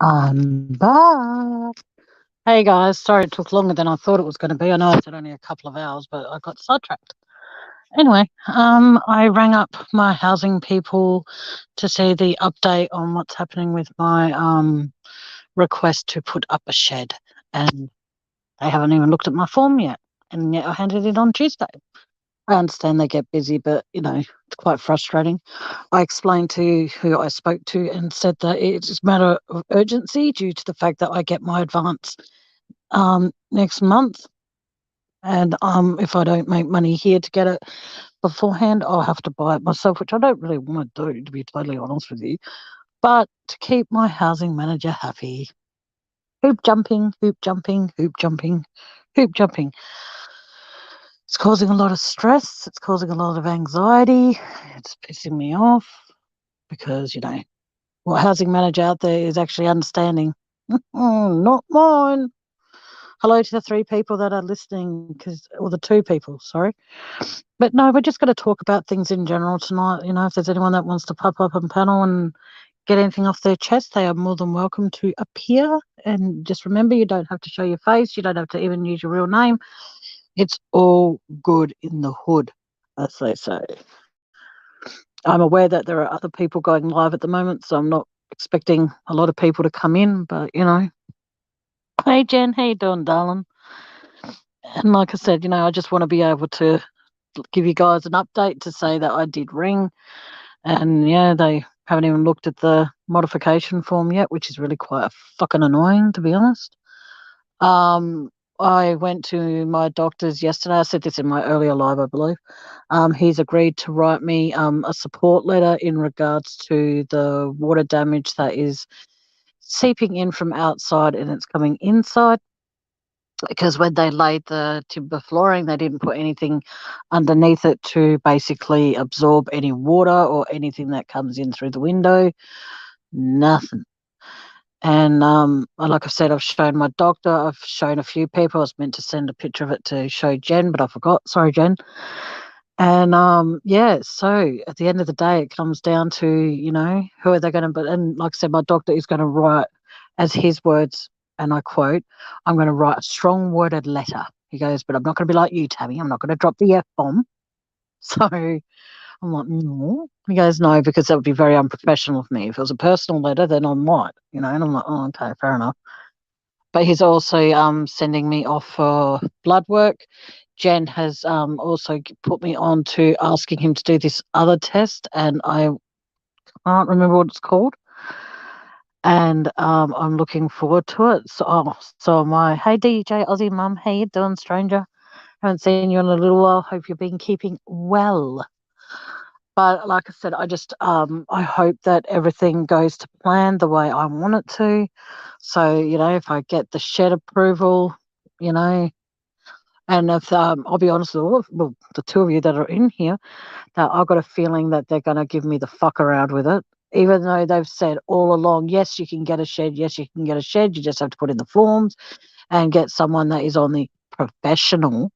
I'm back. Hey guys, sorry it took longer than I thought it was going to be. I know I said only a couple of hours, but I got sidetracked. Anyway, I rang up my housing people to see the update on what's happening with my request to put up a shed, and they haven't even looked at my form yet, and yet I handed it on Tuesday. I understand they get busy, but it's quite frustrating. I explained to who I spoke to and said that it's a matter of urgency due to the fact that I get my advance next month. And if I don't make money here to get it beforehand, I'll have to buy it myself, which I don't really want to do, to be totally honest with you. But to keep my housing manager happy, hoop jumping, hoop jumping, hoop jumping, hoop jumping. It's causing a lot of stress. It's causing a lot of anxiety. It's pissing me off because, what housing manager out there is actually understanding. Not mine. Hello to the three people that are listening, or the two people, sorry. But no, we're just going to talk about things in general tonight. If there's anyone that wants to pop up and panel and get anything off their chest, they are more than welcome to appear. And just remember, you don't have to show your face. You don't have to even use your real name. It's all good in the hood, as they say. I'm aware that there are other people going live at the moment, so I'm not expecting a lot of people to come in, but Hey Jen, how you doing, darling? And like I said, I just want to be able to give you guys an update to say that I did ring, and yeah, they haven't even looked at the modification form yet, which is really quite fucking annoying, to be honest. I went to my doctor's yesterday. I said this in my earlier live, I believe. He's agreed to write me a support letter in regards to the water damage that is seeping in from outside and it's coming inside. Because when they laid the timber flooring, they didn't put anything underneath it to basically absorb any water or anything that comes in through the window. Nothing. And like I said, I've shown my doctor. I've shown a few people. I was meant to send a picture of it to show Jen, but I forgot. Sorry, Jen. And yeah, so at the end of the day, it comes down to who are they going to? But and like I said, my doctor is going to write, as his words, and I quote, "I'm going to write a strong worded letter." He goes, "But I'm not going to be like you, Tammy. I'm not going to drop the F bomb." So I'm like, no. He goes, no, because that would be very unprofessional of me. If it was a personal letter, then I might, And I'm like, oh, okay, fair enough. But he's also sending me off for blood work. Jen has also put me on to asking him to do this other test, and I can't remember what it's called. And I'm looking forward to it. So am I. Hey, DJ Aussie Mum, how you doing, stranger? Haven't seen you in a little while. Hope you've been keeping well. But like I said, I hope that everything goes to plan the way I want it to. So, if I get the shed approval, you know, and if I'll be honest with the two of you that are in here, that I've got a feeling that they're going to give me the fuck around with it. Even though they've said all along, yes, you can get a shed, yes, you can get a shed, you just have to put in the forms and get someone that is on the professional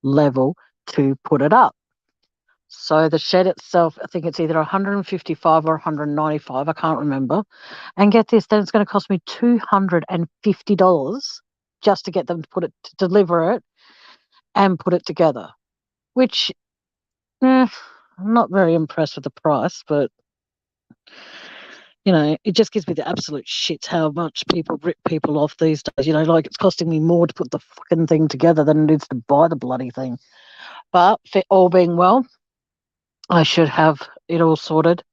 level to put it up. So the shed itself, I think it's either 155 or 195, I can't remember. And get this, then it's going to cost me $250 just to get them to deliver it and put it together. Which, I'm not very impressed with the price, but it just gives me the absolute shits how much people rip people off these days. Like it's costing me more to put the fucking thing together than it is to buy the bloody thing. But for all being well, I should have it all sorted.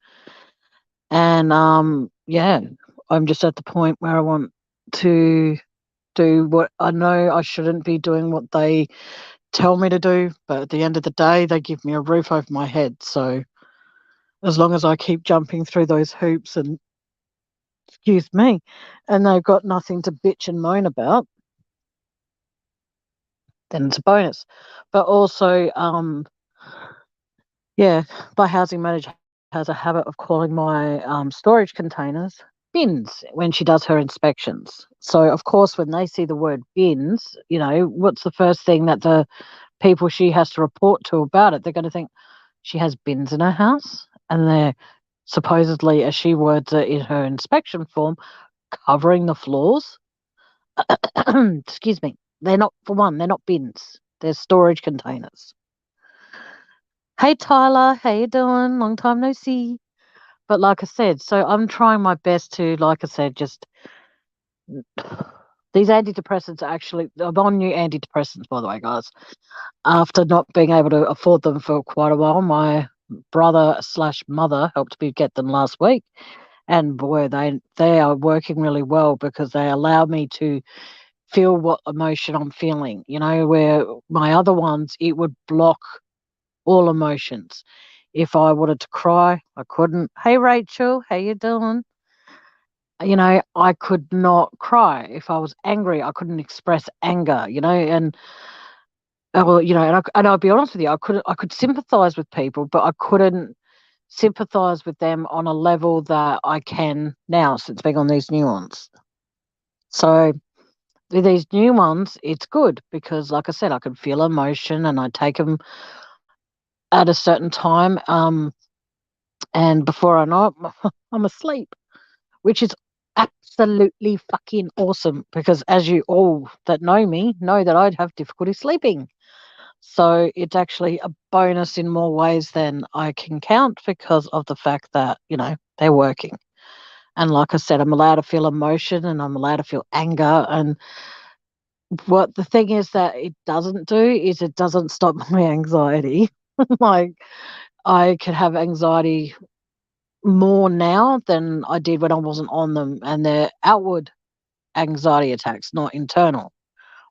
And yeah, I'm just at the point where I want to do what I know I shouldn't be doing what they tell me to do, but at the end of the day, they give me a roof over my head. So as long as I keep jumping through those hoops and excuse me, and they've got nothing to bitch and moan about, then it's a bonus. But also, yeah, my housing manager has a habit of calling my storage containers bins when she does her inspections. So, of course, when they see the word bins, what's the first thing that the people she has to report to about it? They're going to think she has bins in her house, and they're supposedly, as she words it in her inspection form, covering the floors. Excuse me. They're not, for one, they're not bins. They're storage containers. Hey Tyler, how you doing? Long time no see. But like I said, so I'm trying my best to, like I said, just these antidepressants are actually, I'm on new antidepressants, by the way, guys. After not being able to afford them for quite a while, my brother slash mother helped me get them last week. And boy, they are working really well because they allow me to feel what emotion I'm feeling. You know, where my other ones, it would block all emotions. If I wanted to cry, I couldn't. Hey Rachel, how you doing? You know, I could not cry. If I was angry, I couldn't express anger, you know, and well, you know, and I'll be honest with you, I could sympathize with people, but I couldn't sympathize with them on a level that I can now since being on these new ones. So with these new ones, it's good because, like I said, I can feel emotion and I take them at a certain time. And before I know it, I'm asleep, which is absolutely fucking awesome because, as you all that know me know, that I'd have difficulty sleeping. So it's actually a bonus in more ways than I can count because of the fact that, you know, they're working. And like I said, I'm allowed to feel emotion and I'm allowed to feel anger. And what the thing is that it doesn't do is it doesn't stop my anxiety. Like I could have anxiety more now than I did when I wasn't on them. And they're outward anxiety attacks, not internal.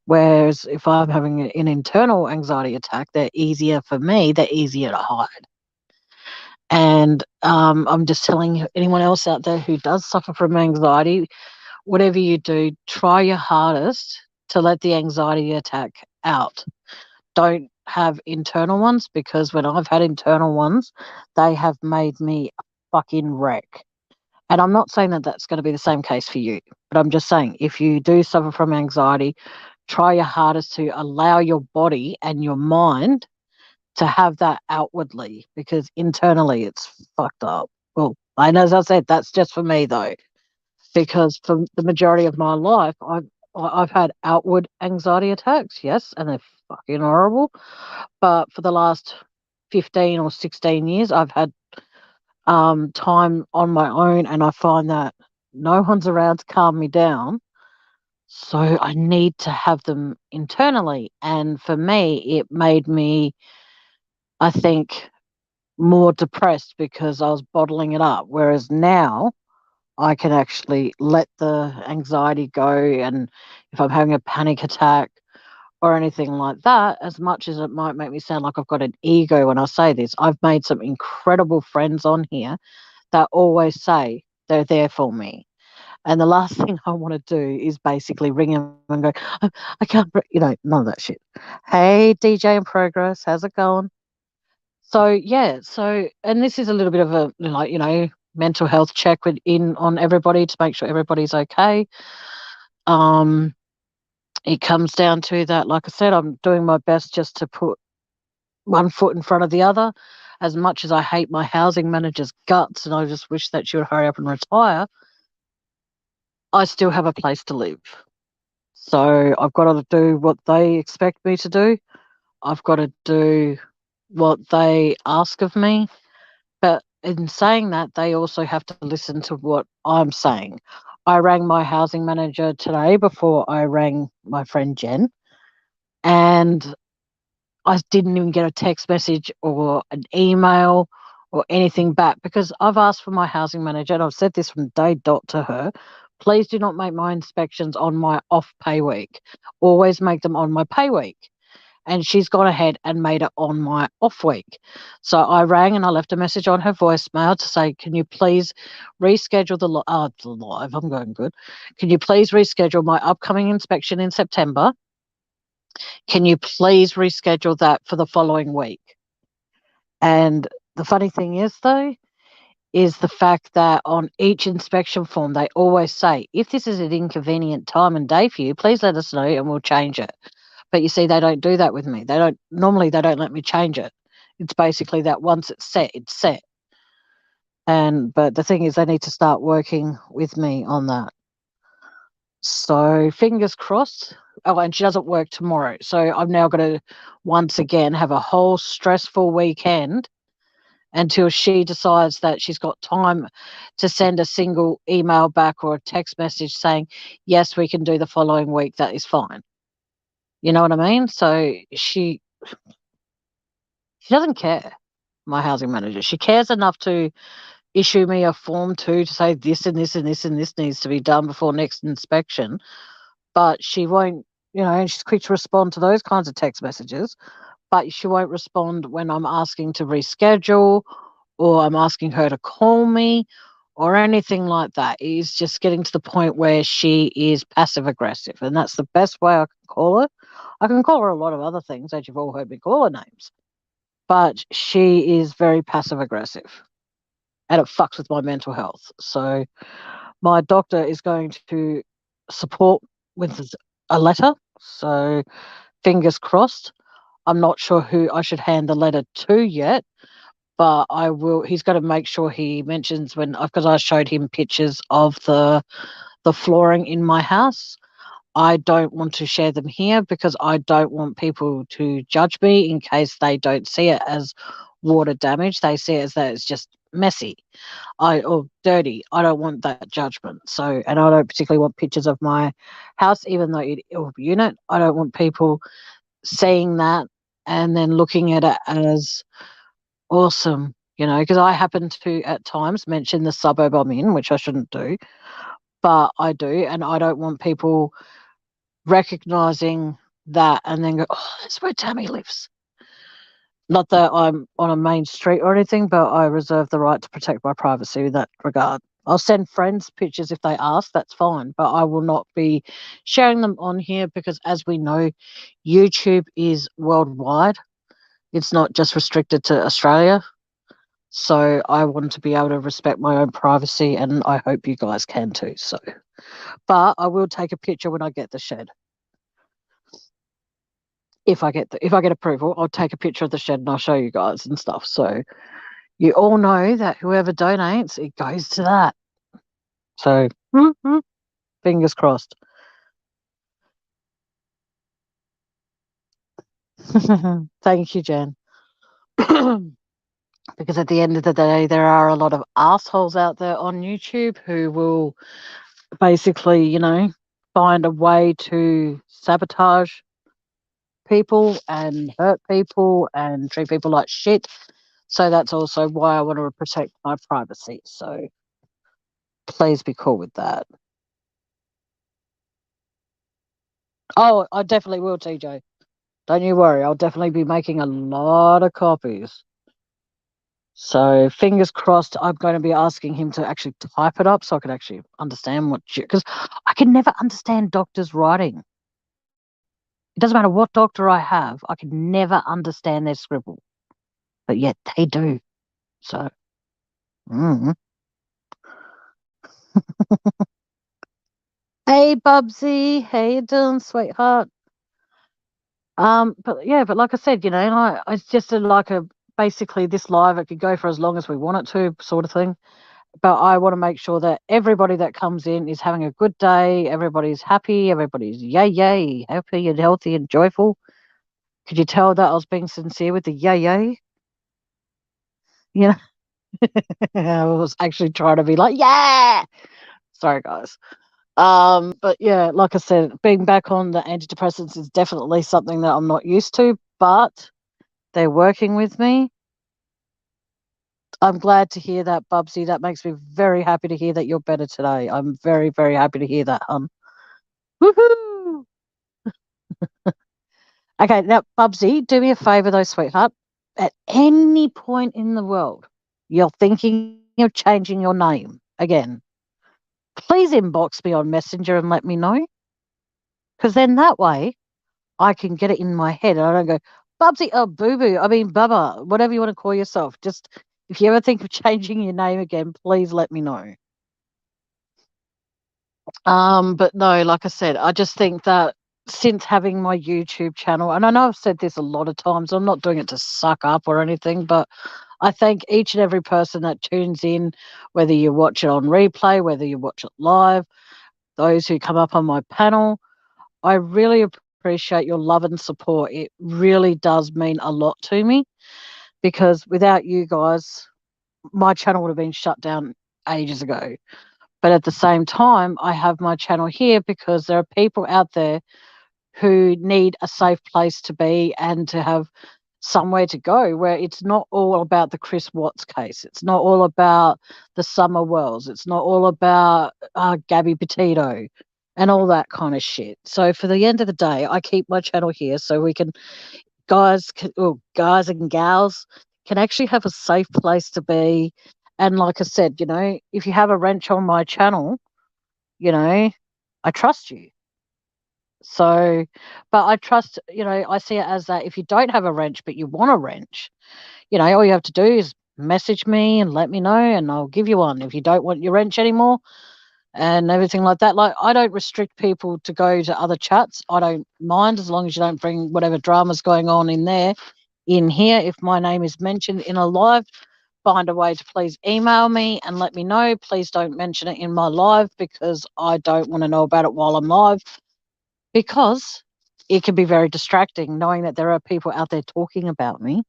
Whereas if I'm having an internal anxiety attack, they're easier for me, they're easier to hide. And I'm just telling anyone else out there who does suffer from anxiety, whatever you do, try your hardest to let the anxiety attack out. Don't have internal ones because when I've had internal ones, they have made me a fucking wreck. And I'm not saying that that's going to be the same case for you, but I'm just saying if you do suffer from anxiety, try your hardest to allow your body and your mind to have that outwardly because internally it's fucked up. Well, and as I said, that's just for me though, because for the majority of my life, I've had outward anxiety attacks, yes, and they're fucking horrible. But for the last 15 or 16 years, I've had time on my own, and I find that no one's around to calm me down. So I need to have them internally. And for me, it made me, I think, more depressed because I was bottling it up. Whereas now I can actually let the anxiety go. And if I'm having a panic attack or anything like that, as much as it might make me sound like I've got an ego when I say this, I've made some incredible friends on here that always say they're there for me. And the last thing I want to do is basically ring him and go, I can't, you know, none of that shit. Hey, DJ in progress, how's it going? So, yeah, so, and this is a little bit of a, like, you know, mental health check with in on everybody to make sure everybody's okay. Um, it comes down to that, like I said, I'm doing my best just to put one foot in front of the other. As much as I hate my housing manager's guts and I just wish that she would hurry up and retire, I still have a place to live. So I've got to do what they expect me to do. I've got to do what they ask of me. But in saying that, they also have to listen to what I'm saying. I rang my housing manager today before I rang my friend Jen, and I didn't even get a text message or an email or anything back because I've asked for my housing manager, and I've said this from day dot to her. Please do not make my inspections on my off pay week. Always make them on my pay week. And she's gone ahead and made it on my off week. So I rang and I left a message on her voicemail to say, can you please reschedule the live? I'm going good. Can you please reschedule my upcoming inspection in September? Can you please reschedule that for the following week? And the funny thing is, though, is the fact that on each inspection form, they always say, if this is an inconvenient time and day for you, please let us know and we'll change it. But you see, they don't do that with me. They don't let me change it. It's basically that once it's set, it's set. But the thing is, they need to start working with me on that. So fingers crossed. Oh, and she doesn't work tomorrow. So I'm now going to once again have a whole stressful weekend until she decides that she's got time to send a single email back or a text message saying, yes, we can do the following week. That is fine. You know what I mean? So she doesn't care, my housing manager. She cares enough to issue me a form to say this and this and this and this needs to be done before next inspection. But she won't, and she's quick to respond to those kinds of text messages, but she won't respond when I'm asking to reschedule or I'm asking her to call me or anything like that. It's just getting to the point where she is passive aggressive, and that's the best way I can call her. I can call her a lot of other things, as you've all heard me call her names, but she is very passive aggressive and it fucks with my mental health. So my doctor is going to support with a letter. So fingers crossed. I'm not sure who I should hand the letter to yet, but I will. He's got to make sure he mentions because I showed him pictures of the flooring in my house. I don't want to share them here because I don't want people to judge me in case they don't see it as water damage. They see it as that it's just messy or dirty. I don't want that judgment. So, and I don't particularly want pictures of my house, even though or unit. I don't want people seeing that and then looking at it as awesome, because I happen to at times mention the suburb I'm in, which I shouldn't do, but I do, and I don't want people recognizing that and then go, oh, that's where Tammy lives. Not that I'm on a main street or anything, but I reserve the right to protect my privacy in that regard. I'll send friends pictures if they ask, that's fine, but I will not be sharing them on here because, as we know, YouTube is worldwide. It's not just restricted to Australia. So I want to be able to respect my own privacy, and I hope you guys can too. So, but I will take a picture when I get the shed. If I get approval, I'll take a picture of the shed and I'll show you guys and stuff. So you all know that whoever donates, it goes to that. So fingers crossed. Thank you, Jen. Because at the end of the day, there are a lot of assholes out there on YouTube who will basically, find a way to sabotage people and hurt people and treat people like shit. So that's also why I want to protect my privacy. So please be cool with that. Oh, I definitely will, TJ. Don't you worry. I'll definitely be making a lot of copies. So fingers crossed, I'm going to be asking him to actually type it up so I can actually understand because I can never understand doctors' writing. It doesn't matter what doctor I have, I can never understand their scribble, but yet they do. So, Hey, Bubsy, how you doing, sweetheart? But like I said, it's just basically this live. It could go for as long as we want it to, sort of thing. But I want to make sure that everybody that comes in is having a good day. Everybody's happy. Everybody's yay, happy and healthy and joyful. Could you tell that I was being sincere with the yay? You know, I was actually trying to be like, yeah. Sorry, guys. But yeah, like I said, being back on the antidepressants is definitely something that I'm not used to, but they're working with me. I'm glad to hear that, Bubsy. That makes me very happy to hear that you're better today. I'm very, very happy to hear that, Woohoo! Okay, now, Bubsy, do me a favor though, sweetheart. At any point in the world, you're thinking of changing your name again, please inbox me on Messenger and let me know. Because then that way I can get it in my head and I don't go, Bubsy, oh, Boo Boo, I mean, Bubba, whatever you want to call yourself. Just if you ever think of changing your name again, please let me know. But no, like I said, I just think that since having my YouTube channel, and I know I've said this a lot of times, I'm not doing it to suck up or anything, but I thank each and every person that tunes in, whether you watch it on replay, whether you watch it live. those who come up on my panel. I really appreciate your love and support. It really does mean a lot to me, because without you guys, my channel would have been shut down ages ago. But at the same time, I have my channel here because there are people out there who need a safe place to be and to have somewhere to go, where it's not all about the Chris Watts case. It's not all about the Summer Wells. It's not all about Gabby Petito and all that kind of shit. So for the end of the day, I keep my channel here so we can, guys and gals can actually have a safe place to be. And like I said, if you have a wrench on my channel, I trust you. So, but I trust, I see it as that if you don't have a wrench, but you want a wrench, all you have to do is message me and let me know, and I'll give you one if you don't want your wrench anymore and everything like that. Like, I don't restrict people to go to other chats. I don't mind, as long as you don't bring whatever drama's going on in there in here. If my name is mentioned in a live, find a way to please email me and let me know. Please don't mention it in my live, because I don't want to know about it while I'm live, because it can be very distracting knowing that there are people out there talking about me,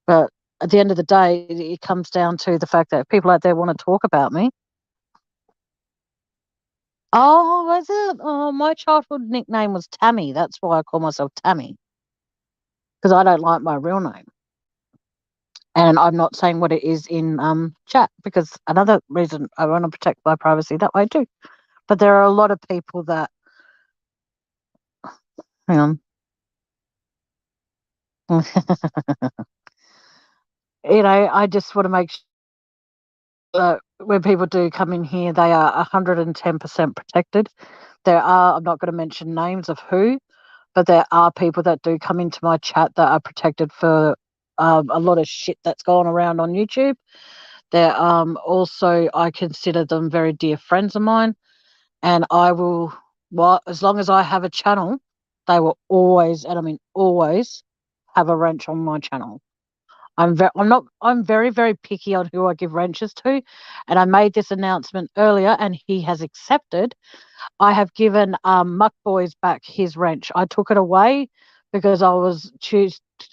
but at the end of the day, it comes down to the fact that people out there want to talk about me. Oh, was it? Oh, my childhood nickname was Tammy. That's why I call myself Tammy, because I don't like my real name. And I'm not saying what it is in chat, because another reason I want to protect my privacy that way too. But there are a lot of people that, hang on. I just want to make sure when people do come in here, they are 110% protected. I'm not going to mention names of who, but there are people that do come into my chat that are protected for a lot of shit that's going around on YouTube. They're also, I consider them very dear friends of mine, and I will, as long as I have a channel, they will always, and I mean always, have a wrench on my channel. I'm very, very picky on who I give wrenches to, and I made this announcement earlier, and he has accepted. I have given Muck Boys back his wrench. I took it away because I was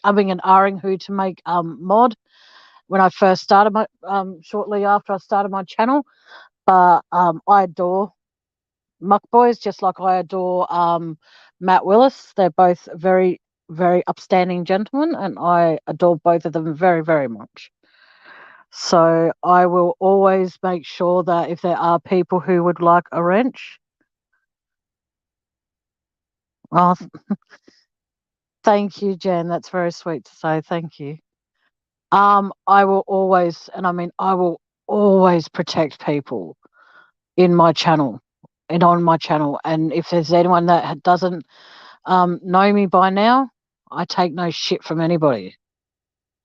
umming and ahhing who to make mod when I first started my shortly after I started my channel. But I adore Muck Boys just like I adore Matt Willis. They're both very, very upstanding gentlemen, and I adore both of them very, very much. So I will always make sure that if there are people who would like a wrench, oh, thank you, Jen. That's very sweet to say. Thank you. I will always, and I mean, I will always protect people in my channel and on my channel. And if there's anyone that doesn't know me by now, I take no shit from anybody.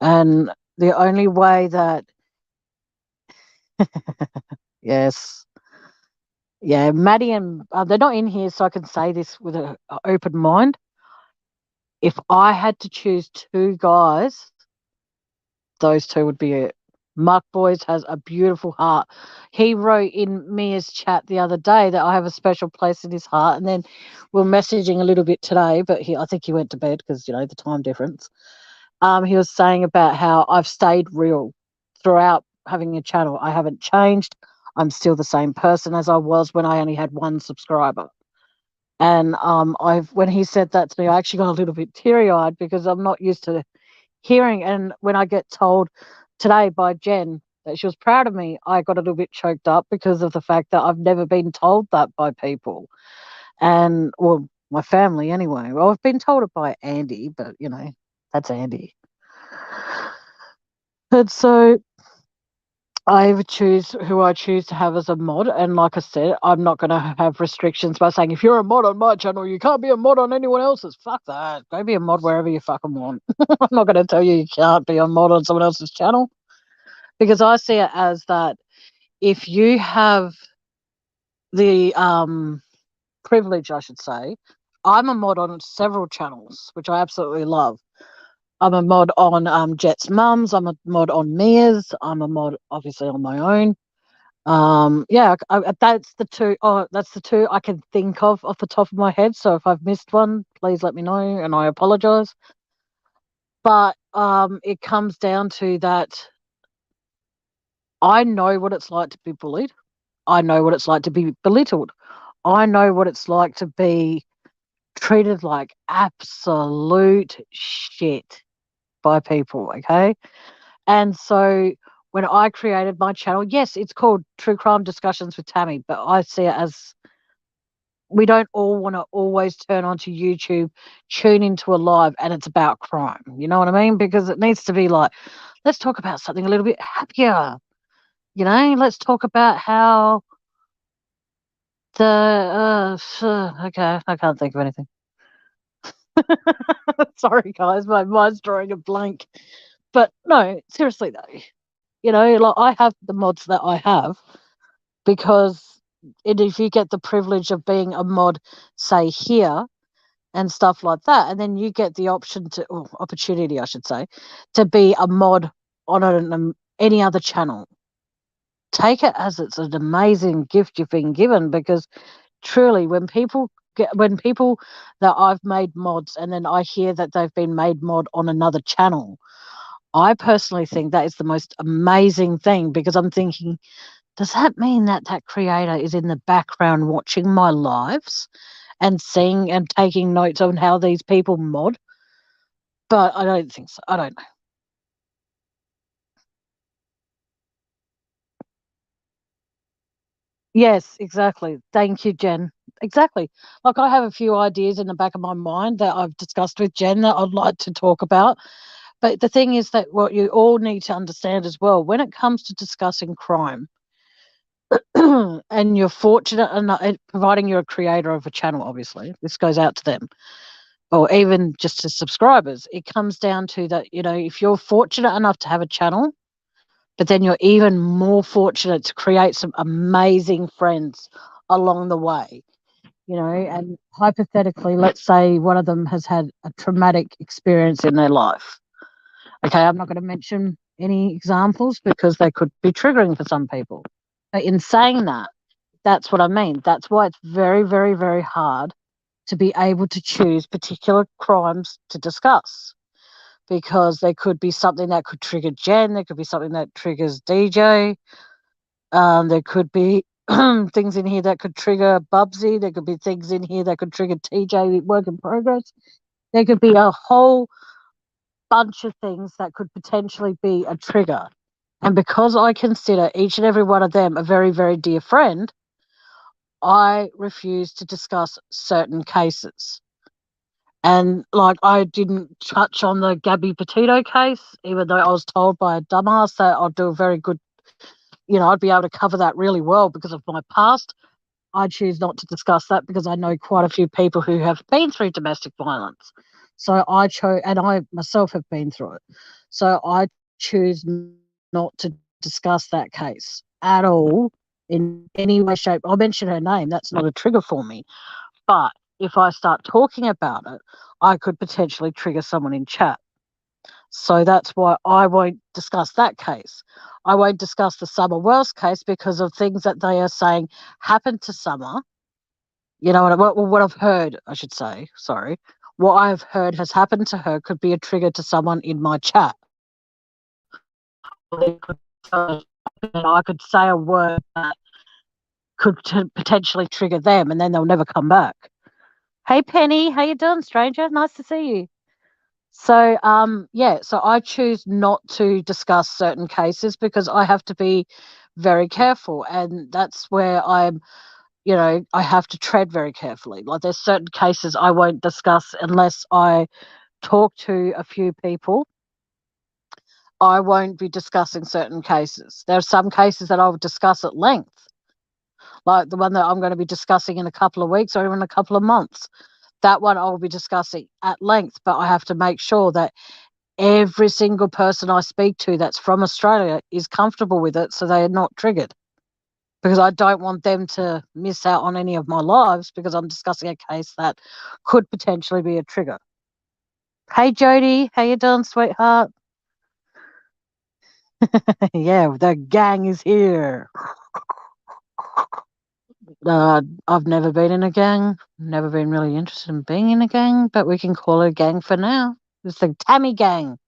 And the only way that, yes, yeah, Maddie and they're not in here, so I can say this with an open mind. If I had to choose two guys, those two would be it. Mark Boys has a beautiful heart. He wrote in Mia's chat the other day that I have a special place in his heart, and then we're messaging a little bit today, but I think he went to bed because, the time difference. He was saying about how I've stayed real throughout having a channel. I haven't changed. I'm still the same person as I was when I only had one subscriber. And when he said that to me, I actually got a little bit teary-eyed because I'm not used to hearing. And when I get told today by Jen that she was proud of me, I got a little bit choked up because of the fact that I've never been told that by people. And, well, my family anyway. Well, I've been told it by Andy, but, that's Andy. And so I choose who I choose to have as a mod. And like I said, I'm not going to have restrictions by saying, if you're a mod on my channel, you can't be a mod on anyone else's. Fuck that. Go be a mod wherever you fucking want. I'm not going to tell you can't be a mod on someone else's channel, because I see it as that if you have the privilege, I should say, I'm a mod on several channels, which I absolutely love. I'm a mod on Jet's Mums. I'm a mod on Mia's. I'm a mod, obviously, on my own. Yeah, that's the two. Oh, that's the two I can think of off the top of my head. So if I've missed one, please let me know, and I apologize. But it comes down to that. I know what it's like to be bullied. I know what it's like to be belittled. I know what it's like to be treated like absolute shit by people. Okay, and so when I created my channel, yes, it's called True Crime Discussions with Tammy, but I see it as we don't all want to always turn onto YouTube, tune into a live, and it's about crime. You know what I mean? Because it needs to be like, let's talk about something a little bit happier. You know, let's talk about how the okay, I can't think of anything. Sorry, guys, my mind's drawing a blank. But no, seriously though, you know, like I have the mods that I have because if you get the privilege of being a mod, say here, and stuff like that. And then you get the option to, or opportunity, I should say, to be a mod on any other channel. Take it as it's an amazing gift you've been given because truly, when people that I've made mods and then I hear that they've been made mod on another channel, I personally think that is the most amazing thing because I'm thinking, does that mean that that creator is in the background watching my lives and seeing and taking notes on how these people mod? But I don't think so. I don't know. Yes, exactly. Thank you, Jen. Exactly. Like I have a few ideas in the back of my mind that I've discussed with Jen that I'd like to talk about. But the thing is that what you all need to understand as well, when it comes to discussing crime, and you're fortunate enough, providing you're a creator of a channel, obviously, this goes out to them, or even just to subscribers, it comes down to that, you know, if you're fortunate enough to have a channel, but then you're even more fortunate to create some amazing friends along the way, you know, and hypothetically, let's say one of them has had a traumatic experience in their life. Okay, I'm not going to mention any examples because they could be triggering for some people. But in saying that, that's what I mean. That's why it's very, very, very hard to be able to choose particular crimes to discuss because there could be something that could trigger Jen, there could be something that triggers DJ, there could be things in here that could trigger Bubsy, there could be things in here that could trigger TJ work in progress. There could be a whole bunch of things that could potentially be a trigger. And because I consider each and every one of them a very, very dear friend, I refuse to discuss certain cases. And like I didn't touch on the Gabby Petito case, even though I was told by a dumbass that I'd do a very good, you know, I'd be able to cover that really well because of my past. I choose not to discuss that because I know quite a few people who have been through domestic violence. So I chose, and I myself have been through it. So I choose not to discuss that case at all in any way, shape. I'll mention her name. That's not a trigger for me. But if I start talking about it, I could potentially trigger someone in chat. So that's why I won't discuss that case. I won't discuss the Summer Wells case because of things that they are saying happened to Summer. You know what I've heard, I should say. Sorry, what I've heard has happened to her could be a trigger to someone in my chat. I could say a word that could potentially trigger them, and then they'll never come back. Hey Penny, how you doing, stranger? Nice to see you. So yeah, so I choose not to discuss certain cases because I have to be very careful, and that's where I'm, you know, I have to tread very carefully. Like there's certain cases I won't discuss unless I talk to a few people. I won't be discussing certain cases. There are some cases that I will discuss at length, like the one that I'm going to be discussing in a couple of weeks or even a couple of months. That one I will be discussing at length, but I have to make sure that every single person I speak to that's from Australia is comfortable with it so they are not triggered. Because I don't want them to miss out on any of my lives because I'm discussing a case that could potentially be a trigger. Hey Jody, how you doing, sweetheart? Yeah, the gang is here. I've never been in a gang, never been really interested in being in a gang, but we can call it a gang for now. It's the Tammy Gang.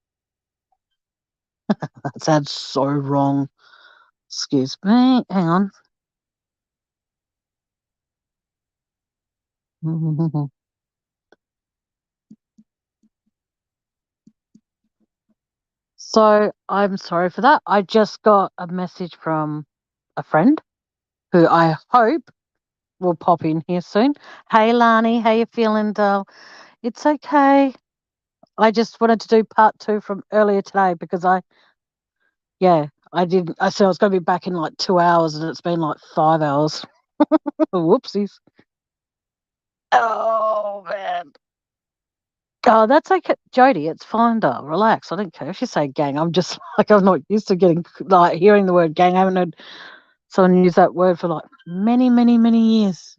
That sounds so wrong. Excuse me. Hang on. So I'm sorry for that. I just got a message from a friend who I hope will pop in here soon. Hey Lani, how you feeling, doll? It's okay. I just wanted to do part two from earlier today because I didn't. I said I was going to be back in like 2 hours, and it's been like 5 hours. Whoopsies. Oh man. Oh, that's okay, Jody. It's fine, doll. Relax. I don't care if you say gang. I'm just like I'm not used to getting like hearing the word gang. I haven't heard someone use that word for like many, many, many years.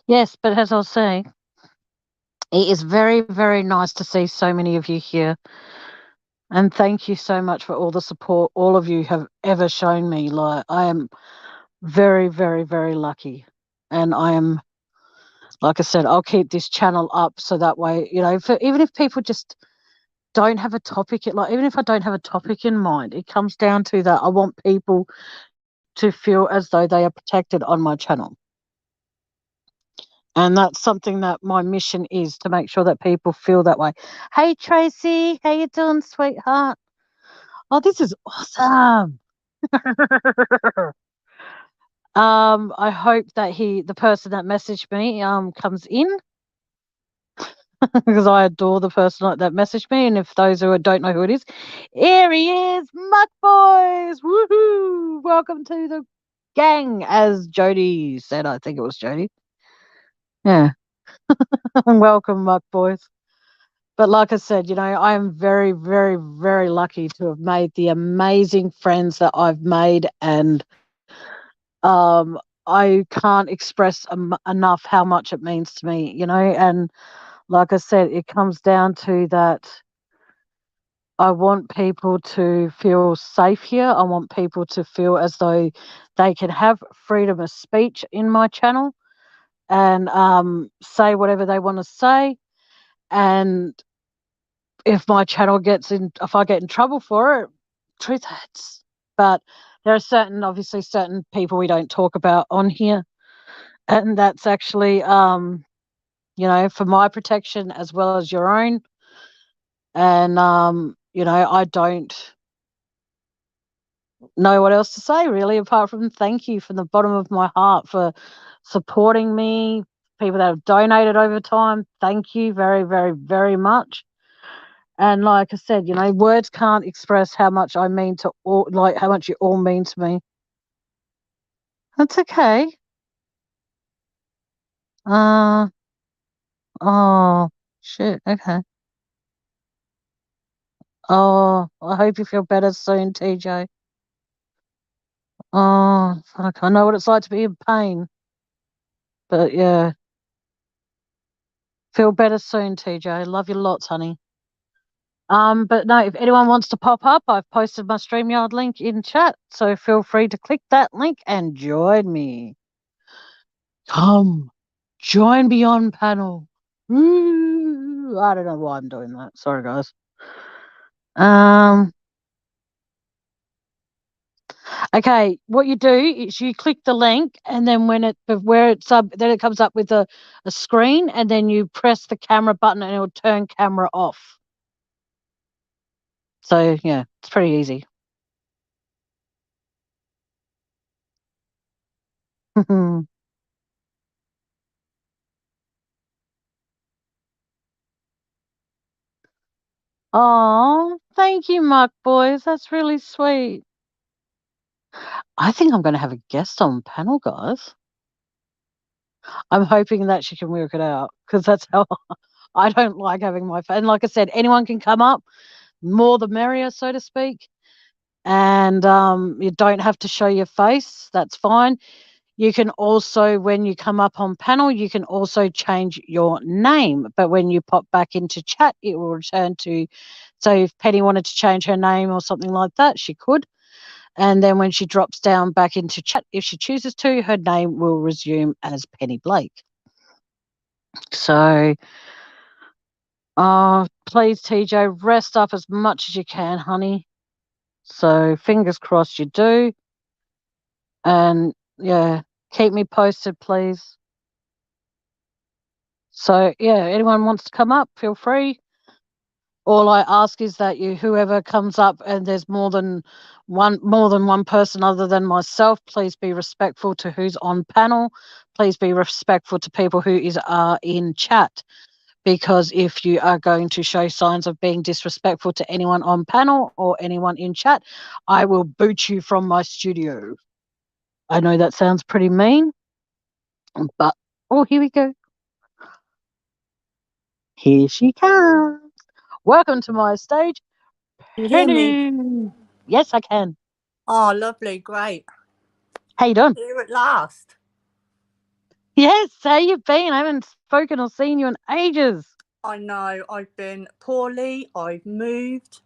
Yes, but as I was saying, it is very, very nice to see so many of you here. And thank you so much for all the support all of you have ever shown me. Like, I am very, very, very lucky. And I am, like I said, I'll keep this channel up so that way, even if people just don't have a topic, even if I don't have a topic in mind, it comes down to that I want people to feel as though they are protected on my channel. And that's something that my mission is, to make sure that people feel that way. Hey Tracy, how you doing, sweetheart? Oh, this is awesome. I hope that the person that messaged me comes in because I adore the person that messaged me. And if those who don't know who it is, here he is, Muck Boys. Woohoo! Welcome to the gang, as Jody said. I think it was Jody. Yeah. Welcome, Muck Boys. But like I said, I am very, very, very lucky to have made the amazing friends that I've made, and um, I can't express enough how much it means to me, and like I said, it comes down to that I want people to feel safe here. I want people to feel as though they can have freedom of speech in my channel and say whatever they want to say. And if my channel if I get in trouble for it, truth hurts. But there are obviously certain people we don't talk about on here. And that's actually, for my protection as well as your own. And, I don't know what else to say really, apart from thank you from the bottom of my heart for supporting me. People that have donated over time, thank you very, very, very much. And like I said, words can't express how much I mean to all, like how much you all mean to me. That's okay. Uh, oh, shit. Okay. Oh, I hope you feel better soon, TJ. Oh, fuck. I know what it's like to be in pain. But yeah, feel better soon, TJ. Love you lots, honey. But no, if anyone wants to pop up, I've posted my StreamYard link in chat, so feel free to click that link and join me. Come, join Beyond Panel. Ooh, I don't know why I'm doing that. Sorry, guys. Um, okay, what you do is you click the link, and then where it's up, then it comes up with a screen, and then you press the camera button, and it will turn camera off. So yeah, it's pretty easy. Oh, thank you, Mark Boys. That's really sweet. I think I'm going to have a guest on panel, guys. I'm hoping that she can work it out, because that's how I don't like having my phone. Like I said, anyone can come up, more the merrier, so to speak. And you don't have to show your face. That's fine. You can also, when you come up on panel, you can also change your name. But when you pop back into chat, it will return to, so if Penny wanted to change her name or something like that, she could. And then when she drops down back into chat, if she chooses to, her name will resume as Penny Blake. So, please, TJ, rest up as much as you can, honey. So, fingers crossed you do. And yeah, keep me posted, please. So, yeah, anyone wants to come up, feel free. All I ask is that whoever comes up and there's more than one person other than myself, please be respectful to who's on panel. Please be respectful to people who are in chat, because if you are going to show signs of being disrespectful to anyone on panel or anyone in chat, I will boot you from my studio. I know that sounds pretty mean, but here we go. Here she comes. Welcome to my stage, Can you hear Penny. me? Yes, I can. Oh, lovely, great. How you doing? Here at last. Yes, how you been? I haven't spoken or seen you in ages. I know, I've been poorly, I've moved.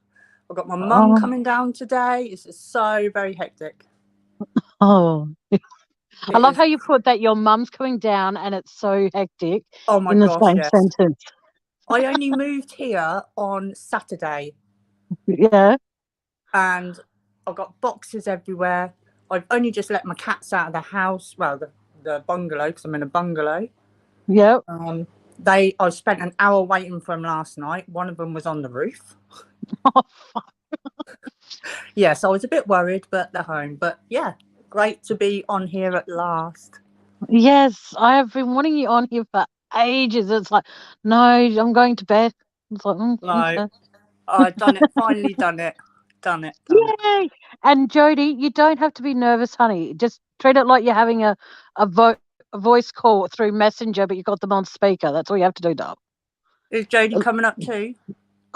I've got my mum coming down today. It's just so very hectic. Oh. I love is. how you put that your mum's coming down and it's so hectic Oh my in the gosh, same yes. sentence. I only moved here on Saturday Yeah. and I've got boxes everywhere. I've only just let my cats out of the house, well, the bungalow, because I'm in a bungalow. Yep. I spent an hour waiting for them last night. One of them was on the roof. Oh, fuck. Yes, I was a bit worried, but they're home. But yeah, great to be on here at last. Yes, I have been wanting you on here for ages. It's like, no, I'm going to bed. It's like, No, okay. I've done it. Finally done it. Done it. Yay! And Jody, you don't have to be nervous, honey. Just treat it like you're having a voice call through Messenger, but you got them on speaker. That's all you have to do, darling. Is Jodie coming up too?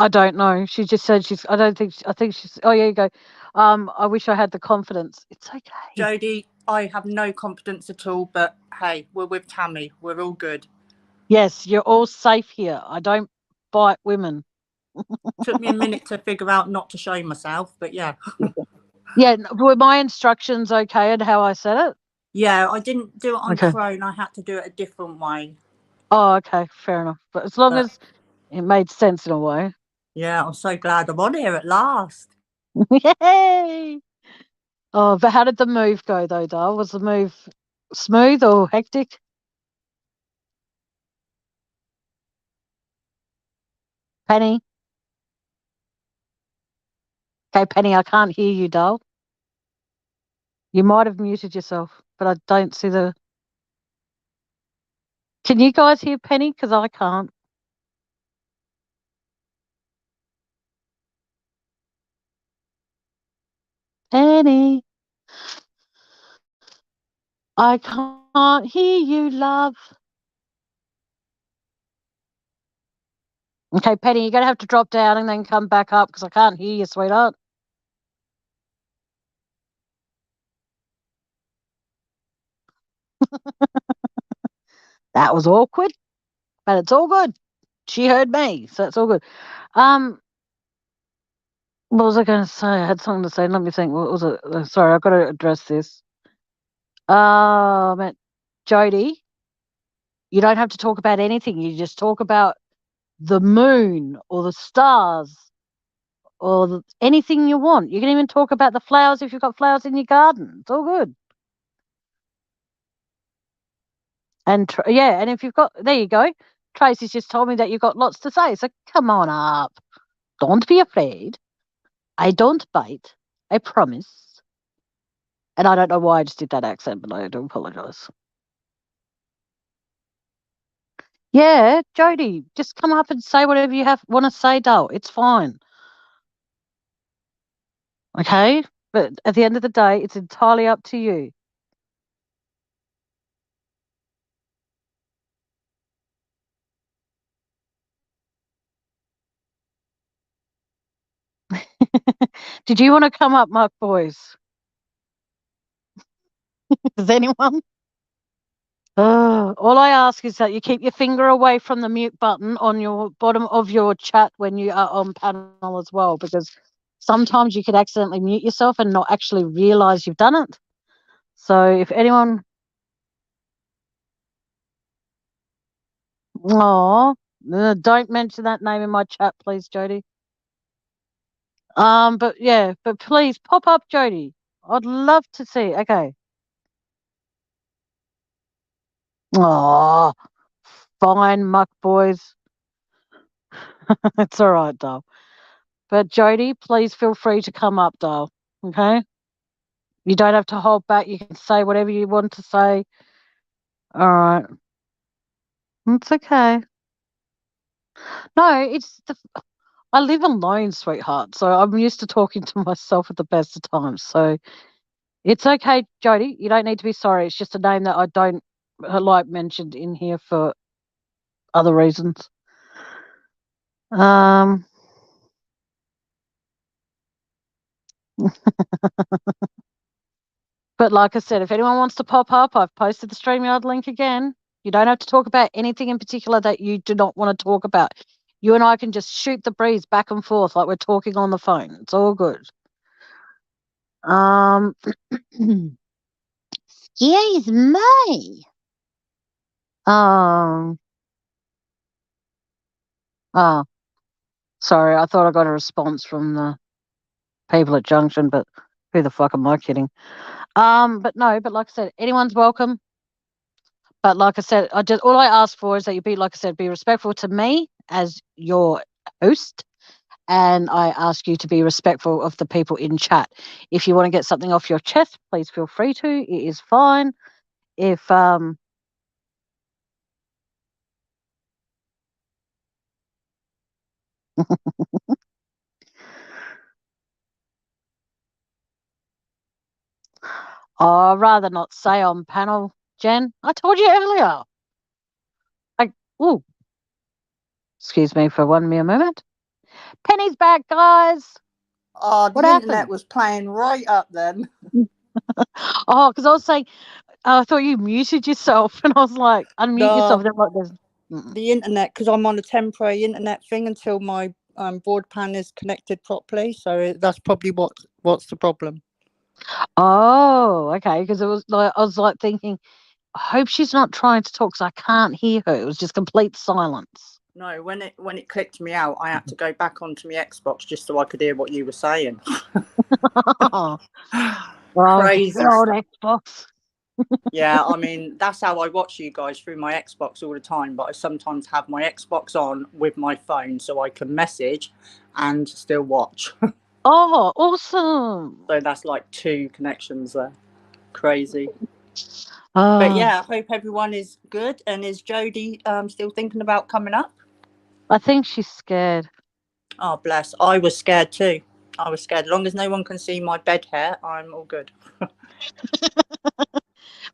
I don't know. She just said she's. I don't think. I think she's. Oh, yeah, you go. I wish I had the confidence. It's okay. Jodie, I have no confidence at all. But hey, we're with Tammy. We're all good. Yes, you're all safe here. I don't bite women. Took me a minute to figure out not to show myself, but yeah. Yeah, were my instructions okay and how I said it? Yeah, I didn't do it on Okay. Chrome. I had to do it a different way. Oh, okay, fair enough. But as long as it made sense in a way. Yeah, I'm so glad I'm on here at last. Yay! Oh, but how did the move go though, Dale? Was the move smooth or hectic? Penny? Okay, Penny, I can't hear you, Dale. You might have muted yourself, but I don't see the... Can you guys hear Penny? Because I can't. Penny? I can't hear you, love. Okay, Penny, you're going to have to drop down and then come back up because I can't hear you, sweetheart. That was awkward, but it's all good. She heard me, so it's all good. What was I going to say? I had something to say. Let me think. What was it? Sorry, I've got to address this. Jody, you don't have to talk about anything. You just talk about the moon or the stars or anything you want. You can even talk about the flowers if you've got flowers in your garden. It's all good. And and if you've got, there you go. Tracy's just told me that you've got lots to say. So come on up. Don't be afraid. I don't bite. I promise. And I don't know why I just did that accent, but I do apologise. Yeah, Jody, just come up and say whatever you want to say, Dale. It's fine. Okay? But at the end of the day, it's entirely up to you. Did you want to come up, Mark Boys? Does anyone? All I ask is that you keep your finger away from the mute button on your bottom of your chat when you are on panel as well, because sometimes you could accidentally mute yourself and not actually realise you've done it. So if anyone... Oh, don't mention that name in my chat, please, Jody. But yeah, but please pop up, Jody. I'd love to see. Okay. Oh, fine, muck boys. It's all right, doll. But Jody, please feel free to come up, doll. Okay. You don't have to hold back. You can say whatever you want to say. All right. It's okay. No, I live alone, sweetheart. So I'm used to talking to myself at the best of times. So it's okay, Jody. You don't need to be sorry. It's just a name that I don't like mentioned in here for other reasons. But like I said, if anyone wants to pop up, I've posted the StreamYard link again. You don't have to talk about anything in particular that you do not want to talk about. You and I can just shoot the breeze back and forth like we're talking on the phone. It's all good. Excuse me. Oh, sorry. I thought I got a response from the people at Junction, but who the fuck am I kidding? But no, but like I said, anyone's welcome. But like I said, all I ask for is that you be, like I said, be respectful to me as your host, and I ask you to be respectful of the people in chat. If you want to get something off your chest, please feel free to. It is fine. If I'd rather not say on panel, Jen. I told you earlier. Excuse me for one mere moment. Penny's back, guys. Oh, the internet was playing right up then. Oh, because I was saying, I thought you muted yourself, and I was like, unmute yourself. Then like, the internet, because I'm on a temporary internet thing until my broadband is connected properly. So that's probably what's the problem. Oh, okay. Because it was like I was like thinking, I hope she's not trying to talk because I can't hear her. It was just complete silence. No, when it clicked me out, I had to go back onto my Xbox just so I could hear what you were saying. Crazy. Good old Xbox. Yeah, I mean, that's how I watch you guys, through my Xbox all the time. But I sometimes have my Xbox on with my phone so I can message and still watch. Oh, awesome. So that's like 2 connections there. Crazy. But yeah, I hope everyone is good. And is Jody still thinking about coming up? I think she's scared. Oh, bless. I was scared too. I was scared. As long as no one can see my bed hair, I'm all good.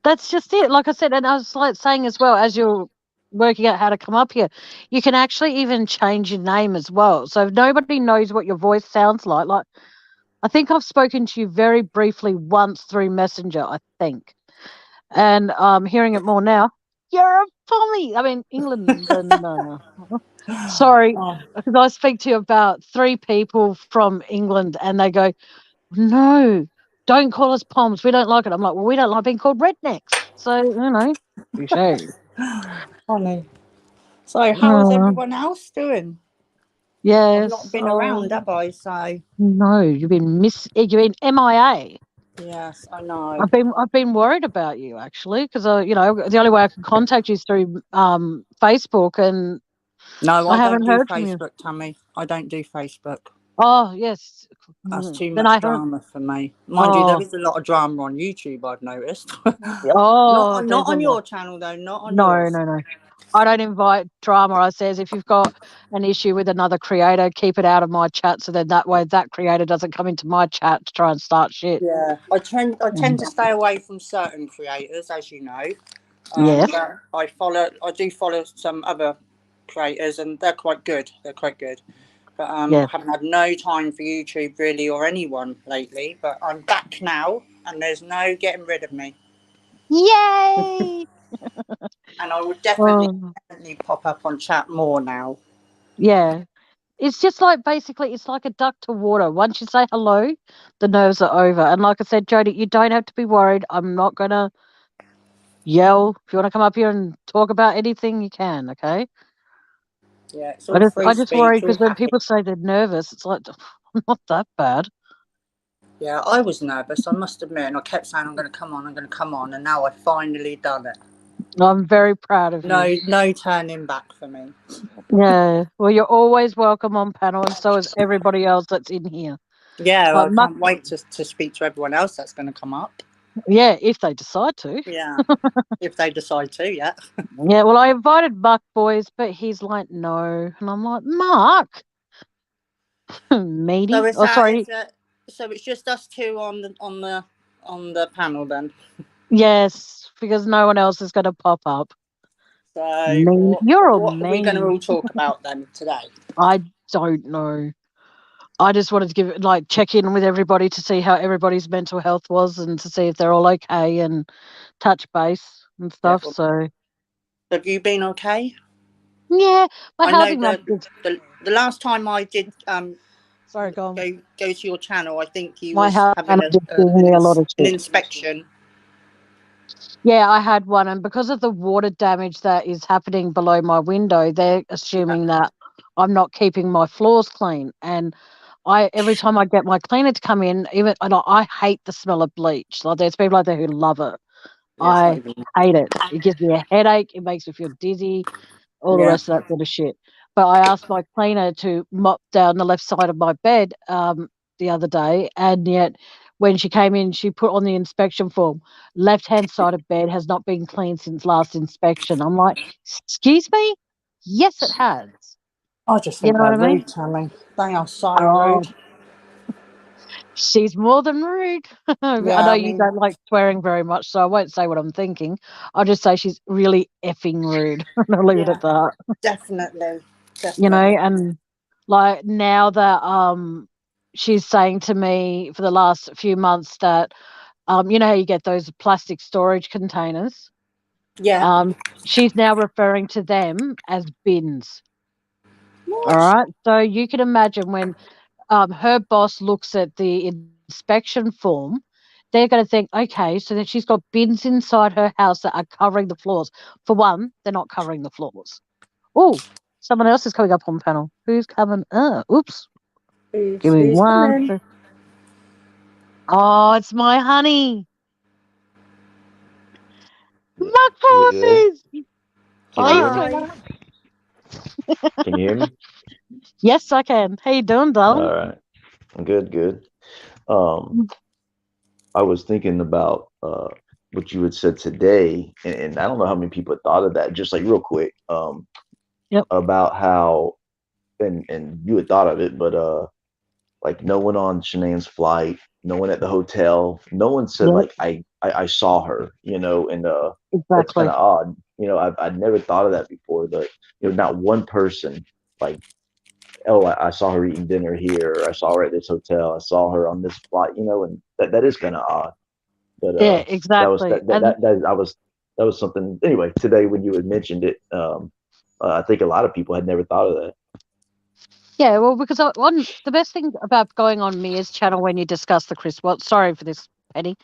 That's just it. Like I said, and I was like saying as well, as you're working out how to come up here, you can actually even change your name as well. So if nobody knows what your voice sounds like I think I've spoken to you very briefly once through Messenger, I think. And hearing it more now, you're a pommy. I mean, England. No. Sorry, because I speak to about 3 people from England and they go, no, don't call us poms. We don't like it. I'm like, well, we don't like being called rednecks. So, touche. Funny. So how is everyone else doing? Yes. I've not been around, have I? So no, you've been MIA. Yes, I know. I've been worried about you actually, because the only way I can contact you is through Facebook, and no, I haven't don't do heard Facebook, from you. Tammy. I don't do Facebook. Oh yes, that's too much drama for me. Mind you, there is a lot of drama on YouTube, I've noticed. not on your channel though. Not on yours. No. I don't invite drama. I says if you've got an issue with another creator, keep it out of my chat, so then that way that creator doesn't come into my chat to try and start shit. Yeah, I tend to stay away from certain creators, as you know. Yes. I do follow some other creators, and they're quite good. But I haven't had no time for YouTube really, or anyone lately. But I'm back now, and there's no getting rid of me. Yay! And I would Oh, definitely pop up on chat more now. yeah. It's just like basically, it's like a duck to water. Once you say hello, the nerves are over. And like I said, Jodie, you don't have to be worried. I'm not gonna yell. If you want to come up here and talk about anything, you can. Okay. Yeah, it's all free I just worry speech, because all when happy. people say they're nervous, it's like not that bad. Yeah, I was nervous, I must admit, and I kept saying I'm going to come on, I'm going to come on, and now I've finally done it. I'm very proud of you. No turning back for me. Yeah. Well, you're always welcome on panel, and so is everybody else that's in here. Yeah, Like, I can't wait to speak to everyone else that's going to come up. yeah, if they decide to. Yeah, if they decide to, yeah. Yeah, well, I invited Mark Boys, but he's like, no. And I'm like, Mark? Meaty? So is Oh, that sorry. is it? So it's just us two on the panel then. Yes, because no one else is going to pop up. So Mean. You're all what are we going to mean. all talk about then today? I don't know. I just wanted to check in with everybody to see how everybody's mental health was and to see if they're all okay and touch base and Yeah, stuff. well, So, have you been okay? yeah, my I know housing manager. the last time I did Sorry, go on. go to your channel, I think you My was housing having manager's giving me a lot of an shit. inspection. Yeah, I had one, and because of the water damage that is happening below my window, they're assuming that I'm not keeping my floors clean. And every time I get my cleaner to come in, I hate the smell of bleach. Like there's people out there who love it. Yeah, it's not I even. hate it. It gives me a headache. It makes me feel dizzy. All the Yeah. rest of that sort of shit. But I asked my cleaner to mop down the left side of my bed the other day, and yet when she came in, she put on the inspection form, left-hand side of bed has not been cleaned since last inspection. I'm like, excuse me? Yes, it has. I just You think know what they're I mean? rude, Tammy. They are so Oh, rude. she's more than rude. I Yeah, know I you mean, don't like swearing very much, so I won't say what I'm thinking. I'll just say she's really effing rude. I'll leave it yeah, at that. definitely, You know, definitely. and like now that she's saying to me for the last few months that you know how you get those plastic storage containers, Yeah. she's now referring to them as bins. All What? right, so you can imagine when her boss looks at the inspection form, they're going to think, okay, so that she's got bins inside her house that are covering the floors. For one, they're not covering the floors. Oh, someone else is coming up on panel. Who's coming? Oops. Give me Who's one. coming? Oh, it's my honey. Yeah. My Yeah. boys. Can How you you hear me? doing? Hi. Can you hear me? Yes, I can. How you doing, darling? All right. Good, good. Um, I was thinking about what you had said today, and I don't know how many people had thought of that, just like real quick, Yep, about how and you had thought of it, but like no one on Shanae's flight, no one at the hotel, no one said yep, like I saw her, and that's kind exactly. of odd. I'd never thought of that before, but not one person like, oh, I saw her eating dinner here, or I saw her at this hotel, I saw her on this flight, and that is kind of odd. But Yeah, that was exactly. And that was something. Anyway, today when you had mentioned it, I think a lot of people had never thought of that. yeah, well, because the best thing about going on Mia's channel when you discuss the Chris Watts, sorry for this, Penny.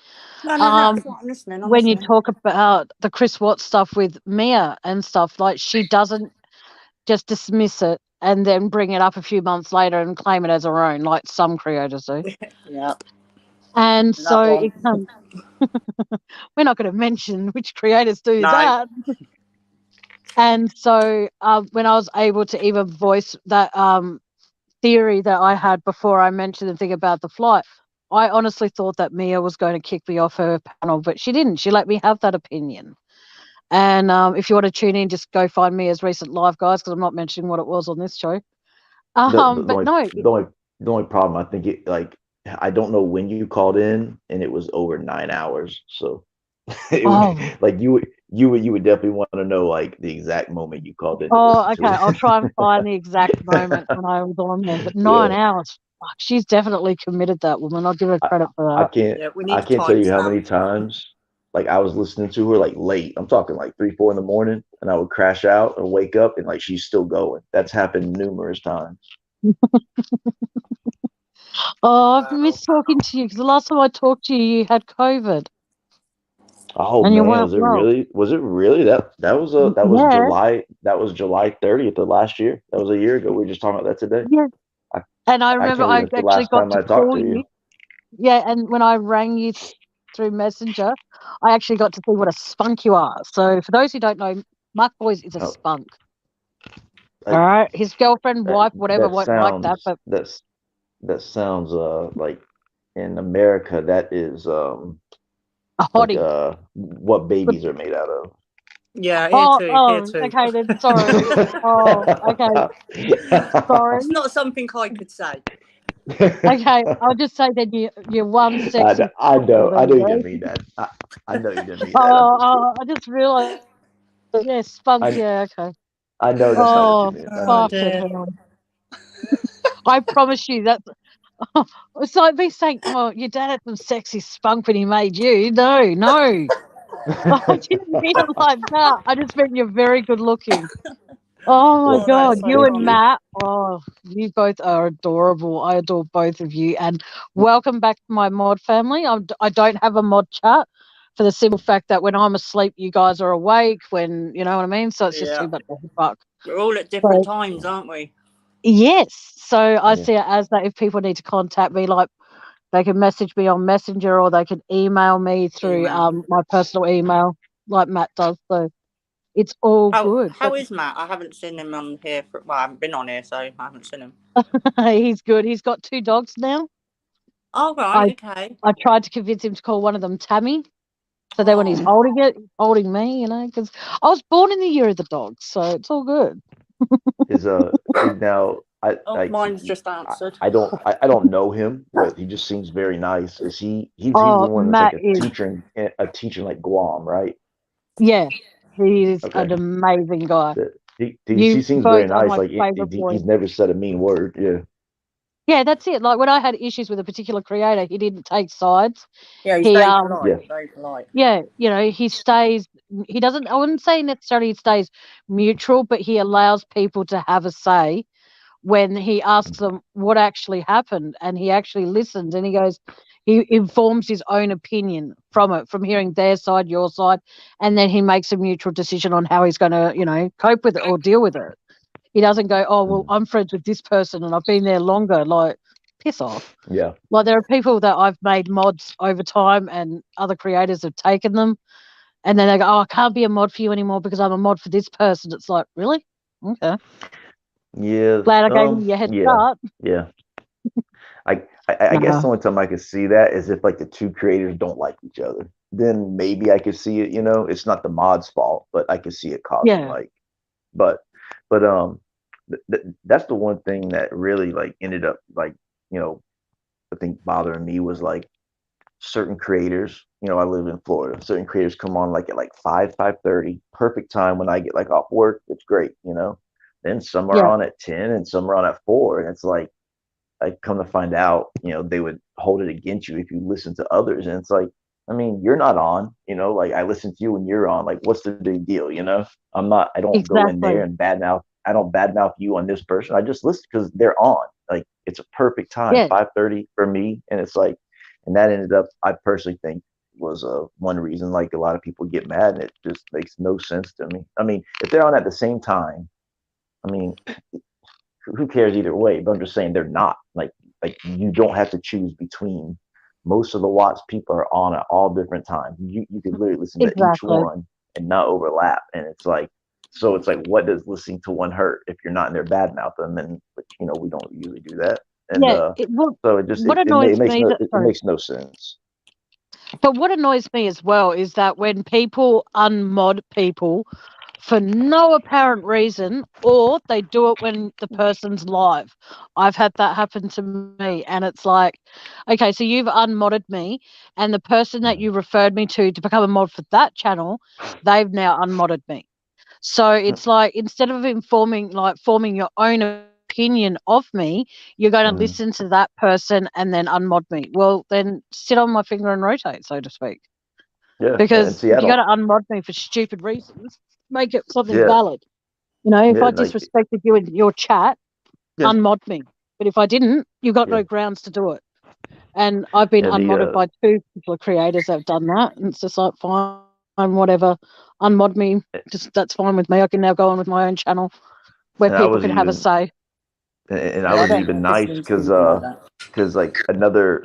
No, no, no. Um, It's not. I'm listening. I'm when you listening. talk about the Chris Watts stuff with Mia and stuff, like she doesn't just dismiss it and then bring it up a few months later and claim it as her own, like some creators do. Yeah, And so that one. it comes. We're not going to mention which creators do No. that. And so when I was able to even voice that theory that I had before I mentioned the thing about the flight, I honestly thought that Mia was going to kick me off her panel, but she didn't. She let me have that opinion. And if you want to tune in, just go find Mia's recent live, guys, because I'm not mentioning what it was on this show. The But only no, the only problem, I think, it like, I don't know when you called in, and it was over 9 hours, so it would, oh, like, you would definitely want to know like the exact moment you called in to oh, listen okay. to I'll try and find the exact moment it. when I was on there. But Yeah. 9 hours, fuck, she's definitely committed, that woman. I'll give her I, credit for I that. can't Yeah, we I need a can't tell you how timestamp. many times like I was listening to her like late. I'm talking like 3, 4 in the morning, and I would crash out and wake up and like she's still going. That's happened numerous times. Oh, I've missed talking to you because the last time I talked to you, you had COVID Oh and you man, weren't was it well. really? Was it really that was that was Yeah, July 30th of last year. That was a year ago. We were just talking about that today. yeah. I, And I I remember can't believe I that's the actually last got time to I talked call to you. you. Yeah, and when I rang you through Messenger, I actually got to see what a spunk you are. So for those who don't know, Mark Boys is a Oh, spunk. I, All right, his girlfriend, that wife, whatever, that won't like that, sounds but that sounds like in America that is a like hottie. what But, babies are made out of. Yeah, here oh, too. Here oh, too. okay then. Sorry. Oh, okay. Sorry. It's not something I could say. Okay, I'll just say that you're one sexy. I know, There I you know you go. didn't mean that. I know you didn't mean that. I'm Oh, just kidding. oh, I just realised. Yeah, spunk. I Yeah, okay. I know that's not what you Oh, meant. I know Oh you fucking dear. hell. I promise you that. It's like me saying, "Oh, your dad had some sexy spunk when he made you." No, no, I didn't. didn't mean it like that. I just meant you're very good looking. Oh my Well, Oh, that's God, so you thank and you. funny. Matt. Oh, you both are adorable. I adore both of you, and welcome back to my mod family. I don't have a mod chat for the simple fact that when I'm asleep, you guys are awake. When you know what I mean. So it's just Yeah. too much of a fuck. We're all at different So times, aren't we? yes, so I Yeah. see it as that if people need to contact me, like they can message me on Messenger or they can email me through Email. my personal email, like Matt does. So it's all good. How is Matt? I haven't seen him on here for, well, I haven't been on here, so I haven't seen him. He's good. He's got 2 dogs now. Oh right, I okay. I tried to convince him to call one of them Tammy. So then when he's Oh. holding it, he's holding me, because I was born in the year of the dog, so it's all good. Is now Oh, mine's just I, answered. I don't know him, but he just seems very nice. Is he's the Oh, one that's like Matt is, a teacher in like Guam, right? yeah, he is an Okay. amazing guy. He You seems very both are nice. my Like favorite boys. he's never said a mean word. Yeah. Yeah, that's it. Like when I had issues with a particular creator, he didn't take sides. Yeah, he He stayed polite. Yeah. Very polite. Yeah, he stays. He doesn't. I wouldn't say necessarily he stays neutral, but he allows people to have a say when he asks them what actually happened, and he actually listens and he goes, he informs his own opinion from it, from hearing their side, your side, and then he makes a neutral decision on how he's going to, cope with it or deal with it. He doesn't go, oh well, Mhm. I'm friends with this person and I've been there longer. Like, piss off. Yeah. Like there are people that I've made mods over time, and other creators have taken them, and then they go, "Oh, I can't be a mod for you anymore because I'm a mod for this person." It's like, really? Okay. Yeah. Glad I gave you your head Yeah. start. Yeah. I guess the No. only time I could see that is if like the two creators don't like each other. Then maybe I could see it. It's not the mod's fault, but I could see it causing Yeah. like. But but that's the one thing that really like ended up like I think bothering me was like certain creators. I live in Florida. Certain creators come on like at like 5:30, perfect time when I get like off work. It's great. Then some are Yeah. on at 10 and some are on at 4, and it's like I come to find out, they would hold it against you if you listen to others. And it's like, I mean, you're not on, like I listen to you when you're on. Like, what's the big deal? I don't go in there Exactly. and badmouth. I don't badmouth you on this person. I just listen because they're on. Like, it's a perfect time, Yeah. 5:30 for me. And it's like, and that ended up, I personally think, was one reason like a lot of people get mad, and it just makes no sense to me. I mean, if they're on at the same time, I mean, who cares either way? But I'm just saying they're not like you don't have to choose between. Most of the watts people are on at all different times. You could literally listen to each Exactly. one and not overlap. And it's like, so it's like, what does listening to one hurt if you're not in there badmouth them? And we don't usually do that. And Yeah. so it just What annoys makes me no that it sorry. makes no sense. But what annoys me as well is that when people unmod people for no apparent reason, or they do it when the person's live. I've had that happen to me, and it's like, okay, so you've unmodded me, and the person that you referred me to become a mod for that channel, they've now unmodded me. So it's like instead of forming your own opinion of me, you're going to Mhm. listen to that person and then unmod me. Well, then sit on my finger and rotate, so to speak. Yeah, in Because if you're Seattle. going to unmod me for stupid reasons, make it something Yeah, valid. You know, if yeah, I like disrespected you in your chat, yeah, unmod me. But if I didn't, you've got yeah, no grounds to do it. And I've been yeah. unmodded by 2 particular creators that have done that. And it's just like, fine, whatever. Unmod me. Just that's fine with me. I can now go on with my own channel where And I people was can have a even say. and I Yeah, I was don't even like nice listening to people like that. because like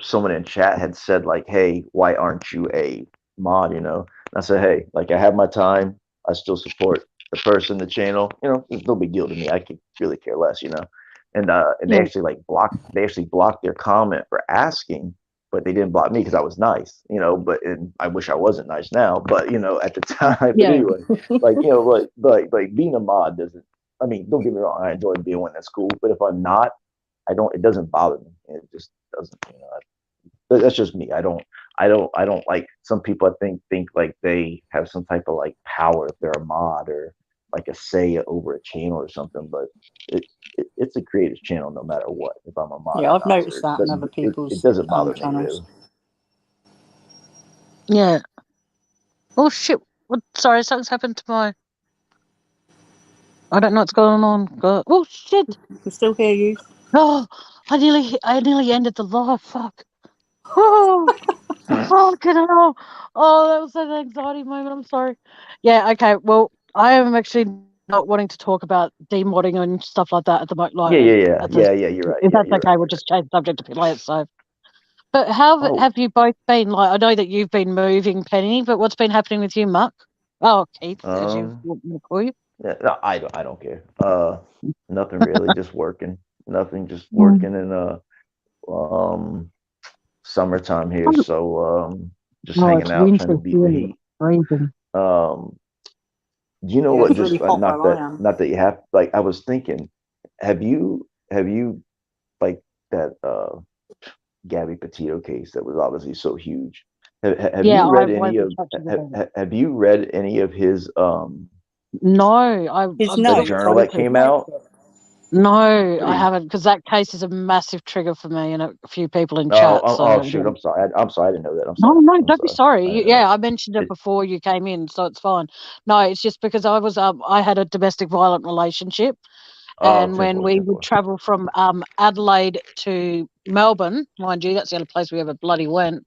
someone in chat had said like, hey, why aren't you a mod? You know, and I said, hey, like I have my time. I still support the person, the channel. You know, it's no big deal to me. I could really care less. You know, and Yeah. they actually blocked their comment for asking, but they didn't block me because I was nice. You know, but and I wish I wasn't nice now. But you know, at the time, but Yeah. anyway, like you know, like being a mod doesn't. I mean, don't get me wrong. I enjoy being one that's cool, but if I'm not, I don't. It doesn't bother me. It just doesn't. You know, that's just me. I don't like some people. I think like they have some type of like power if they're a mod or like a say over a channel or something. But it's a creator's channel no matter what. If I'm a mod Yeah, or I've not, noticed that in other it people's doesn't bother me channels. really. Yeah. Oh, shit. What? Sorry, something's happened to my... I don't know what's going on. Oh, shit. I can still hear you. Oh, I nearly ended the live. Fuck. Oh, fucking hell. Oh, that was such an anxiety moment. I'm sorry. Yeah, okay. Well, I am actually not wanting to talk about demodding and stuff like that at the moment. Yeah, Like, yeah, yeah, at yeah, this, yeah. You're right. if Yeah, that's you're okay, right. we'll just change the subject a bit later. So, but how Oh, have you both been? Like, I know that you've been moving, Penny, but what's been happening with you, Muck? Oh, Keith, as you want me to call you. yeah, no, I don't care. Nothing really. Just working. Nothing. Just Mm. working um summertime here, Oh, so just oh, hanging it's out, trying to winter beat the here. heat. Freezing. Um, do you know Yeah, what? it's Just really hot where I am. not that you have. Like I was thinking, have you like that Gabby Petito case that was obviously so huge? Have Yeah, you I read won't any be of touching it. have you read any of his No, His I've the not notes. journal wanted that to. came out? No, I Pretty. haven't, because that case is a massive trigger for me and a few people in Oh, chat. So, oh shoot! I'm sorry. I'm sorry. I didn't know that. I'm no, sorry. no, I'm don't be sorry. sorry. I didn't know Yeah, I mentioned it that. before you came in, so it's fine. No, it's just because I had a domestic violent relationship, Oh, and when 10-4, we would 10-4. travel from Adelaide to Melbourne, mind you, that's the only place we ever bloody went.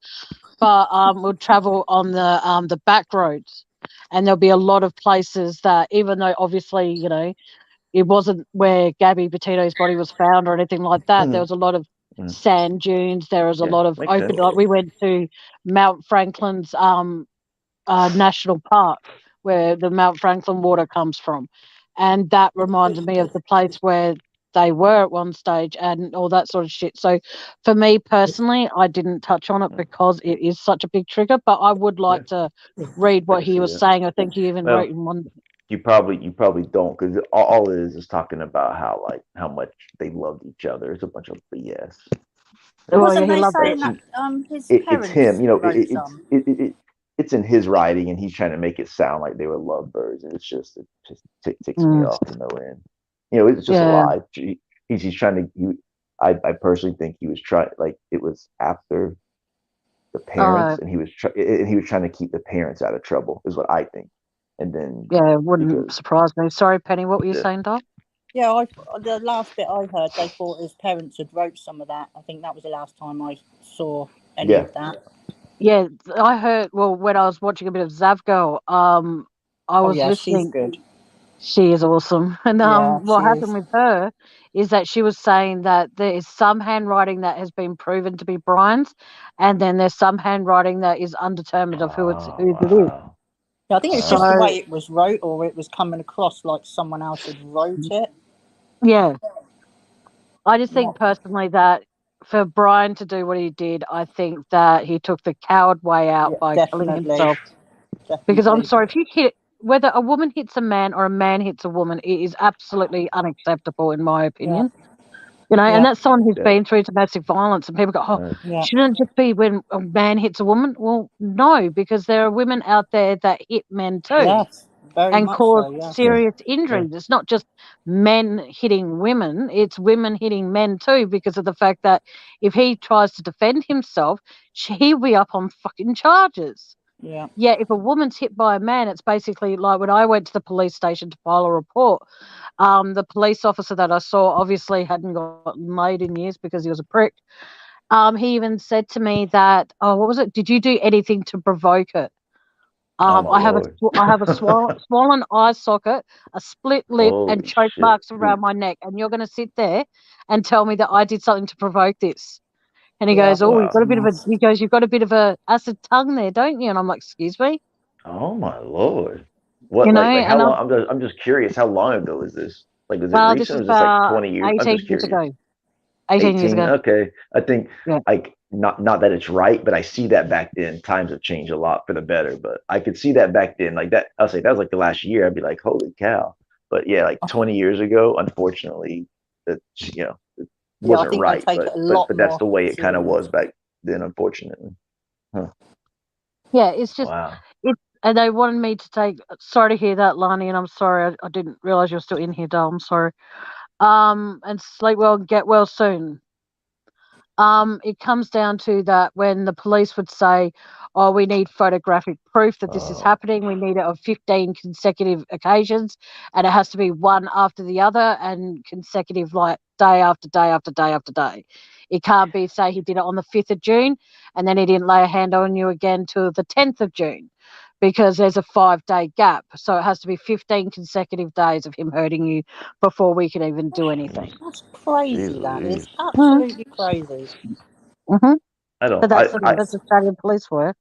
But we'd travel on the back roads, and there'll be a lot of places that, even though obviously, you know, it wasn't where Gabby Petito's body was found or anything like that. There was a lot of Mm, sand dunes. There was a yeah, lot of makes open. sense. Like we went to Mount Franklin's national park, where the Mount Franklin water comes from, and that reminded me of the place where they were at one stage and all that sort of shit. So for me personally, I didn't touch on it because it is such a big trigger, but I would Yeah, like to read I what can he see was that. saying. I think he even wrote Well, in one. you probably don't because all it is talking about how much they loved each other. It's a bunch of BS. Well, It's yeah, Wasn't he they loved it. saying that his it's him. parents You know, wrote some? it's in his writing, and he's trying to make it sound like they were lovebirds, and it just ticks me Mm, off to no end. You know, it's just a yeah. lie. He's trying to. I personally think he was trying like it was after the parents, and he was trying to keep the parents out of trouble. Is what I think. And then Yeah, it wouldn't because surprise me. Sorry, Penny, what were you yeah, saying, Doc? Yeah, the last bit I heard, they thought his parents had wrote some of that. I think that was the last time I saw any yeah, of that. Yeah, I heard. Well, when I was watching a bit of Zavgirl, I Oh was yeah, she's listening. good. She is awesome, and Yeah, what she is. happened with her is that she was saying that there is some handwriting that has been proven to be Brian's, and then there's some handwriting that is undetermined of who oh it is. wow, Yeah, I think it's just the wow. way So it was wrote, or it was coming across like someone else had wrote it. yeah, I just think Not, personally that for Brian to do what he did, I think that he took the coward way out yeah, by killing definitely, himself. Because I'm definitely. sorry, if you hit, whether a woman hits a man or a man hits a woman, it is absolutely unacceptable, in my Yeah, opinion. You know, and yeah, that's someone who's Yeah, been through domestic violence, and people go, "Oh, yeah, shouldn't it just be when a man hits a woman?" Well, no, because there are women out there that hit men too yes, very and much cause so. Yes, yeah, serious yeah. injuries. It's not just men hitting women; it's women hitting men too, because of the fact that if he tries to defend himself, he'll be up on fucking charges. Yeah, if a woman's hit by a man, it's basically like when I went to the police station to file a report. The police officer that I saw obviously hadn't got laid in years because he was a prick. He even said to me that, oh, what was it? Did you do anything to provoke it? Oh my I have Lord. swollen eye socket, a split lip, and Holy choke shit. marks around my neck, and you're going to sit there and tell me that I did something to provoke this? And he Yeah, goes, "Oh, Wow. you've got a bit of a acid tongue there, don't you?" And I'm like, "Excuse me," Oh my Lord. What like how and long I'm just curious, how long ago is this? Like is it well, this recent is or is this like about 20 years? I'm 18 just years curious. ago. 18 years 18. ago. Okay. I think Yeah. like not that it's right, but I see that back then. Times have changed a lot for the better, but I could see that back then. Like that, I'll say that was like the last year. I'd be like, holy cow. But yeah, like 20 years ago, unfortunately, that it yeah. I wasn't think they right. take it a lot But that's more the way it kind of serious. was back then, unfortunately. Huh. Yeah, it's just Wow. and they wanted me to take. Sorry to hear that, Lani, and I'm sorry I didn't realize you were still in here, Dale. I'm sorry. And sleep well and get well soon. It comes down to that when the police would say, "Oh, we need photographic proof that this is Oh, happening. We need it on 15 consecutive occasions, and it has to be one after the other and consecutive, like day after day after day after day. It can't be, say, he did it on the 5th of June, and then he didn't lay a hand on you again till the 10th of June." Because there's a 5-day gap. So it has to be 15 consecutive days of him hurting you before we can even do anything. That's crazy. jeez That is Louise. absolutely crazy. Mm-hmm. I don't. But I I that's Australian police for you.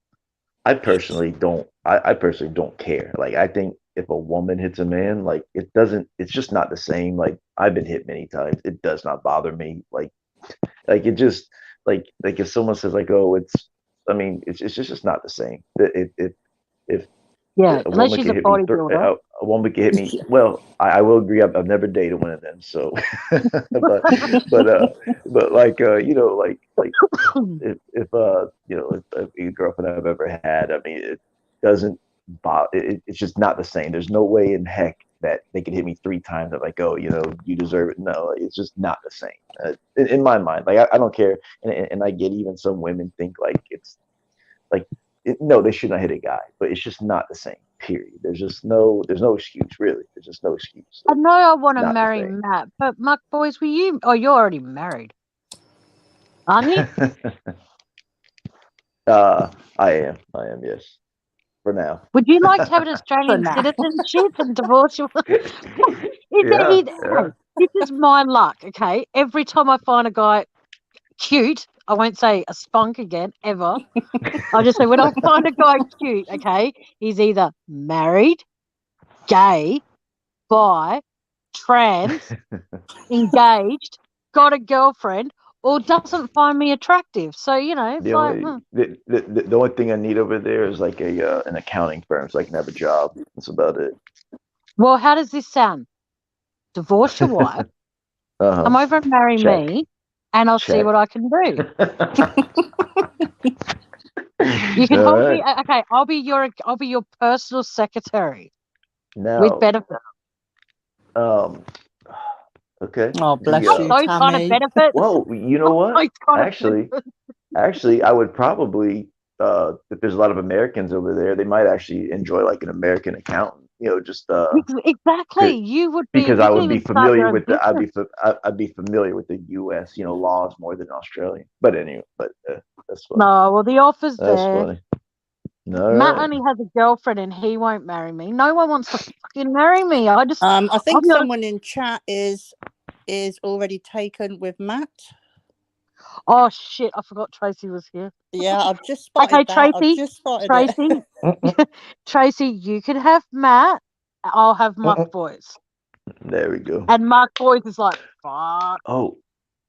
I personally don't. I personally don't care. Like I think if a woman hits a man, like it doesn't. It's just not the same. Like I've been hit many times. It does not bother me. Like it just like if someone says like, oh, it's. I mean, it's just not the same. If Yeah, a unless woman she's can a hit me, bodybuilder. a woman can hit me. Yeah. Well, I will agree. I've never dated one of them. So, but but uh but like if if a girlfriend I've ever had, I mean, it doesn't bother. It's just not the same. There's no way in heck that they could hit me 3 times. I'm like, oh, you deserve it. No, it's just not the same. In my mind, like I don't care, and I get even some women think like it's like no, they should not hit a guy, but it's just not the same. Period. There's no excuse really. There's just no excuse. I know I want to Not the marry same. Matt, but Mark Boys, were you? Oh, you're already married, aren't you? I am. Yes. For now. Would you like to have an For Australian now. citizenship and divorce your? Yeah. Hey, this is my luck. Okay, every time I find a guy cute, I won't say a spunk again ever. I'll just say when I find a guy cute, okay, he's either married, gay, bi, trans, engaged, got a girlfriend, or doesn't find me attractive. So, it's The like, only the only thing I need over there is like a an accounting firm so I can have a job. That's about it. well, how does this sound? Divorce your wife, Uh-huh. come over and marry Check. me, and I'll see Check. what I can do. You can All hold right. me. Okay, I'll be your personal secretary with Now, benefits. um, okay, Oh, the bless you, Those kind of Tammy. benefits. well, you know what? Those kind of Actually, benefits. I would probably if there's a lot of Americans over there, they might actually enjoy like an American accountant. Just Exactly. You would be. because You I can would be even start your familiar own with the business. I'd be familiar with the U.S. Laws more than Australian. But anyway, that's funny. No, well, the offer's That's there. funny. All Matt right. only has a girlfriend and he won't marry me. No one wants to fucking marry me. I I'll think be like, someone in chat is already taken with Matt. oh shit, I forgot Tracy was here. Yeah, I've just spotted Okay, that. I've Tracy, just spotted it. Tracy, Tracy, you can have Matt. I'll have Muck Boys. There we go. And Muck Boys is like, fuck, Oh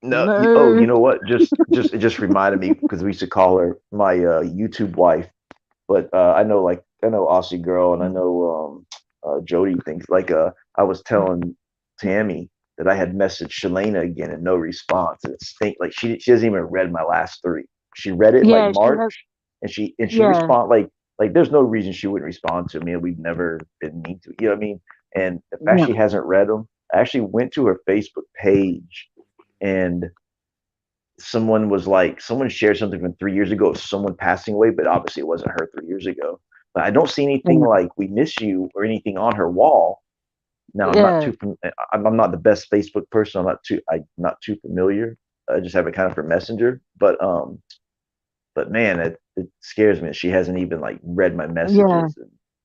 no! no. You know what? It just reminded me because we used to call her my YouTube wife. But I know Aussie girl, and I know Jody thinks like I was telling Tammy that I had messaged Shalana again and no response. And it's think like she hasn't even read my last 3. She read it in like Yeah, she March, has, and she yeah, respond like there's no reason she wouldn't respond to me, and we've never been mean to. You know what I mean? And the fact yeah. she hasn't read them, I actually went to her Facebook page and someone shared something from 3 years ago of someone passing away, but obviously it wasn't her 3 years ago. But I don't see anything like "we miss you" or anything on her wall. Now I'm not the best Facebook person. I'm not too familiar. I just have it kind of for Messenger. But man, it scares me that she hasn't even like read my messages. Yeah.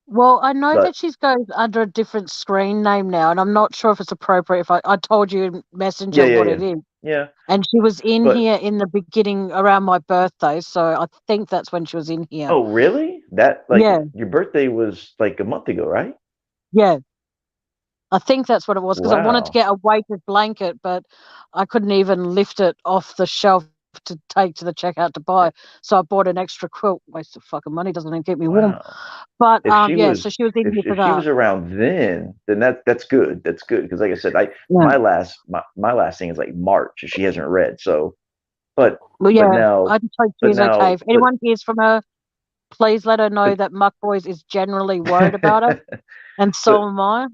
Well, I know that she's going under a different screen name now, and I'm not sure if it's appropriate if I told you in Messenger what it is. Yeah. And she was in here in the beginning around my birthday, so I think that's when she was in here. Oh, really? Your birthday was like a month ago, right? Yeah. I think that's what it was, because I wanted to get a weighted blanket, but I couldn't even lift it off the shelf to take to the checkout to buy. So I bought an extra quilt. Waste of fucking money, doesn't even keep me warm. But so she was in here for that. If she was around then that's good. That's good, because like I said, my last thing is like March, and she hasn't read. So, but now I just hope she's okay. If anyone hears from her, please let her know that Muck Boys is generally worried about her, and so am I.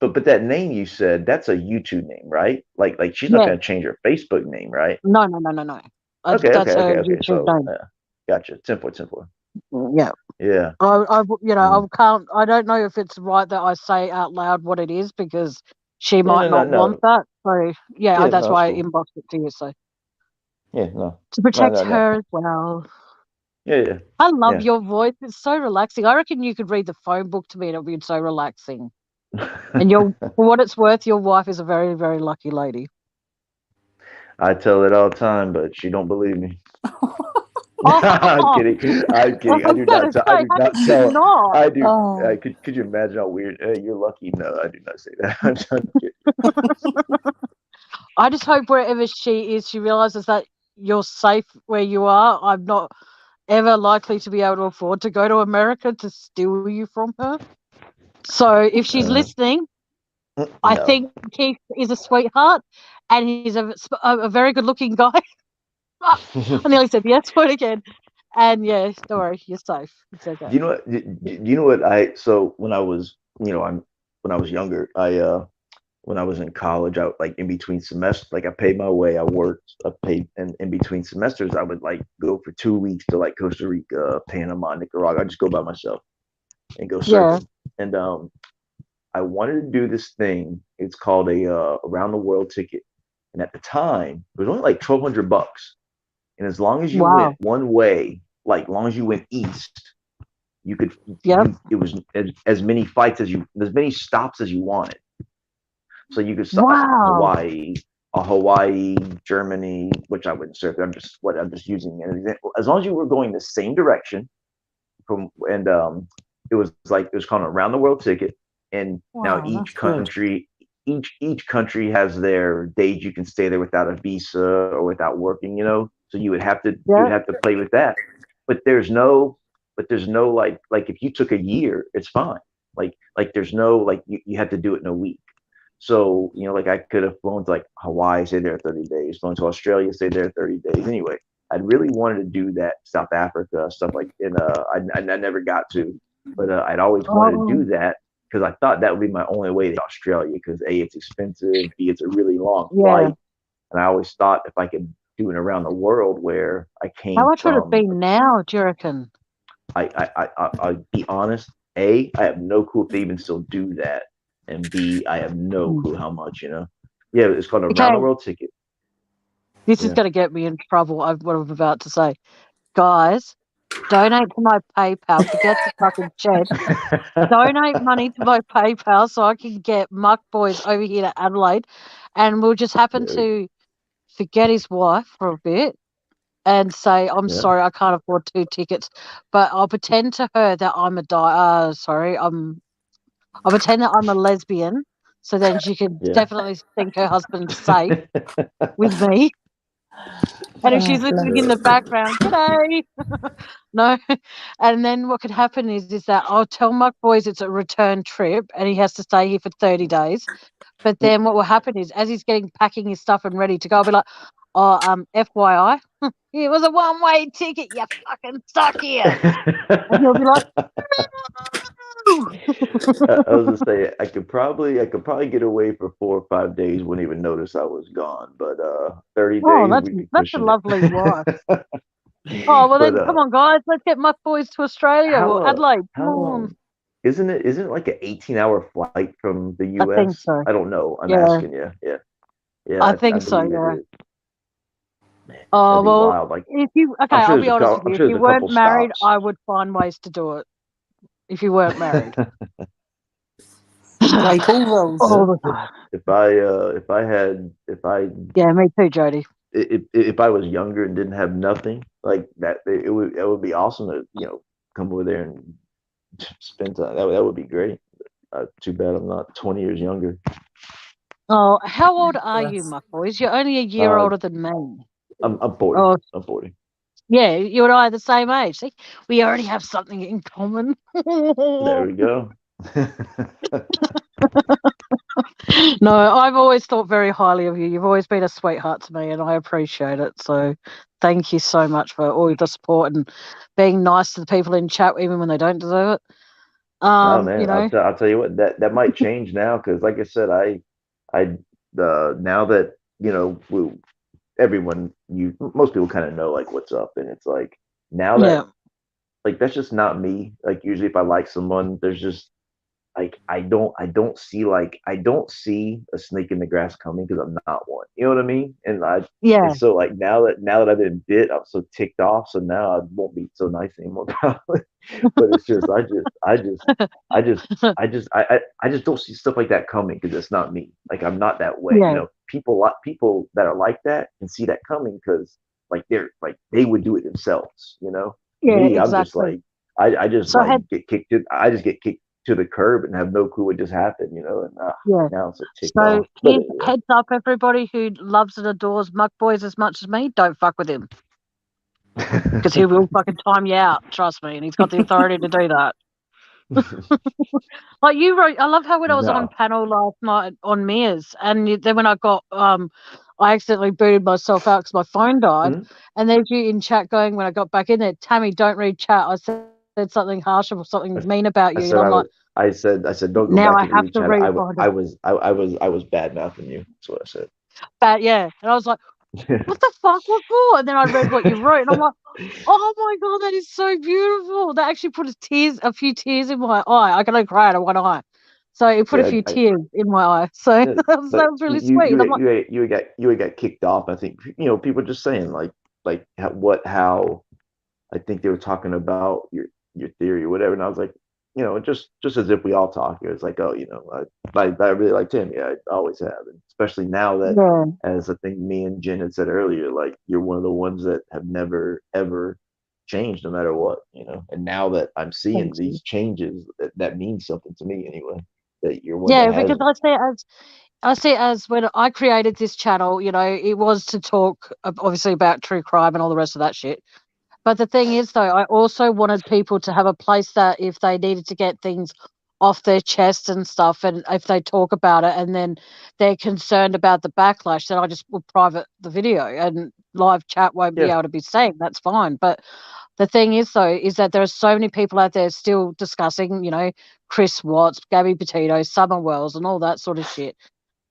But that name you said, that's a YouTube name, right? Like she's not going to change her Facebook name, right? No. Okay. So, gotcha. 10.10. Yeah. Yeah. I can't. I don't know if it's right that I say out loud what it is, because she might not want that. So that's why I inboxed it to you. So to protect her as well. Yeah. I love your voice. It's so relaxing. I reckon you could read the phone book to me and it'll be so relaxing. And for what it's worth, your wife is a very, very lucky lady. I tell it all the time, but she don't believe me. I'm kidding. I do not tell. I do. Could you imagine how weird? You're lucky. No, I do not say that. I'm kidding. I just hope wherever she is, she realizes that you're safe where you are. I'm not ever likely to be able to afford to go to America to steal you from her. So if she's listening, I think Keith is a sweetheart, and he's a very good-looking guy. I nearly said the S word again. And don't worry, you're safe. It's okay. You know what? So when I was, when I was younger, when I was in college, I like in between semesters, like I paid my way. I worked, I paid, and in between semesters, I would like go for 2 weeks to like Costa Rica, Panama, Nicaragua. I just go by myself and go surfing. And I wanted to do this thing. It's called a around the world ticket, and at the time, it was only like $1,200. And as long as you went one way, like long as you went east, you could. It was as many flights as many stops as you wanted. So you could stop at Hawaii, Germany, which I wouldn't surf. I'm just using an example. As long as you were going the same direction, it was called an around the world ticket. And now each country has their days you can stay there without a visa or without working, So you would have to play with that. But there's no like if you took a year, it's fine. Like there's no like you had to do it in a week. So, like I could have flown to like Hawaii, stay there 30 days, flown to Australia, stay there 30 days. Anyway, I really wanted to do that, South Africa, stuff like I never got to, but I'd always wanted to do that because I thought that would be my only way to Australia because A, it's expensive, B, it's a really long flight. And I always thought if I could do it around the world where I came How much would it be now, do you reckon? I'll be honest, A, I have no clue if they even still do that. And B, I have no clue how much, Yeah, it's called a round the world ticket. This is going to get me in trouble, what I'm about to say. Guys, donate to my PayPal. Forget the fucking shed. Donate money to my PayPal so I can get Muck Boys over here to Adelaide. And we'll just happen to forget his wife for a bit and say, I'm sorry, I can't afford 2 tickets. But I'll pretend to her that I'm I'll pretend that I'm a lesbian, so then she can definitely think her husband's safe with me. And if she's listening in the background, g'day. No. And then what could happen is that I'll tell Muck Boys it's a return trip and he has to stay here for 30 days. But then what will happen is as he's packing his stuff and ready to go, I'll be like, FYI, it was a one-way ticket, you fucking stuck here. And he'll be like, I was gonna say I could probably get away for 4 or 5 days, wouldn't even notice I was gone. But 30 Oh, days we be that's a pushing lovely wife. it. Oh, well But then, come on, guys, let's get my boys to Australia how or Adelaide. Come how on. long isn't it like an 18-hour flight from the I think US? so. I don't know. I'm Yeah, asking you. Yeah. Yeah, I I think so. believe it Yeah. is. Man, Oh, that'd be well, wild. Like if you, okay, I'm sure I'll there's be a honest couple with I'm you. If sure you there's a couple weren't married, stops. I would find ways to do it. If you weren't married. Break all rules. All Yeah. the time. If I Yeah, me too, Jody. if I was younger and didn't have nothing like that, it would be awesome to come over there and spend time. That would be great. Too bad I'm not 20 years younger. Oh, how old are you, Yes. my boys? You're only a year Uh, older than me. I'm 40. Oh, I'm 40. yeah, you and I are the same age. See, we already have something in common. There we go. No, I've always thought very highly of you. You've always been a sweetheart to me, and I appreciate it. So, thank you so much for all your support and being nice to the people in chat, even when they don't deserve it. No, You man, know, I'll tell you what, that might change now because, like I said, I now that everyone most people kind of know like what's up, and it's like now yeah, that like that's just not me. Like usually, if I like someone, there's just like I don't see a snake in the grass coming because I'm not one. You know what I mean? yeah, And so like now that I've been bit, I'm so ticked off. So now I won't be so nice anymore. Probably. But it's just I just don't see stuff like that coming because it's not me. Like I'm not that way. yeah, People that are like that can see that coming because like they would do it themselves. yeah, Me, I'm just exactly. like I just So, like get kicked to the curb and have no clue what just happened. And yeah. now I'm so ticked So, off. But anyway. heads up, everybody who loves and adores Muck Boys as much as me, don't fuck with him because he will fucking time you out. Trust me, and he's got the authority to do that. Like you wrote, I love how when I was on No. panel last night on Mia's, and then when I got, I accidentally booted myself out because my phone died, Hmm? and there's you in chat going when I got back in there, Tammy, don't read chat. I said something harsh or something mean about I you, and said I'm I like, was. I said don't go now back I in the have read to chat. read behind it. I was bad mouthing you. That's what I said. But yeah, and I was like, what the fuck, what for? And then I read what you wrote, and I'm like, oh my god, that is so beautiful. That actually put a few tears in my eye. I can only cry out of one eye, so it put a Yeah, few tears in my eye. So yeah, that but was really sweet. And I'm like, you would got kicked off. I think people just saying like how I think they were talking about your theory or whatever, and I was like, just as if we all talk. It was like, oh, I really like Tim. Yeah, I always have, and especially now that, yeah, as I think me and Jen had said earlier, like you're one of the ones that have never ever changed no matter what. And now that I'm seeing thank you. these changes, that means something to me anyway. That you're one that Yeah, because hasn't. I see it as when I created this channel, it was to talk obviously about true crime and all the rest of that shit. But the thing is, though, I also wanted people to have a place that if they needed to get things off their chest and stuff, and if they talk about it and then they're concerned about the backlash, then I just will private the video and live chat won't be Yeah, able to be seen. That's fine. But the thing is, though, is that there are so many people out there still discussing, Chris Watts, Gabby Petito, Summer Wells, and all that sort of shit.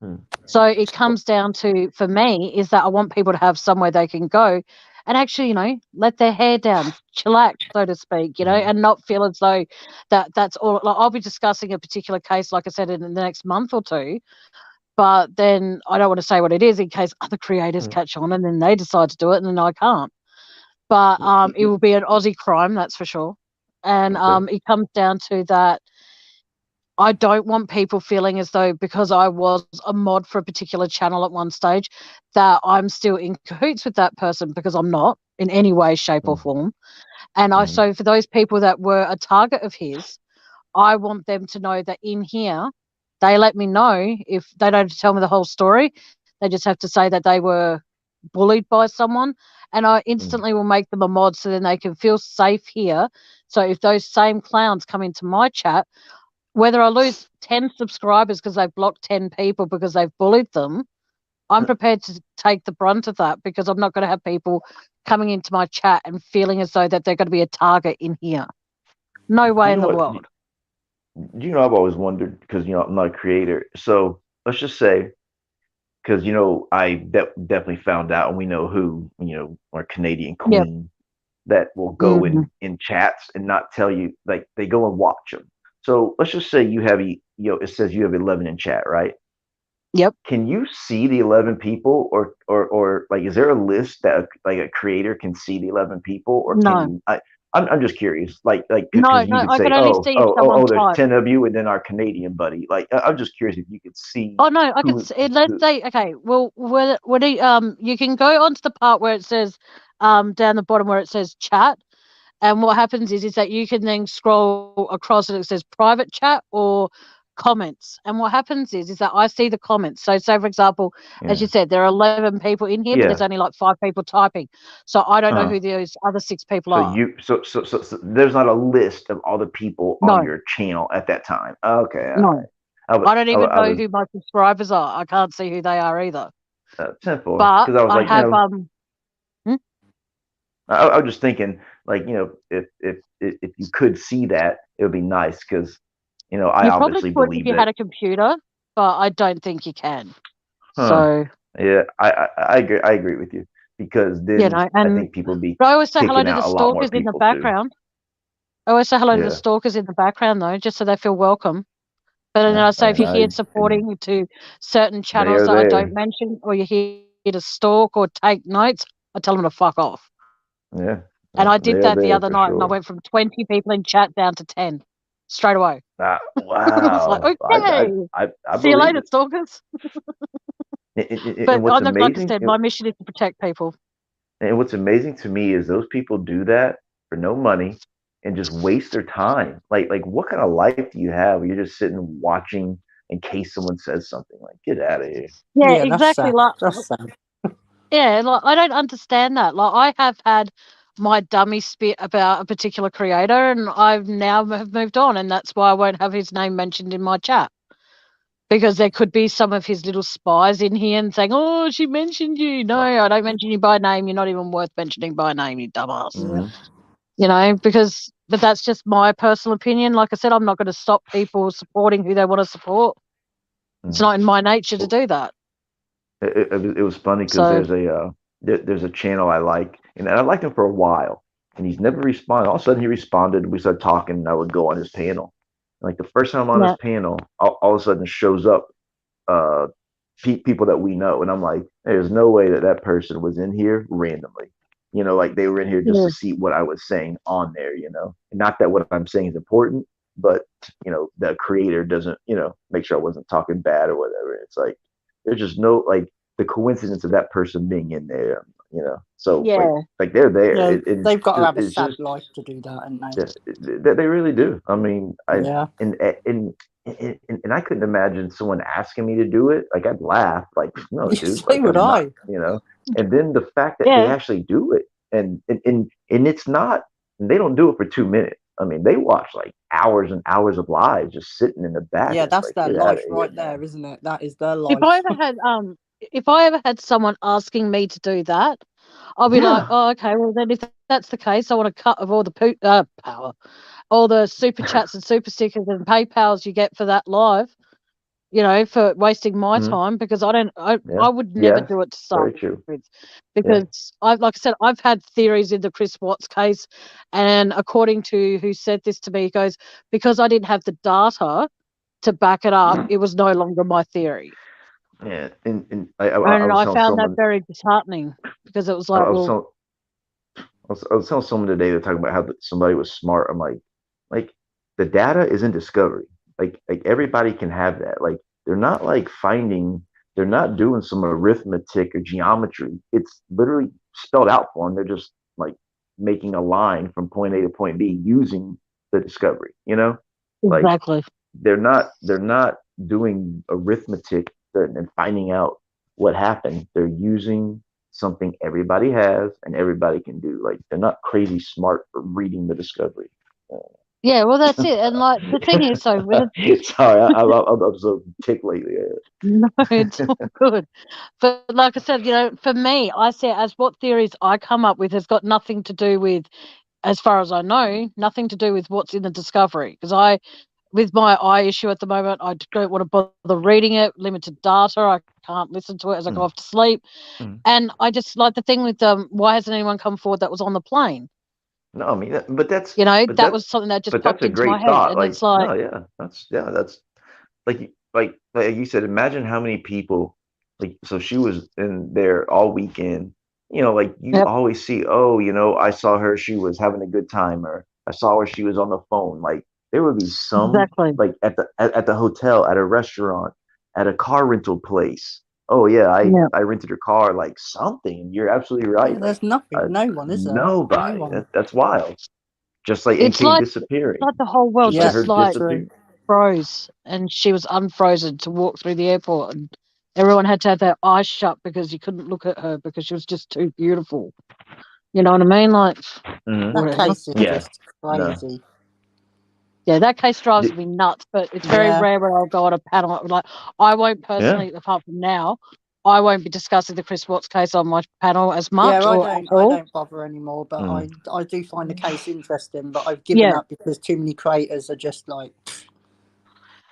hmm. So it comes down to, for me, is that I want people to have somewhere they can go and actually, let their hair down, chillax, so to speak, and not feel as though that's all. Like, I'll be discussing a particular case, like I said, in the next month or two, but then I don't want to say what it is in case other creators Hmm. catch on and then they decide to do it and then I can't. But it will be an Aussie crime, that's for sure. And Okay. it comes down to that I don't want people feeling as though because I was a mod for a particular channel at one stage that I'm still in cahoots with that person, because I'm not in any way, shape, or Hmm. form. And Hmm. so for those people that were a target of his, I want them to know that in here, they let me know if they don't have to tell me the whole story. They just have to say that they were bullied by someone, and I Hmm. instantly will make them a mod so then they can feel safe here. So if those same clowns come into my chat, whether I lose 10 subscribers because they've blocked 10 people because they've bullied them, I'm prepared to take the brunt of that, because I'm not going to have people coming into my chat and feeling as though that they're going to be a target in here. No way You in know the what? world. I've always wondered because I'm not a creator. So let's just say, because I definitely found out, and we know who, our Canadian Yep. queen that will go Mm. in chats and not tell you, like they go and watch them. So let's just say you have, it says you have 11 in chat, right? Yep. Can you see the 11 people, or like, is there a list that like a creator can see the 11 people, or can No. you? I'm just curious, like No, because you no, could I say, can only see if someone there's types. 10 of you, and then our Canadian buddy. Like, I'm just curious if you could see. Oh no, I could. who, Let's say, okay. Well, you can go onto the part where it says, down the bottom where it says chat, and what happens is that you can then scroll across and it says private chat or comments. And what happens is that I see the comments. So, say for example, as you yeah, said, there are 11 people in here, but yeah. there's only like 5 people typing. So I don't know Uh-huh. who those other 6 people So are. you so there's not a list of all the people on No, your channel at that time. Okay, all no. right. I was I don't I, wa- even I know was who my subscribers are. I can't see who they are either. simple But because I was I like, have hmm? I was just thinking, like, if you could see that, it would be nice because, I You probably obviously could if believe you had that. a computer, but I don't think you can. Huh? So, Yeah, I agree. I agree with you because then I and think people be but I always say hello kicking to the out a lot more stalkers in the people too. background. I always say hello to the Yeah, stalkers in the background though, just so they feel welcome. But then yeah, I say if you're here and supporting to certain they channels are that I don't there. mention, or you're here to stalk or take notes, I tell them to fuck off. Yeah, And I they did are that the there other for night, and I sure. went from 20 people in chat down to 10 straight away. I was like, Wow, okay, I see you believe later, it. stalkers. And But what's I'm not, like I amazing, said, my mission is to protect people. and what's amazing to me is those people do that for no money and just waste their time. Like what kind of life do you have where you're just sitting watching in case someone says something? Like, get out of here. Yeah, Yeah, that's exactly. sad. Like, That's sad. yeah, like I don't understand that. Like I have had my dummy spit about a particular creator, and I've now have moved on, and that's why I won't have his name mentioned in my chat because there could be some of his little spies in here and saying, "Oh, she mentioned you." No, I don't mention you by name. You're not even worth mentioning by name, you dumbass. Yeah. Hmm. But that's just my personal opinion. Like I said, I'm not going to stop people supporting who they want to support. It's not in my nature to do that. It was funny because So there's a channel I like, and I liked him for a while, and he's never responded. All of a sudden, he responded. We started talking, and I would go on his panel. Like the first time I'm on his yeah, panel, all of a sudden shows up uh, people that we know, and I'm like, there's no way that that person was in here randomly. Like they were in here just yeah, to see what I was saying on there. Not that what I'm saying is important, but the creator doesn't, make sure I wasn't talking bad or whatever. It's like there's just no like the coincidence of that person being in there. So yeah. like they're there. Yeah, they've got to have a It's sad just life to do that, haven't yeah, they? they really do. I mean, Yeah. and I couldn't imagine someone asking me to do it. Like I'd laugh, like, no, dude, So like would I'm not, I. And then the fact that they Yeah, actually do it, and it's not, they don't do it for 2 minutes. I mean, they watch like hours and hours of lives just sitting in the back, Yeah, and it's that's like, their get out of life here, right man. there, isn't it? That is their if I life. ever had if I ever had someone asking me to do that, I'll be like, Yeah. oh, okay, well then if that's the case, I want a cut of all the power, all the super chats and super stickers and PayPals you get for that live. For wasting my Mhm. time because I Yeah. would never Yes. do it to start Very true. with Yeah. because like I said, I've had theories in the Chris Watts case, and according to who said this to me, he goes, because I didn't have the data to back it up, it was no longer my theory. Yeah. And I And was I telling found that someone, very disheartening because it was I like, was well, telling, I was telling someone today, they're talking about how somebody was smart. I'm like the data is in discovery. Like everybody can have that. Like they're not like finding, they're not doing some arithmetic or geometry. It's literally spelled out for them. They're just like making a line from point A to point B using the discovery. Like exactly. they're not doing arithmetic and finding out what happened. They're using something everybody has and everybody can do. Like they're not crazy smart for reading the discovery. Yeah, well, that's it. And like the thing is, so with Sorry, I'm so ticked lately. no, it's all good. But like I said, for me, I see it as what theories I come up with has got nothing to do with, as far as I know, nothing to do with what's in the discovery. Because with my eye issue at the moment, I don't want to bother reading it. Limited data. I can't listen to it as I go off to sleep. And I just like the thing with why hasn't anyone come forward that was on the plane? No, I mean, but that's that was something that just popped into my head, and it's like, no, yeah, that's like you said. Imagine how many people, like, so she was in there all weekend. Like you always see, oh, I saw her, she was having a good time, or I saw her, she was on the phone. Like there would be some like at the hotel, at a restaurant, at a car rental place. Oh yeah, I rented your car, like something. You're absolutely right. There's nothing, no one, is there? Nobody. No one. That's wild. Just like it's AK like disappearing. like the whole world just like disappearing. froze, and she was unfrozen to walk through the airport, and everyone had to have their eyes shut because you couldn't look at her because she was just too beautiful. You know what I mean? Like that case is just crazy. No. Yeah, that case drives me nuts, but it's very rare when I'll go on a panel. Like, I won't personally, apart from now, I won't be discussing the Chris Watts case on my panel as much. Yeah, I don't bother anymore, but I do find the case interesting, but I've given up because too many creators are just like...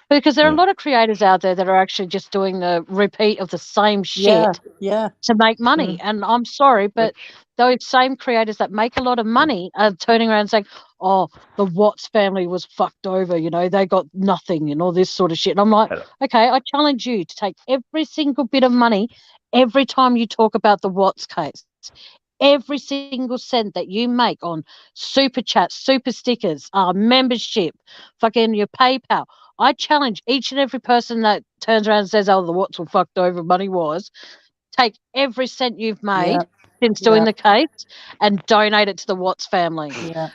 Because there are a lot of creators out there that are actually just doing the repeat of the same shit to make money. And I'm sorry, but those same creators that make a lot of money are turning around and saying, oh, the Watts family was fucked over, they got nothing and all this sort of shit. And I'm like, okay, I challenge you to take every single bit of money every time you talk about the Watts case. Every single cent that you make on super chats, super stickers, membership, fucking your PayPal. I challenge each and every person that turns around and says, oh, the Watts were fucked over money-wise, take every cent you've made since doing the case and donate it to the Watts family.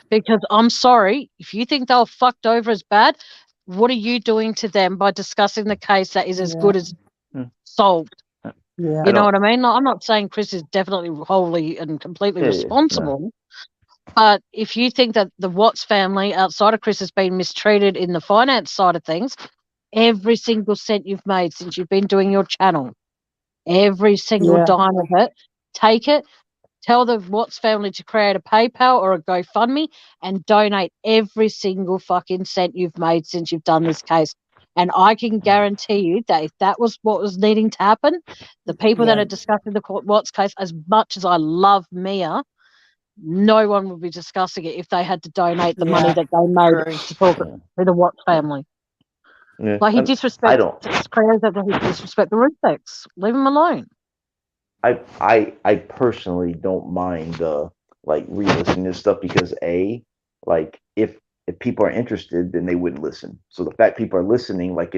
Because I'm sorry, if you think they were fucked over as bad, what are you doing to them by discussing the case that is as good as solved? You know what I mean? I'm not saying Chris is definitely wholly and completely responsible. But if you think that the Watts family outside of Chris has been mistreated in the finance side of things, every single cent you've made since you've been doing your channel, every single dime of it, take it, tell the Watts family to create a PayPal or a GoFundMe and donate every single fucking cent you've made since you've done this case. And I can guarantee you that if that was what was needing to happen, the people that are discussing the Watts case, as much as I love Mia, no one would be discussing it if they had to donate the money that they made to talk to the Watts family. Like, he disrespects his creators, he disrespects the Rufex. Leave him alone. I personally don't mind re-listening to stuff because if people are interested, then they wouldn't listen. So the fact people are listening, if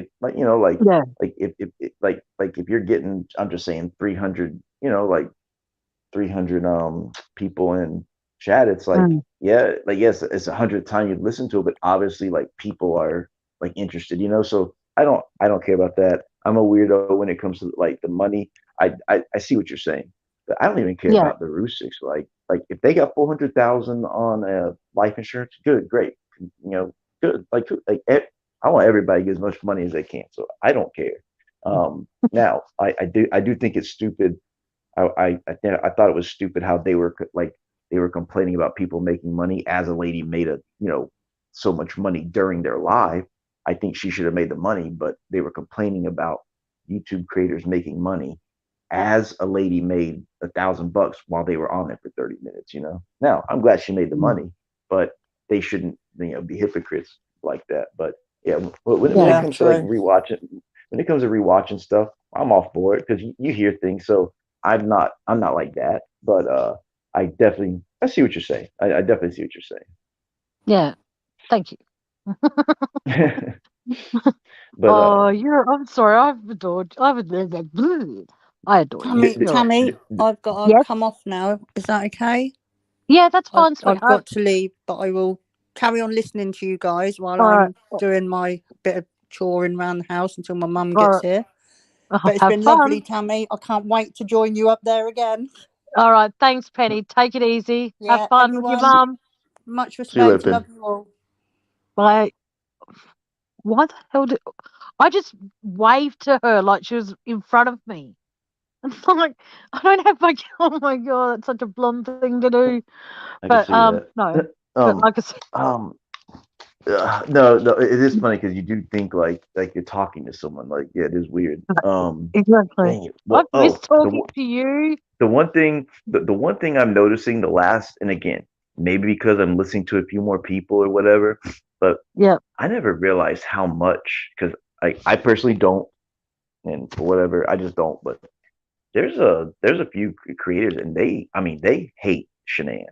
you're getting, I'm just saying 300, 300 people in chat, it's like yes, it's 100 times you've listened to it, but obviously people are interested, so I don't care about that. I'm a weirdo when it comes to the money. I see what you're saying, but I don't even care about the Rusiks. Like if they got 400,000 on life insurance, good, great, good. I want everybody to get as much money as they can, so I don't care. Now I do think it's stupid. I thought it was stupid how they were complaining about people making money as a lady made so much money during their live. I think she should have made the money, but they were complaining about YouTube creators making money as a lady made $1,000 while they were on there for 30 minutes. Now I'm glad she made the money, but they shouldn't be hypocrites like that. But when it comes to rewatching stuff, I'm all for it because you hear things. So I'm not like that, but I see what you're saying. I definitely see what you're saying. Yeah, thank you. But I'm sorry. I adore you. Tammy, I've got to come off now. Is that okay? Yeah, that's fine. I've got to leave, but I will carry on listening to you guys while I'm doing my bit of choring around the house until my mum gets here. But it's been lovely, Tammy. I can't wait to join you up there again. All right. Thanks, Penny. Take it easy. Have fun with your mum. Much respect. Love you all. Bye. Why the hell did I just waved to her like she was in front of me? And I'm like, I don't have my. Oh my god, that's such a blonde thing to do. But no, like I said, No, it is funny because you do think like you're talking to someone. Like, yeah, it is weird. Exactly. Dang it. I've Well, missed talking to you. the one thing I'm noticing the last, and again, maybe because I'm listening to a few more people or whatever, but Yeah. I never realized how much, because I personally don't, and for whatever, I just don't. But there's a few creators, and I mean, they hate Shanann,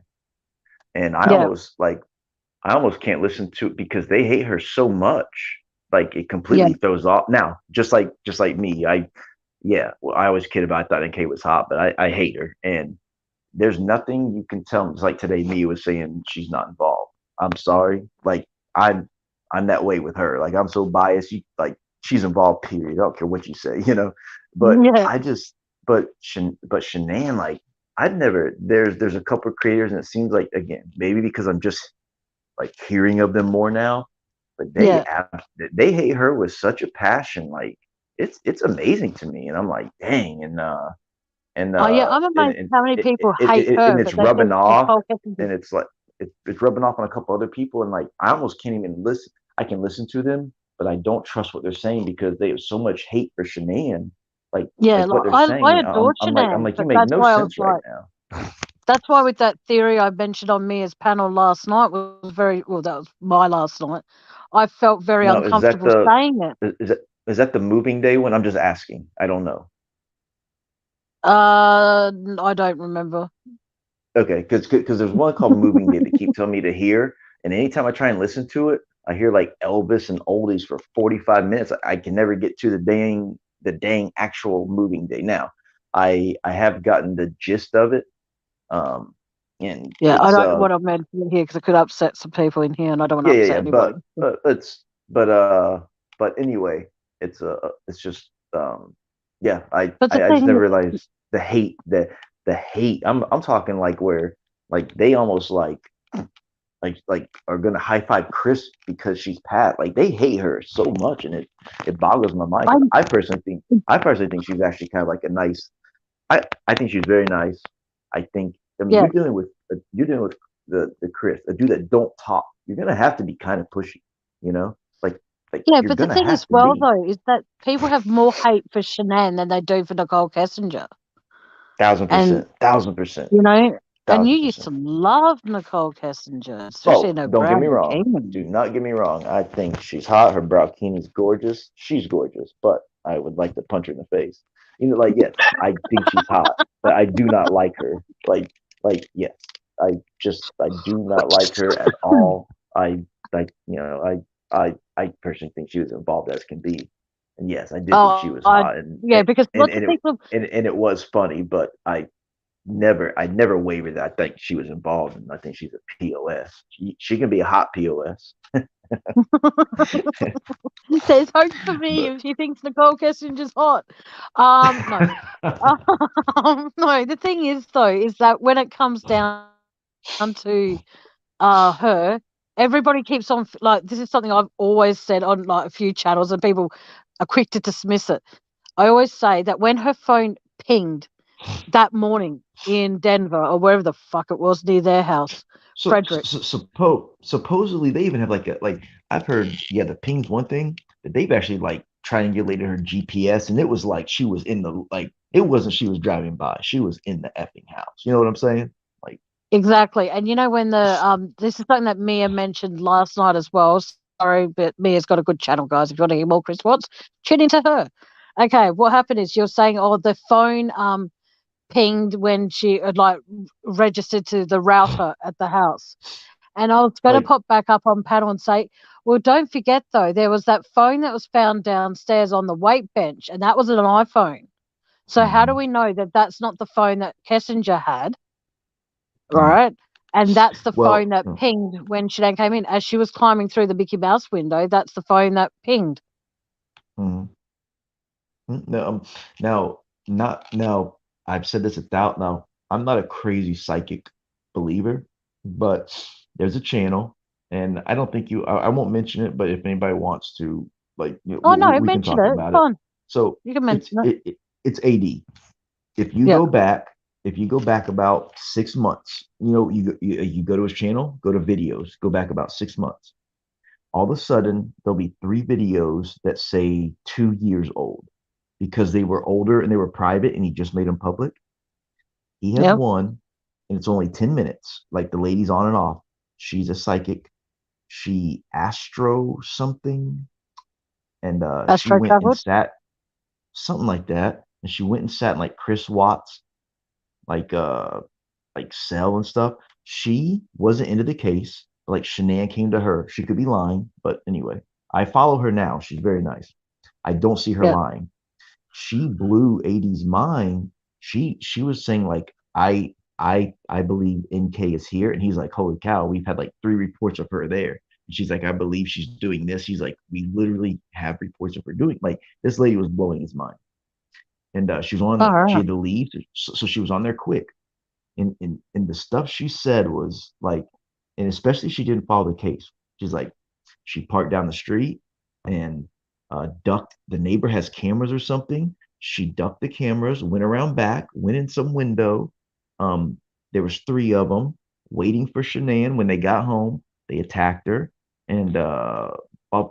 and Yeah. I almost can't listen to it because they hate her so much. Like it Yeah. completely throws off. Now, just like me, yeah, well, I always kid about I thought NK was hot, but I hate her, and there's nothing you can tell me. It's like today, Mia was saying she's not involved. I'm sorry, like I'm that way with her. Like I'm so biased. Like she's involved. Period. I don't care what you say, you know. But Yeah. I just, but Shanann, like I've never. There's a couple of creators, and it seems like again maybe because I'm just like hearing of them more now, but Yeah. they hate her with such a passion. Like it's amazing to me, and I'm like, dang, and Oh yeah, I'm amazed how many people hate and her, it's but they rubbing think off, Nicole Kessinger. and it's like it's rubbing off on a couple other people, and like I almost can't even listen. I can listen to them, but I don't trust what they're saying because they have so much hate for Shanann. Yeah, Like what like they're I saying. adore I'm Shanann, like, you but make that's no why I was sense right like, now. that's why with that theory I mentioned on Mia's panel last night was very well. That was my last night. I felt very Now, uncomfortable saying it. is that the moving day one? I'm just asking. I don't know. I don't remember. Okay, because there's one called Moving Day that keep telling me to hear, and anytime I try and listen to it, I hear like Elvis and oldies for 45 minutes. I can never get to the dang actual Moving Day. Now, I have gotten the gist of it, um, and Yeah, I it's don't what I meant here because it could upset some people in here, and I don't want to yeah, upset anybody. but it's but anyway, it's just yeah, But the I just thing never is, realized the hate. I'm talking like where like they almost like are gonna high five Chris because she's Pat. Like they hate her so much, and it boggles my mind because I'm I personally think she's actually kind of like a nice. I think she's very nice. I mean, yeah, you're dealing with the Chris, a dude that don't talk. You're gonna have to be kind of pushy, you know, like yeah. you're But the gonna thing have as to well be though is that people have more hate for Shanann than they do for Nicole Kessinger, thousand and percent, thousand percent, you know, and you thousand used percent. to love Nicole Kessinger, especially in Oh, her don't get brown me wrong. bikini. Do not get me wrong. I think she's hot. Her browkini's gorgeous. She's gorgeous, but I would like to punch her in the face. You know, like yes, I think she's hot, but I do not like her. Yes, I do not like her at all. I personally think she was involved as can be, and yes, I did think she Oh, was hot, and yeah, because and lots and of it people. and it was funny, but I never wavered that I think she was involved, and I think she's a POS. She can be a hot POS, There's hope for me but if she thinks Nicole Kessinger's hot. No. No, the thing is though, is that when it comes down to her, everybody keeps on like this is something I've always said on like a few channels, and people are quick to dismiss it. I always say that when her phone pinged that morning in Denver or wherever the fuck it was near their house, Frederick. supposedly they even have like I've heard, yeah, the ping's one thing, but they've actually like triangulated her GPS, and it was like she was in the like it wasn't she was driving by, she was in the effing house. You know what I'm saying? Like Exactly. And you know when the this is something that Mia mentioned last night as well. Sorry, but Mia's got a good channel, guys. If you want to hear more Chris Watts, tune into her. Okay, what happened is you're saying, oh, the phone pinged when she had like registered to the router at the house. And I was going to like pop back up on panel and say, well, don't forget though, there was that phone that was found downstairs on the weight bench, and that was an iPhone. So how do we know that that's not the phone that Kessinger had? Right? And that's the phone well that pinged when Shanann came in. As she was climbing through the Mickey Mouse window, that's the phone that pinged. mhm. No, now, not now. I've said this 1,000. Now, I'm not a crazy psychic believer, but there's a channel, and I don't think I won't mention it, but if anybody wants to, like, Oh no, we can mention talk it. It's about it. fine. So You can mention it. it's AD. If you Yeah. go back, if you go back about 6 months, you go to his channel, go to videos, go back about 6 months. all of a sudden there'll be 3 videos that say 2 years old because they were older and they were private and he just made them public. He has Yep. one and it's only 10 minutes. Like the lady's on and off. She's a psychic. She astro something. And she Astro went and traveled. sat something like that. And she went and sat in like Chris Watts, like cell and stuff. She wasn't into the case. Like Shanann came to her. She could be lying, but anyway, I follow her now. She's very nice. I don't see her Yeah. lying. She blew AD's mind. She was saying like I believe NK is here, and he's like, holy cow, we've had like 3 reports of her there. And she's like, I believe she's doing this. She's like, we literally have reports of her doing like this. Lady was blowing his mind, and she was on. She Oh, had to leave, so she was on there quick. And the stuff she said was like, and especially she didn't follow the case. She's like, she parked down the street and ducked. The neighbor has cameras or something. She ducked the cameras, went around back, went in some window. There was 3 of them waiting for Shanann. When they got home, they attacked her, and I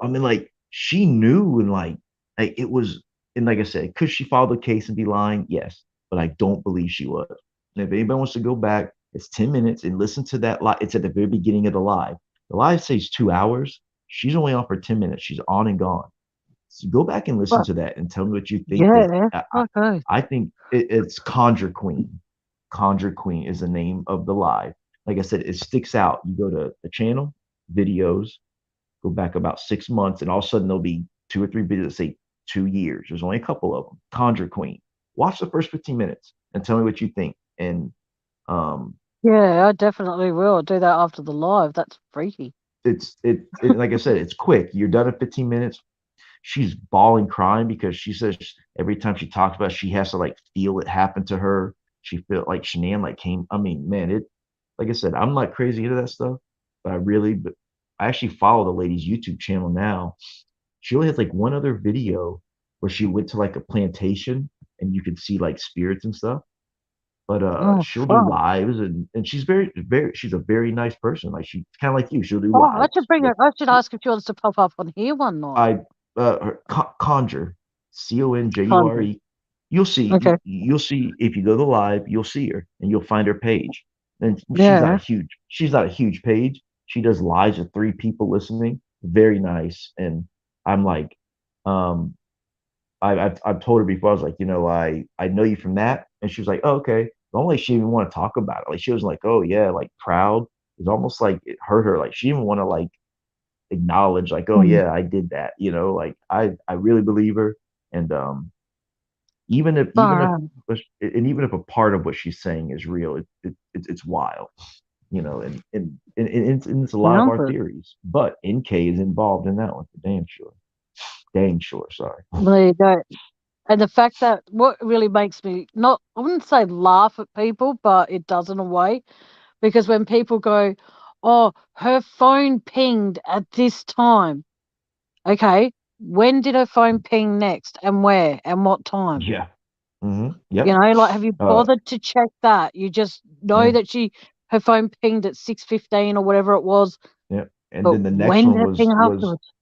mean, like she knew, and like it was, and like I said, could she follow the case and be lying? Yes, but I don't believe she was. And if anybody wants to go back, it's 10 minutes and listen to that live. It's at the very beginning of the live. The live says 2 hours. She's only on for 10 minutes. She's on and gone. So go back and listen well, to that and tell me what you think. Because yeah. Okay. I think it's Conjure Queen. Conjure Queen is the name of the live. Like I said, it sticks out. You go to the channel, videos, go back about 6 months, and all of a sudden there'll be 2 or 3 videos that say 2 years. There's only a couple of them. Conjure Queen. Watch the first 15 minutes and tell me what you think. And um, Yeah, I definitely will do that after the live. That's freaky. it like I said, it's quick. You're done in 15 minutes. She's bawling, crying because she says every time she talks about it, she has to like feel it happen to her. She felt like Shanann like came. I mean, man, it like I said, I'm not crazy into that stuff, but I actually follow the lady's YouTube channel now. She only has like one other video where she went to like a plantation and you could see like spirits and stuff. But Oh, she'll do fun. lives, and she's very she's a very nice person. Like she's kind of like you. She'll do Oh, I should lives bring her. with I should ask if she wants to pop up on here one night. I Conjure, Conjure. Conjure. You'll see. Okay. You'll see if you go to live. You'll see her, and you'll find her page. And Yeah. She's not a huge page. She does lives with 3 people listening. Very nice. And I'm like, um, I've told her before. I was like, I know you from that, and she was like, oh, okay. Don't like she even want to talk about it. Like she was like, oh yeah, like proud. It's almost like it hurt her. Like she didn't want to like acknowledge like, oh Mm. yeah, I did that. Like I really believe her. And even if even Far if out. and even if a part of what she's saying is real, it's wild. And it's a lot of Sounds our it. theories. But NK is involved in that one for damn sure. Dang sure, sorry. There you go. And the fact that what really makes me not, I wouldn't say laugh at people, but it does in a way, because when people go, oh, her phone pinged at this time. Okay, when did her phone ping next and where and what time? Yeah. Yep. Like, have you Uh bothered to check that? You just know yeah, that her phone pinged at 6:15 or whatever it was, yeah. And but then the next when one did it ping was afterwards?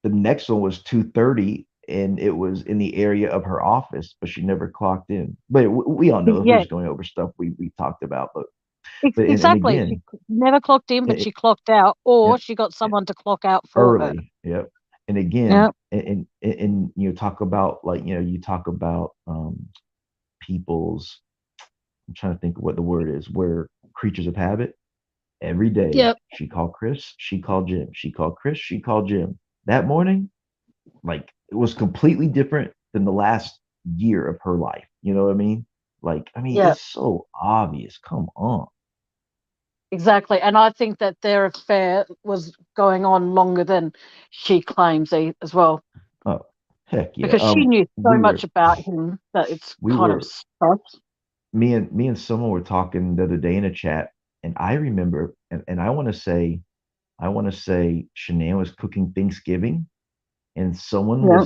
the next one was 2:30 and it was in the area of her office, but she never clocked in. But we all know we're Yeah, just going over stuff we talked about. But and exactly. She again, never clocked in, but it, she clocked out, or yeah, she got someone to clock out for her. early. Yep. And Yeah, again, and talk about like you talk about people's. I'm trying to think of what the word is. Where creatures of habit. Every day yep, she called Chris, she called Jim, she called Chris, she called Jim. That morning, like it was completely different than the last year of her life. You know what I mean? Like, I mean, yeah, it's so obvious. Come on. exactly. And I think that their affair was going on longer than she claims as well, Oh, heck yeah. because she knew so We much were about him that it's we kind of were sus. me and someone were talking the other day in a chat, and I remember, and I want to say Shanann was cooking Thanksgiving, and someone Yeah,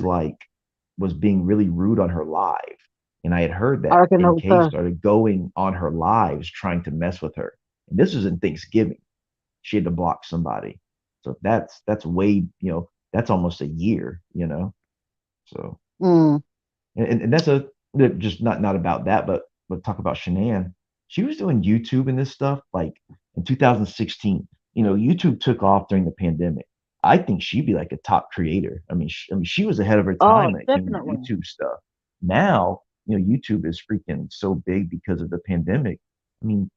was being really rude on her live. And I had heard I that reckon it was NK started going on her lives trying to mess with her. And this was in Thanksgiving. She had to block somebody. So that's way, that's almost a year, So Mm. and that's just not about that, but talk about Shanann. She was doing YouTube and this stuff like in 2016. YouTube took off during the pandemic. I think she'd be like a top creator. She was ahead of her Oh, time when it came to definitely. YouTube stuff. Now, YouTube is freaking so big because of the pandemic. I mean,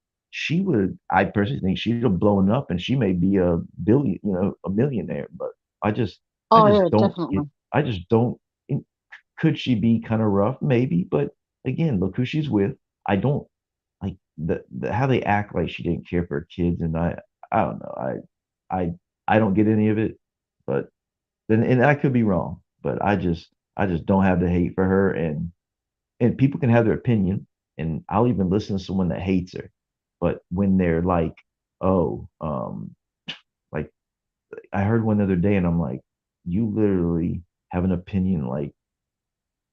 I personally think she'd have blown up and she may be a billion, a millionaire. But I just, I Oh, just yeah, don't get, definitely. I just don't. Could she be kind of rough? Maybe, but again, look who she's with. I don't like the how they act like she didn't care for her kids, and I don't know. I I don't get any of it, but then and I could be wrong, but I just don't have the hate for her, and people can have their opinion, and I'll even listen to someone that hates her, but when they're like, oh, like I heard one the other day, and I'm like, you literally have an opinion like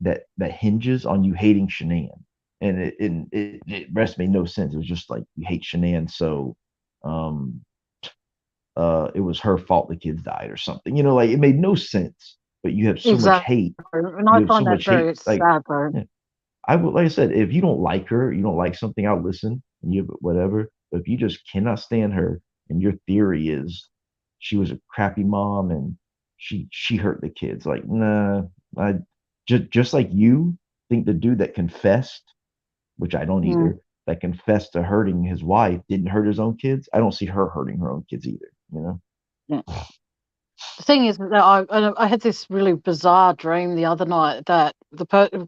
that hinges on you hating Shanann. And it rest made no sense. It was just like you hate Shanann, so um it was her fault the kids died or something. Like it made no sense. But you have so much Exactly. hate. And You I have so find that much hate. very Like sad, though. yeah, I would like I said, if you don't like her, you don't like something, I'll listen and you whatever. But if you just cannot stand her and your theory is she was a crappy mom and she hurt the kids, like nah, I just like you think the dude that confessed, which I don't Mm. either, that confessed to hurting his wife didn't hurt his own kids. I don't see her hurting her own kids either. Yeah. The thing is that I had this really bizarre dream the other night that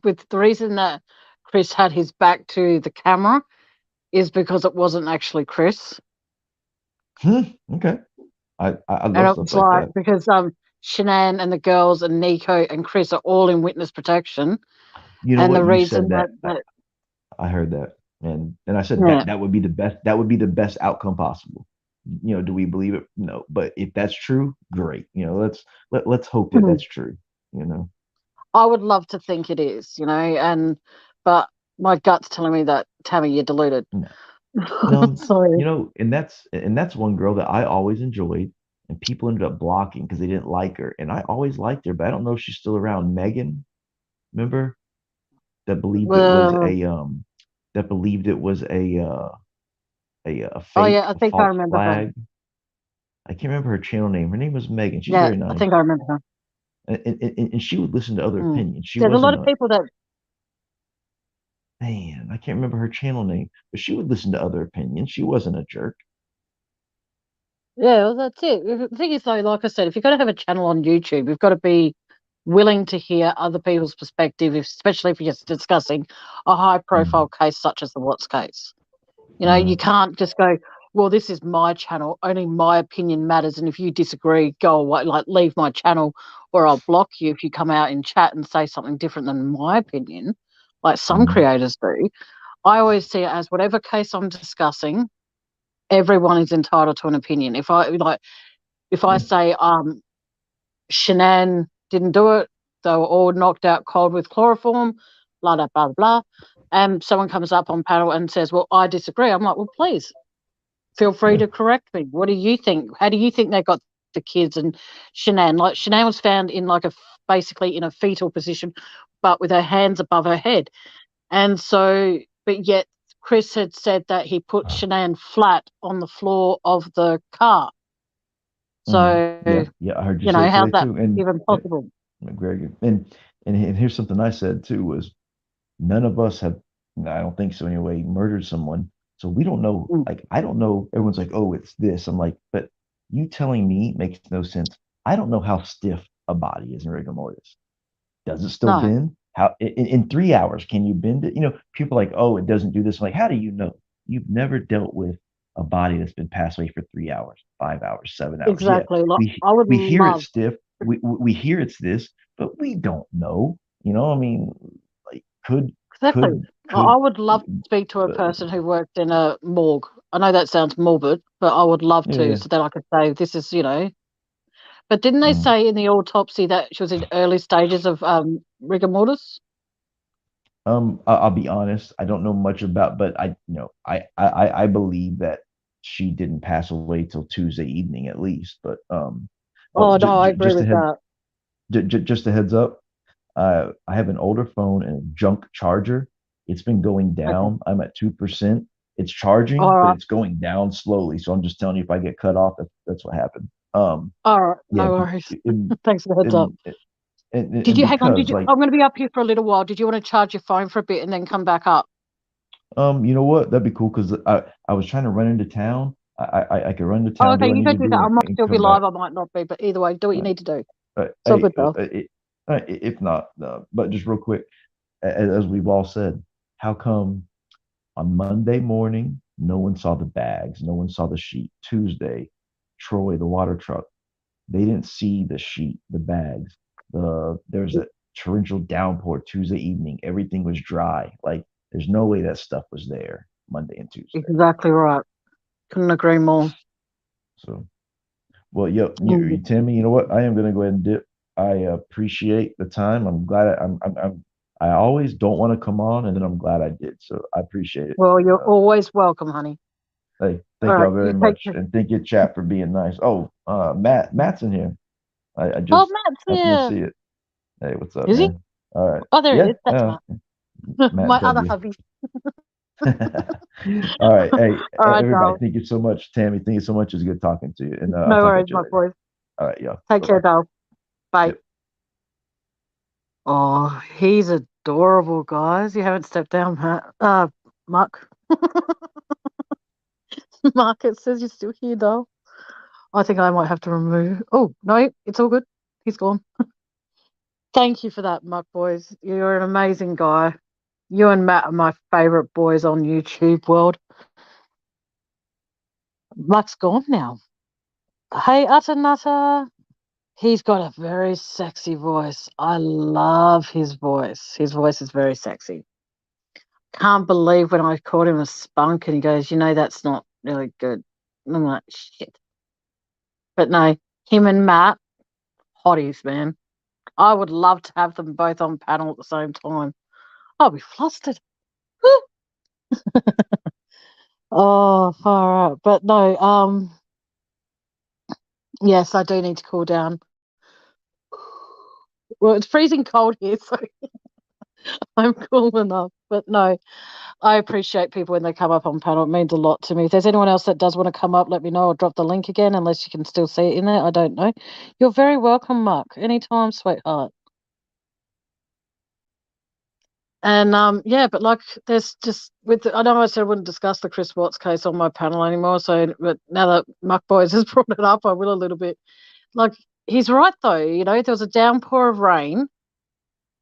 with the reason that Chris had his back to the camera is because it wasn't actually Chris, Okay. I and love it stuff was like like that. because Shanann and the girls and Nico and Chris are all in witness protection, You know and the what? You reason said that, that. I heard that. And I said yeah. that would be the best. That would be the best outcome possible. Do we believe it? No. But if that's true, great. Let's hope that that's true. You know. I would love to think it is, but my gut's telling me that Tammy, you're deluded. No. No. Sorry. And that's one girl that I always enjoyed, and people ended up blocking because they didn't like her, and I always liked her, but I don't know if she's still around. Megan, remember that believed it was Well, a oh fake, yeah, I a think I false remember her. flag. I can't remember her channel name. Her name was Megan. She's Yeah, very I nice, think I remember her. and she would listen to other Mm. opinions. She There's a lot wasn't of a people that, man. I can't remember her channel name, but she would listen to other opinions. She wasn't a jerk. yeah, well, that's it. The thing is, though, like I said, if you've got to have a channel on YouTube, you've got to be willing to hear other people's perspective, especially if you're just discussing a high-profile case such as the Watts case. You Mm-hmm. can't just go, well, this is my channel, only my opinion matters, and if you disagree, go away, like leave my channel, or I'll block you if you come out in chat and say something different than my opinion, like some Mm-hmm. creators do. I always see it as whatever case I'm discussing, everyone is entitled to an opinion. If I Yeah. say Shanann didn't do it, they were all knocked out cold with chloroform, blah blah blah blah, and someone comes up on panel and says, well, I disagree. I'm like, well, please feel free Yeah. to correct me. What do you think? How do you think they got the kids? And Shanann was found in basically in a fetal position, but with her hands above her head. And so, but yet Chris had said that he put Shanann flat on the floor of the car. Mm-hmm. So, Yeah. Yeah. I heard you say it how's today that too. And even possible? McGregor. And here's something I said too was none of us have, I don't think so anyway, murdered someone. So we don't know. Mm. Like, I don't know. Everyone's like, oh, it's this. I'm like, but you telling me makes no sense. I don't know how stiff a body is in rigor mortis. Does it still No, bend? How in 3 hours can you bend it? People are like, oh, it doesn't do this. I'm like, how do you know? You've never dealt with a body that's been passed away for 3 hours, 5 hours, 7 hours. Yeah, exactly. Like, we I would we hear it's love, stiff. We hear it's this, but we don't know. I mean, like exactly. I could would love to speak to a uh, person who worked in a morgue. I know that sounds morbid, but I would love yeah, to, yeah. so that I could say, this is, But didn't they Mm. say in the autopsy that she was in early stages of rigor mortis? I'll be honest. I don't know much about, but I believe that she didn't pass away till Tuesday evening at least. But oh no, I agree with that. Just a heads up. I have an older phone and a junk charger. It's been going down. Okay. I'm at 2%. It's charging, but it's going down slowly. So I'm just telling you, if I get cut off, that's what happened. All right, no worries. Thanks for the heads up. Did you hang on? Did you? Like, I'm going to be up here for a little while. Did you want to charge your phone for a bit and then come back up? You know what? That'd be cool because I was trying to run into town. I could run to town. Oh, okay, you can do that. I might still be live. I might not be, but either way, do what you need to do. So good though. If not, but just real quick, as we've all said, how come on Monday morning no one saw the bags, no one saw the sheet? Tuesday, Troy, the water truck, they didn't see the sheet, the bags. There's a torrential downpour Tuesday evening. Everything was dry. Like there's no way that stuff was there Monday and Tuesday. Exactly right. Couldn't agree more. So, well, Tammy, you know what? I am going to go ahead and dip. I appreciate the time. I'm glad I always don't want to come on, and then I'm glad I did. So I appreciate it. Well, you're always welcome, honey. Hey, thank y'all very much, and thank you, chat, for being nice. Oh, Matt's in here. I just Matt's happened here. to see it. Hey, what's up, is man? He? All right. Oh, there it is. That's Matt. My other hubby. All right. Hey, all right, everybody, thank you so much. Tammy, thank you so much. It's good talking to you. And no worries, my boy. All right, y'all. Take care, doll. Bye. Yep. Oh, he's adorable, guys. You haven't stepped down, Matt. Mark. Mark, it says you're still here, doll. I think I might have to remove. Oh, no, it's all good. He's gone. Thank you for that, Mark, boys. You're an amazing guy. You and Matt are my favorite boys on YouTube world. Mark's gone now. Hey, Utter Nutter. He's got a very sexy voice. I love his voice. His voice is very sexy. Can't believe when I called him a spunk and he goes, that's not really good. And I'm like, shit. But no, him and Matt, hotties, man. I would love to have them both on panel at the same time. I'll be flustered. Oh, far out. But no, yes, I do need to cool down. Well, it's freezing cold here, so I'm cool enough. But no, I appreciate people when they come up on panel. It means a lot to me. If there's anyone else that does want to come up, let me know. I'll drop the link again, unless you can still see it in there. I don't know. You're very welcome, Mark. Anytime, sweetheart. And yeah, but like there's just I know I said I wouldn't discuss the Chris Watts case on my panel anymore. So, but now that Muck Boys has brought it up, I will a little bit. Like he's right though. There was a downpour of rain,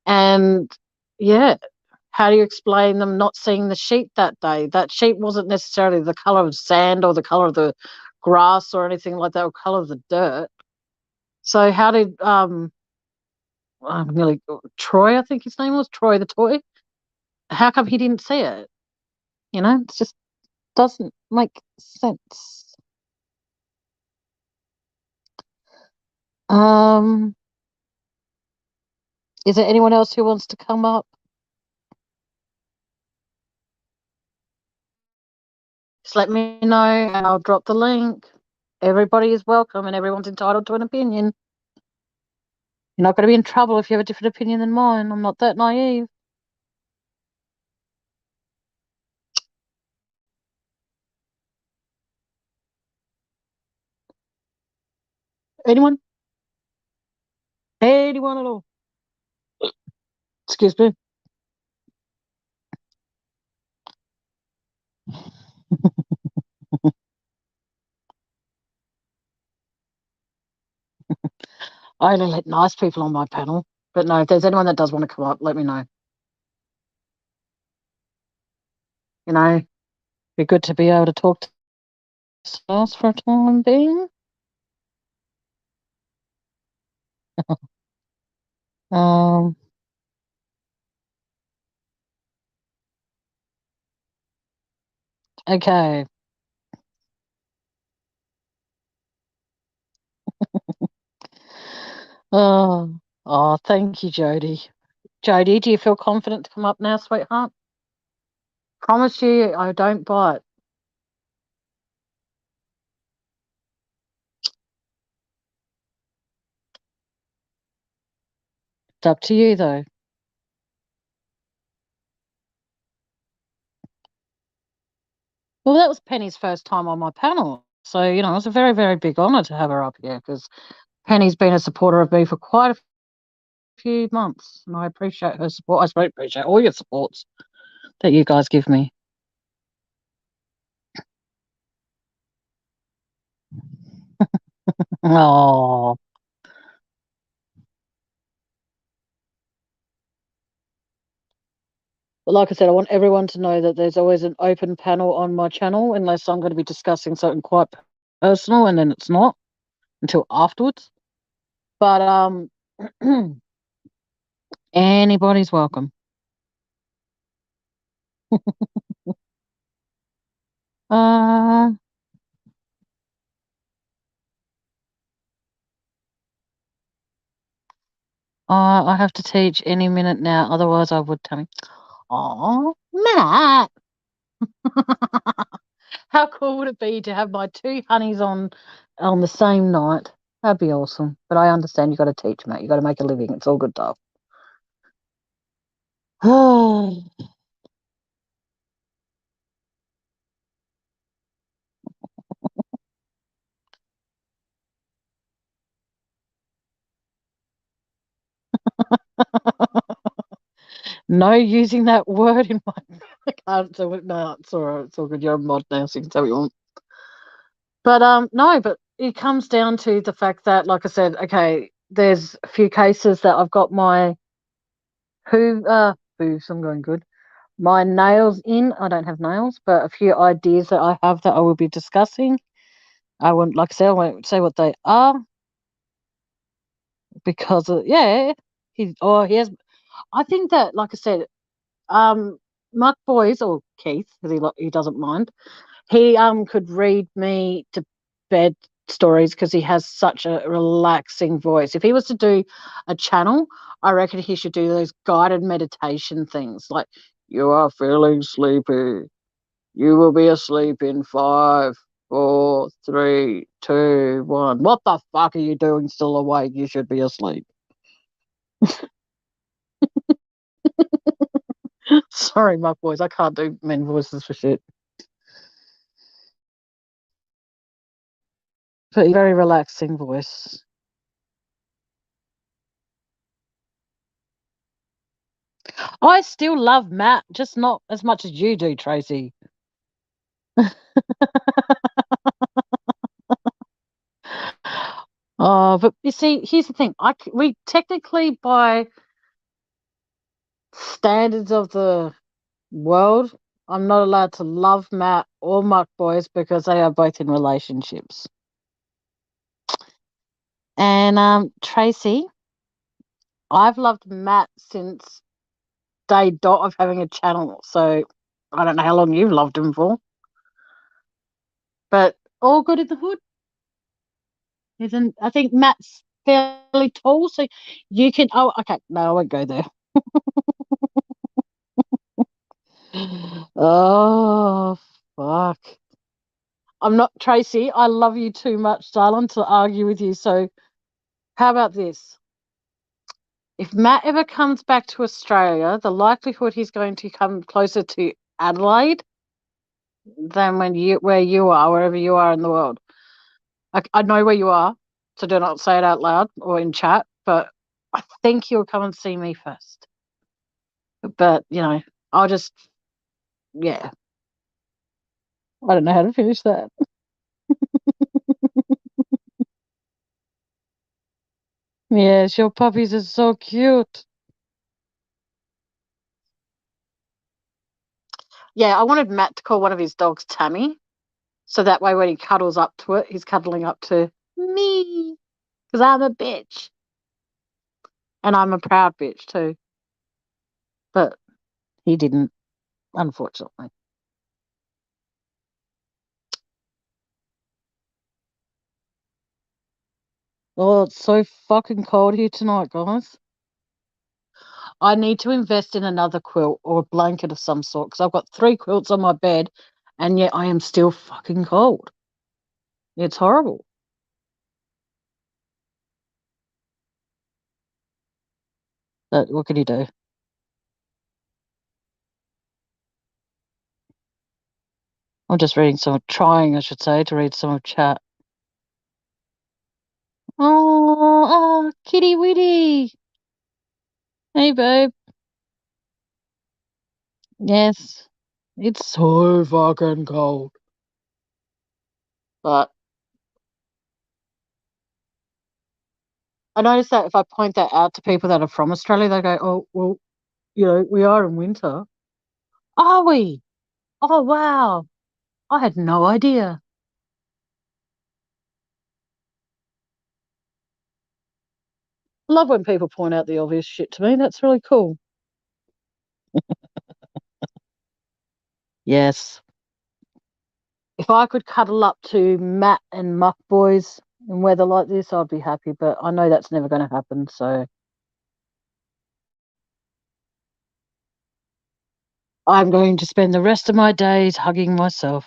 and yeah, how do you explain them not seeing the sheet that day? That sheet wasn't necessarily the color of sand or the color of the grass or anything like that, or color of the dirt. So how did Troy, I think his name was Troy the toy. How come he didn't see it? It just doesn't make sense. Is there anyone else who wants to come up? Just let me know and I'll drop the link. Everybody is welcome and everyone's entitled to an opinion. You're not going to be in trouble if you have a different opinion than mine. I'm not that naive. Anyone? Anyone at all? Excuse me. I only let nice people on my panel. But no, if there's anyone that does want to come up, let me know. Be good to be able to talk to us for a time being. Okay. Oh, thank you, Jody. Jody, do you feel confident to come up now, sweetheart? Promise you I don't bite. It's up to you, though. Well, that was Penny's first time on my panel. So, it was a very, very big honour to have her up here because Penny's been a supporter of me for quite a few months, and I appreciate her support. I appreciate all your supports that you guys give me. Oh. But like I said, I want everyone to know that there's always an open panel on my channel unless I'm going to be discussing something quite personal, and then it's not until afterwards. But anybody's welcome. I have to teach any minute now, otherwise I would, Tammy. Oh, Matt. How cool would it be to have my two honeys on the same night? That'd be awesome. But I understand you got to teach, Matt. You got to make a living. It's all good stuff. No using that word in my. I can't do it. No, it's all right. It's all good. You're a mod now, so you can say what you want. But no, but it comes down to the fact that, like I said, okay, there's a few cases that I've got my hooves. I'm going good. My nails in. I don't have nails, but a few ideas that I have that I will be discussing. I won't, like I said, I won't say what they are because he has. I think that, like I said, Mark Boys or Keith, because he doesn't mind. He could read me to bed stories because he has such a relaxing voice. If he was to do a channel, I reckon he should do those guided meditation things like, you are feeling sleepy. You will be asleep in 5, 4, 3, 2, 1. What the fuck are you doing still awake? You should be asleep. Sorry, Mark Boys. I can't do men voices for shit. But very relaxing voice. I still love Matt, just not as much as you do, Tracy. But you see, here's the thing. We technically, by standards of the world, I'm not allowed to love Matt or Mark Boys because they are both in relationships. And Tracy, I've loved Matt since day dot of having a channel. So I don't know how long you've loved him for. But all good in the hood. Isn't, I think Matt's fairly tall, so you can. Oh, okay. No, I won't go there. Oh, fuck. I'm not Tracy. I love you too much, darling, to argue with you. So, how about this? If Matt ever comes back to Australia, the likelihood he's going to come closer to Adelaide than where you are, wherever you are in the world. I know where you are, so do not say it out loud or in chat, but I think he'll come and see me first. But, I'll just, yeah. I don't know how to finish that. Yes, your puppies are so cute. Yeah, I wanted Matt to call one of his dogs Tammy. So that way when he cuddles up to it, he's cuddling up to me. Because I'm a bitch. And I'm a proud bitch too. But he didn't, unfortunately. Oh, it's so fucking cold here tonight, guys. I need to invest in another quilt or a blanket of some sort because I've got 3 quilts on my bed and yet I am still fucking cold. It's horrible. But what can you do? I'm just trying, I should say, to read some of chat. Oh, kitty witty. Hey, babe. Yes, it's so fucking cold. But I noticed that if I point that out to people that are from Australia, they go, oh, well, we are in winter. Are we? Oh, wow. I had no idea. I love when people point out the obvious shit to me. That's really cool. Yes. If I could cuddle up to Matt and Muck Boys in weather like this, I'd be happy. But I know that's never going to happen. So I'm going to spend the rest of my days hugging myself.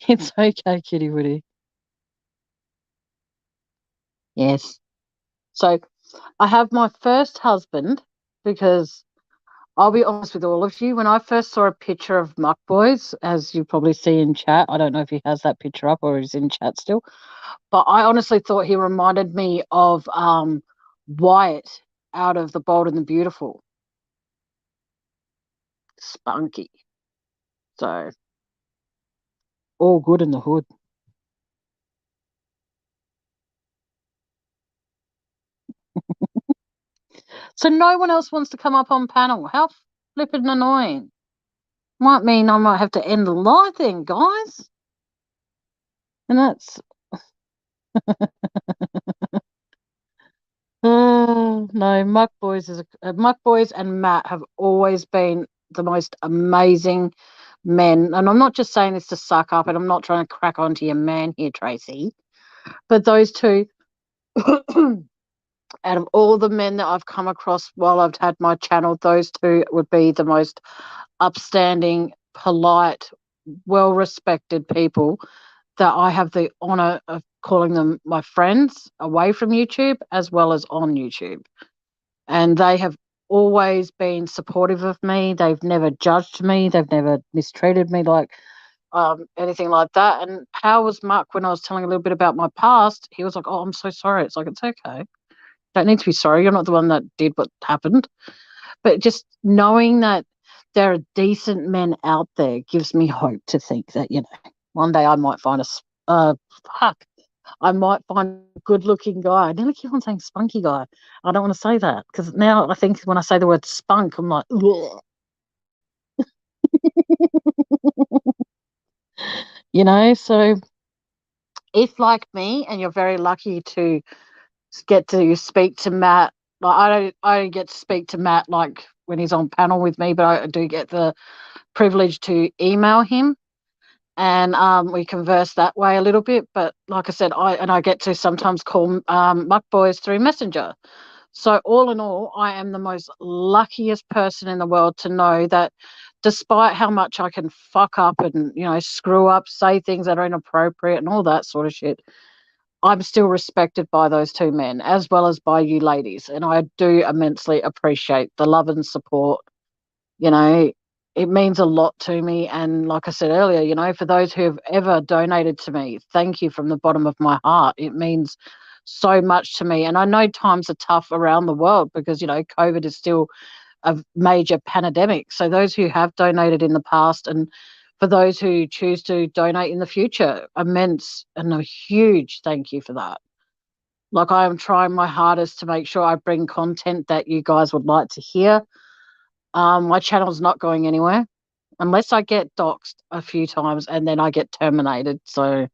It's okay, Kitty Woody. Yes. So I have my first husband because I'll be honest with all of you. When I first saw a picture of Muck Boys, as you probably see in chat, I don't know if he has that picture up or he's in chat still, but I honestly thought he reminded me of Wyatt out of The Bold and the Beautiful. Spunky. So all good in the hood. So no one else wants to come up on panel. How flippin' annoying. Might mean I might have to end the live then, guys. And that's oh no, Muck Boys Muck Boys and Matt have always been the most amazing men. And I'm not just saying this to suck up, and I'm not trying to crack onto your man here, Tracy. But those two, out of all the men that I've come across while I've had my channel, those two would be the most upstanding, polite, well-respected people that I have the honour of calling them my friends away from YouTube as well as on YouTube. And they have always been supportive of me. They've never judged me. They've never mistreated me like anything like that. And how was Mark when I was telling a little bit about my past? He was like, oh, I'm so sorry. It's like, it's okay. Don't need to be sorry. You're not the one that did what happened. But just knowing that there are decent men out there gives me hope to think that, one day I might find I might find a good-looking guy. I nearly keep on saying spunky guy. I don't want to say that because now I think when I say the word spunk, I'm like, ugh. So if like me and you're very lucky to get to speak to Matt, like I don't get to speak to Matt like when he's on panel with me, but I do get the privilege to email him and we converse that way a little bit. But like I said, I get to sometimes call Muck Boys through Messenger. So all in all, I am the most luckiest person in the world to know that despite how much I can fuck up and, screw up, say things that are inappropriate and all that sort of shit, I'm still respected by those two men as well as by you ladies. And I do immensely appreciate the love and support. It means a lot to me. And like I said earlier, for those who have ever donated to me, thank you from the bottom of my heart. It means so much to me. And I know times are tough around the world because, COVID is still a major pandemic. So those who have donated in the past and for those who choose to donate in the future, immense and a huge thank you for that. Like I am trying my hardest to make sure I bring content that you guys would like to hear. My channel's not going anywhere unless I get doxxed a few times and then I get terminated. So,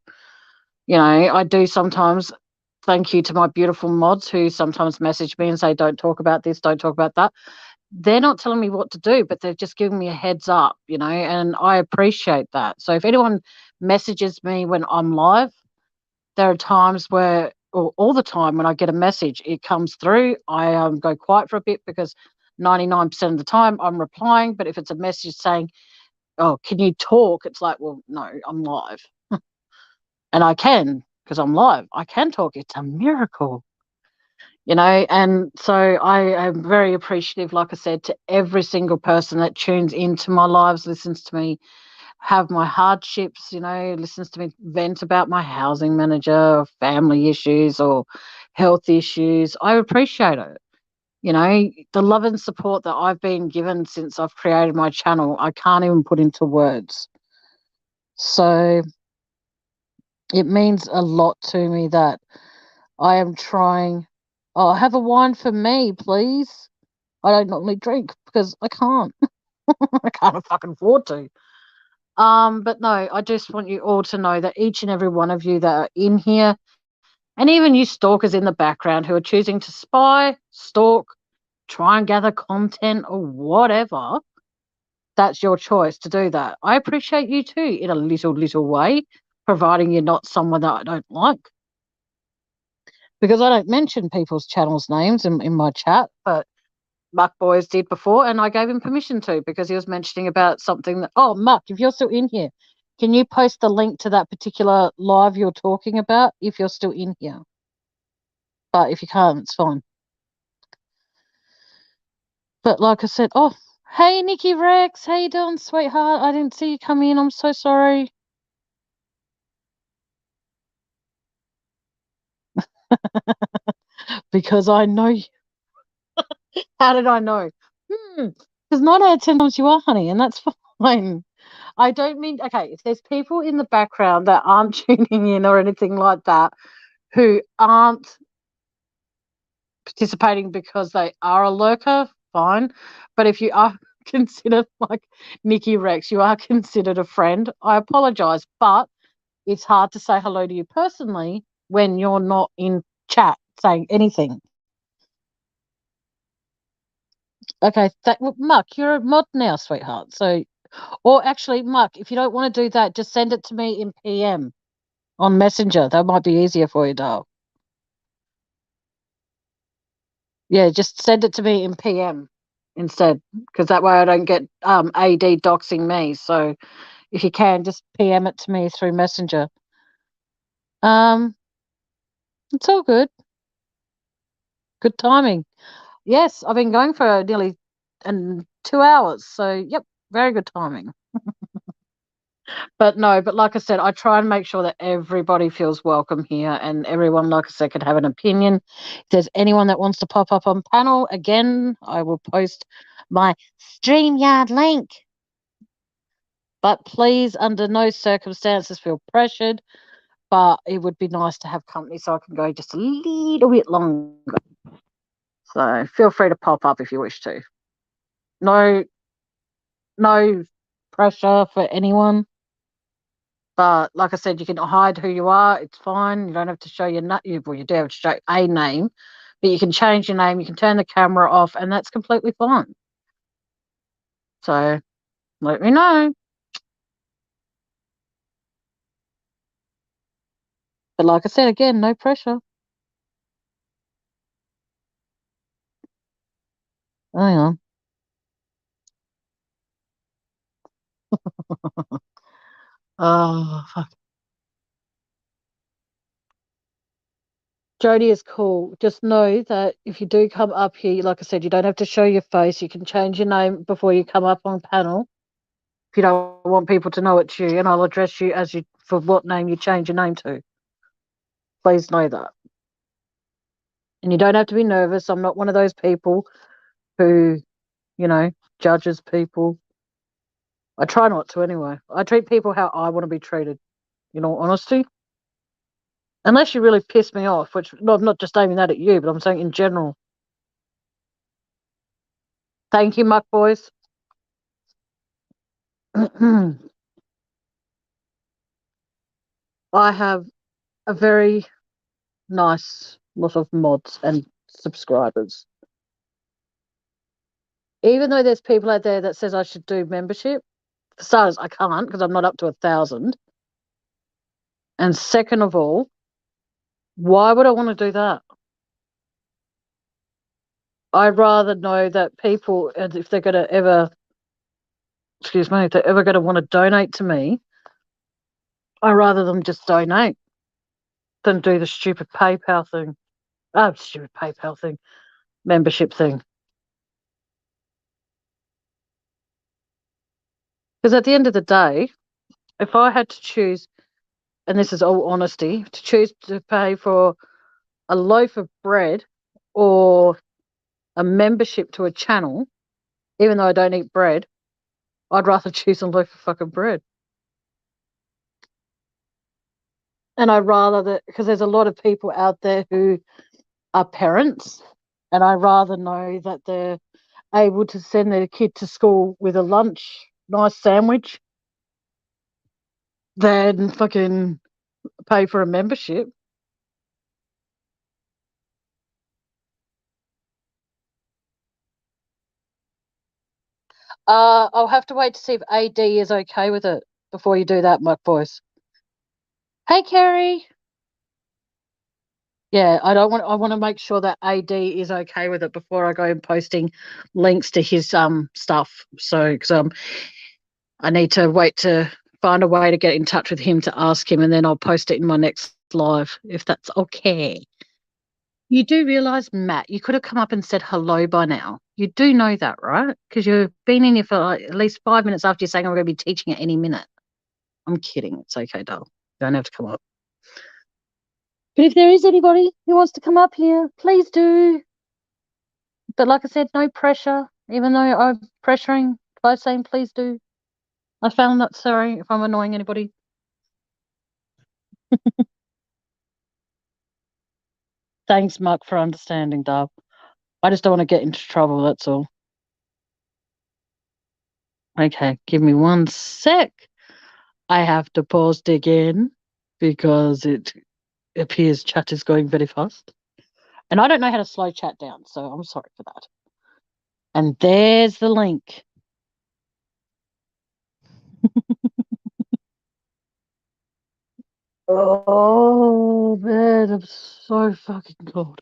I do sometimes thank you to my beautiful mods who sometimes message me and say, don't talk about this, don't talk about that. They're not telling me what to do, but they're just giving me a heads up, and I appreciate that. So if anyone messages me when I'm live, there are times where, or all the time when I get a message, it comes through. I go quiet for a bit because 99% of the time I'm replying. But if it's a message saying, oh, can you talk? It's like, well, no, I'm live. And I can, because I'm live. I can talk. It's a miracle. And so I am very appreciative, like I said, to every single person that tunes into my lives, listens to me have my hardships, listens to me vent about my housing manager or family issues or health issues. I appreciate it. The love and support that I've been given since I've created my channel, I can't even put into words. So it means a lot to me that I am trying. Oh, have a wine for me, please. I don't normally drink because I can't. I can't fucking afford to. But no, I just want you all to know that each and every one of you that are in here, and even you stalkers in the background who are choosing to spy, stalk, try and gather content or whatever, that's your choice to do that. I appreciate you too in a little way, providing you're not someone that I don't like. Because I don't mention people's channels' names in my chat, but Muck Boys did before, and I gave him permission to because he was mentioning about something that, oh, Muck, if you're still in here, can you post the link to that particular live you're talking about if you're still in here? But if you can't, it's fine. But like I said, oh, hey, Nikki Rex, how you doing, sweetheart? I didn't see you come in. I'm so sorry. Because I know you. How did I know? Because 9 out of 10 times you are, honey, and that's fine. I don't mean, okay, if there's people in the background that aren't tuning in or anything like that who aren't participating because they are a lurker, fine. But if you are considered like Nikki Rex, you are considered a friend, I apologise. But it's hard to say hello to you personally when you're not in chat saying anything. Okay, Mark, you're a mod now, sweetheart. So, or actually, Mark, if you don't want to do that, just send it to me in PM on Messenger. That might be easier for you, Dale. Yeah, just send it to me in PM instead, because that way I don't get AD doxing me. So if you can, just PM it to me through Messenger. It's all good. Good timing. Yes, I've been going for nearly 2 hours. So yep, very good timing. But no, but like I said, I try and make sure that everybody feels welcome here and everyone, like I said, can have an opinion. If there's anyone that wants to pop up on panel, again, I will post my StreamYard link. But please, under no circumstances, feel pressured. But it would be nice to have company so I can go just a little bit longer. So feel free to pop up if you wish to. No pressure for anyone. But like I said, you can hide who you are. It's fine. You don't have to show your well, you do have to show a name, but you can change your name. You can turn the camera off, and that's completely fine. So let me know. But like I said, again, no pressure. Hang on. Oh, fuck. Jodie is cool. Just know that if you do come up here, like I said, you don't have to show your face. You can change your name before you come up on panel. If you don't want people to know it's you, and I'll address you as you for what name you change your name to. Please know that. And you don't have to be nervous. I'm not one of those people who, judges people. I try not to anyway. I treat people how I want to be treated, in all honesty. Unless you really piss me off, which I'm not just aiming that at you, but I'm saying in general. Thank you, Muck Boys. I have a very nice lot of mods and subscribers. Even though there's people out there that says I should do membership, for starters, I can't because I'm not up to 1,000. And second of all, why would I want to do that? I'd rather know that people, if they're going to ever, if they're ever going to want to donate to me, I'd rather them just donate. than do the stupid PayPal thing. Oh, stupid PayPal thing. Membership thing. Because at the end of the day, if I had to choose, and this is all honesty, to choose to pay for a loaf of bread or a membership to a channel, even though I don't eat bread, I'd rather choose a loaf of fucking bread. And I'd rather that, because there's a lot of people out there who are parents, and I'd rather know that they're able to send their kid to school with a lunch, nice sandwich, than fucking pay for a membership. I'll have to wait to see if AD is okay with it before you do that, Muck Voice. Hey, Kerry. Yeah, I want to make sure that AD is okay with it before I go and posting links to his stuff. So, because I need to wait to find a way to get in touch with him to ask him, and then I'll post it in my next live if that's okay. You do realise, Matt, you could have come up and said hello by now. You do know that, right? Because you've been in here for like at least 5 minutes after you're saying I'm going to be teaching at any minute. I'm kidding. It's okay, doll. You don't have to come up. But if there is anybody who wants to come up here, please do. But like I said, no pressure, even though I'm pressuring by saying please do. I found that sorry if I'm annoying anybody. Thanks, Mark, for understanding, Dub. I just don't want to get into trouble, that's all. Okay, give me 1 sec. I have to pause it again because it appears chat is going very fast. And I don't know how to slow chat down, so I'm sorry for that. And there's the link. Oh, man, I'm so fucking cold.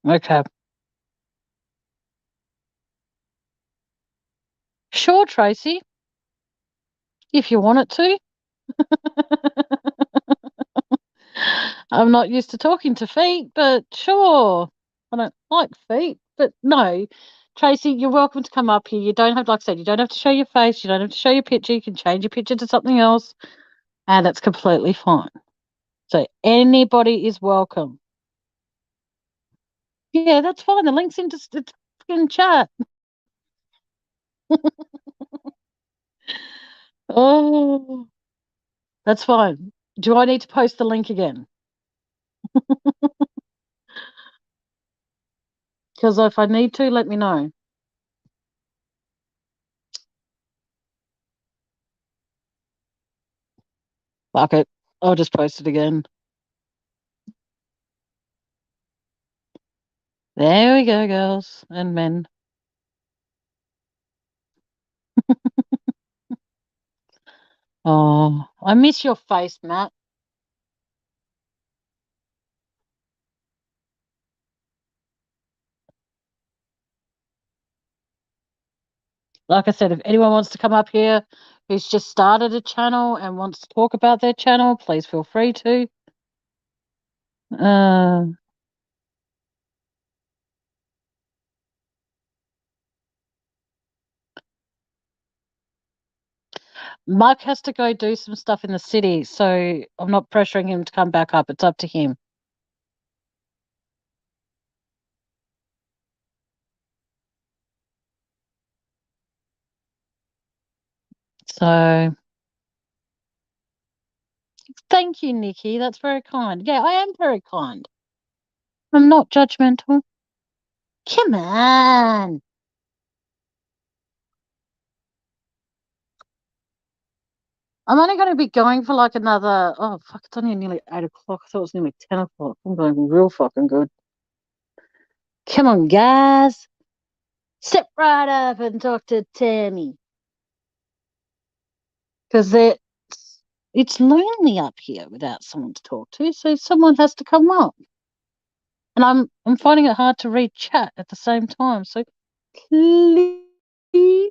Okay. Sure, Tracy. If you want it to. I'm not used to talking to feet, but sure. I don't like feet, but no. Tracy, you're welcome to come up here. You don't have, like I said, you don't have to show your face. You don't have to show your picture. You can change your picture to something else, and that's completely fine. So anybody is welcome. Yeah, that's fine. The link's in chat. Oh, that's fine. Do I need to post the link again? Because if I need to, let me know. Fuck it. I'll just post it again. There we go, girls and men. Oh, I miss your face, Matt. Like I said, if anyone wants to come up here who's just started a channel and wants to talk about their channel, please feel free to. Mark has to go do some stuff in the city, so I'm not pressuring him to come back up. It's up to him. So, thank you, Nikki. That's very kind. Yeah, I am very kind. I'm not judgmental. Come on. I'm only going to be going for like another, oh, fuck, it's only nearly 8 o'clock. I thought it was nearly 10 o'clock. I'm going real fucking good. Come on, guys. Step right up and talk to Tammy. Because it's lonely up here without someone to talk to, so someone has to come up. And I'm finding it hard to read chat at the same time. So please,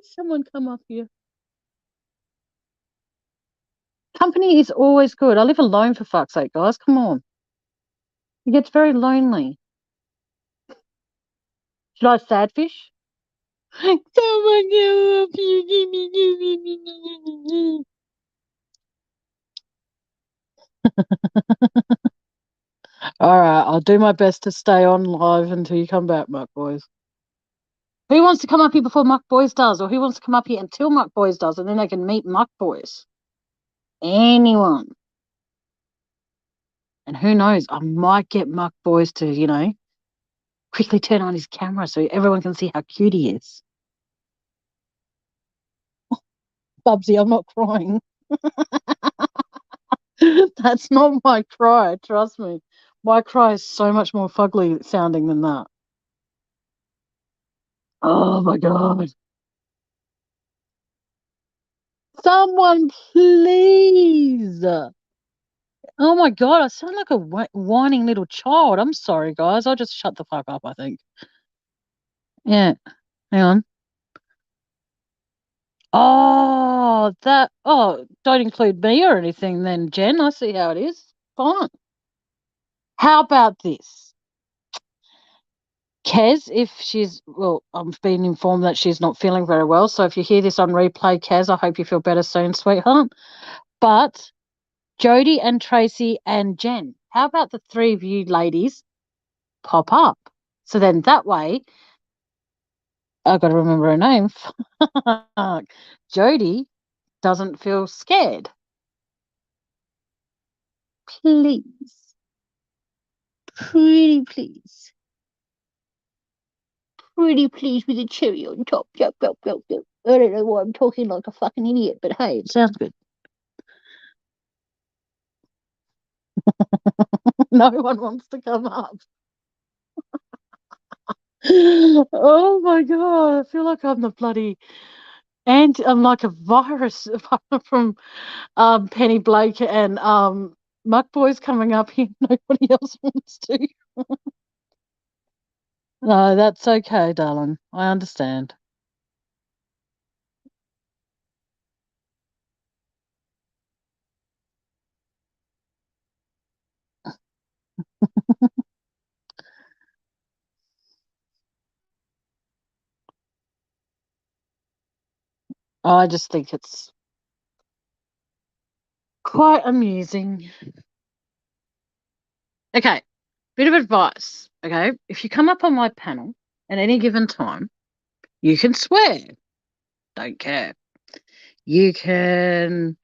someone come up here. Company is always good. I live alone, for fuck's sake, guys. Come on. It gets very lonely. Should I sad fish? Someone come up here. All right, I'll do my best to stay on live until you come back, Muck Boys. Who wants to come up here before Muck Boys does, or who wants to come up here until Muck Boys does, and then they can meet Muck Boys? Anyone? And who knows, I might get Muck Boys to, quickly turn on his camera so everyone can see how cute he is. Bubsy, I'm not crying. That's not my cry, trust me. My cry is so much more fugly sounding than that. Oh my God. Someone please. Oh my God, I sound like a whining little child. I'm sorry, guys. I'll just shut the fuck up, I think. Yeah, hang on. Oh, don't include me or anything then, Jen. I see how it is. Fine. How about this? Kez, if I've been informed that she's not feeling very well. So if you hear this on replay, Kez, I hope you feel better soon, sweetheart. But Jody and Tracy and Jen, how about the three of you ladies pop up? So then that way, I've got to remember her name. Jody doesn't feel scared. Please. Pretty please. Pretty please with a cherry on top. Yep, yep, yep, yep. I don't know why I'm talking like a fucking idiot, but hey, it sounds good. No one wants to come up. Oh my God, I feel like I'm the bloody I'm like a virus from Penny Blake and Muck Boys coming up here. Nobody else wants to. No, that's okay, darling. I understand. I just think it's quite amusing. Okay, bit of advice. Okay, if you come up on my panel at any given time, you can swear. Don't care. You can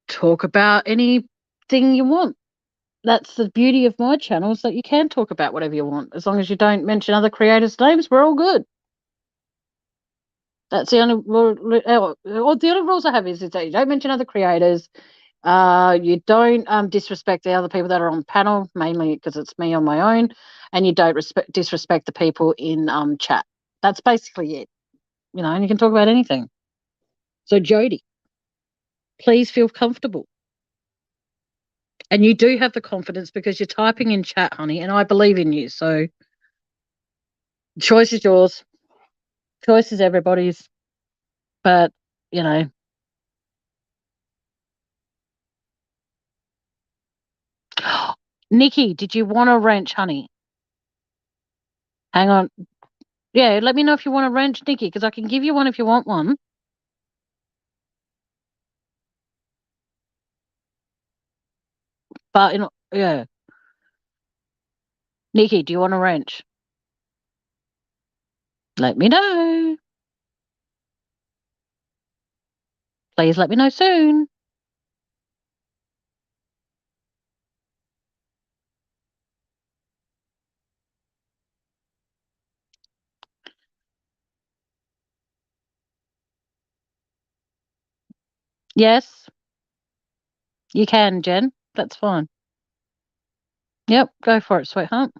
talk about anything you want. That's the beauty of my channel, is that you can talk about whatever you want. As long as you don't mention other creators' names, we're all good. That's the only rule. The only rules I have is that you don't mention other creators. You don't disrespect the other people that are on panel, mainly because it's me on my own, and you don't disrespect the people in chat. That's basically it. And you can talk about anything. So Jody, please feel comfortable. And you do have the confidence because you're typing in chat, honey, and I believe in you. So choice is yours. Choice is everybody's. But, Nikki, did you want a wrench, honey? Hang on. Yeah, let me know if you want a wrench, Nikki, because I can give you one if you want one. But, yeah. Nikki, do you want a wrench? Let me know. Please let me know soon. Yes, you can, Jen. That's fine. Yep, go for it, sweetheart.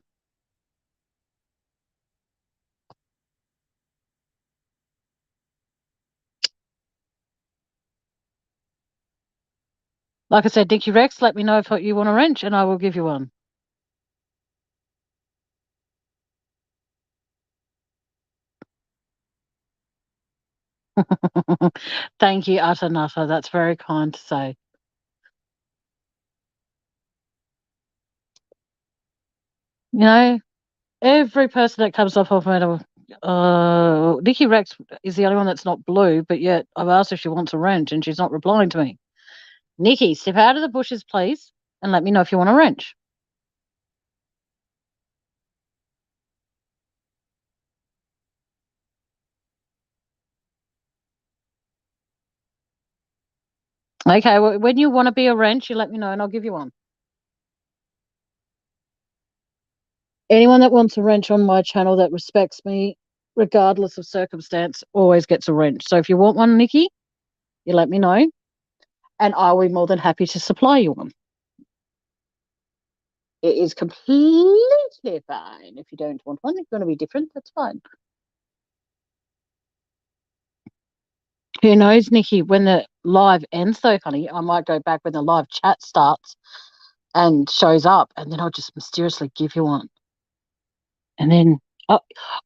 Like I said, Dickie Rex, let me know if you want a wrench and I will give you one. Thank you, Utter Nutter. That's very kind to say. You know, every person that comes off of metal, Nikki Rex is the only one that's not blue, but yet I've asked if she wants a wrench and she's not replying to me. Nikki, step out of the bushes, please, and let me know if you want a wrench. Okay, well, when you want to be a wrench, you let me know and I'll give you one. Anyone that wants a wrench on my channel that respects me, regardless of circumstance, always gets a wrench. So if you want one, Nikki, you let me know, and I'll be more than happy to supply you one. It is completely fine. If you don't want one, it's going to be different. That's fine. Who knows, Nikki, when the live ends though, honey, I might go back when the live chat starts and shows up, and then I'll just mysteriously give you one. And then I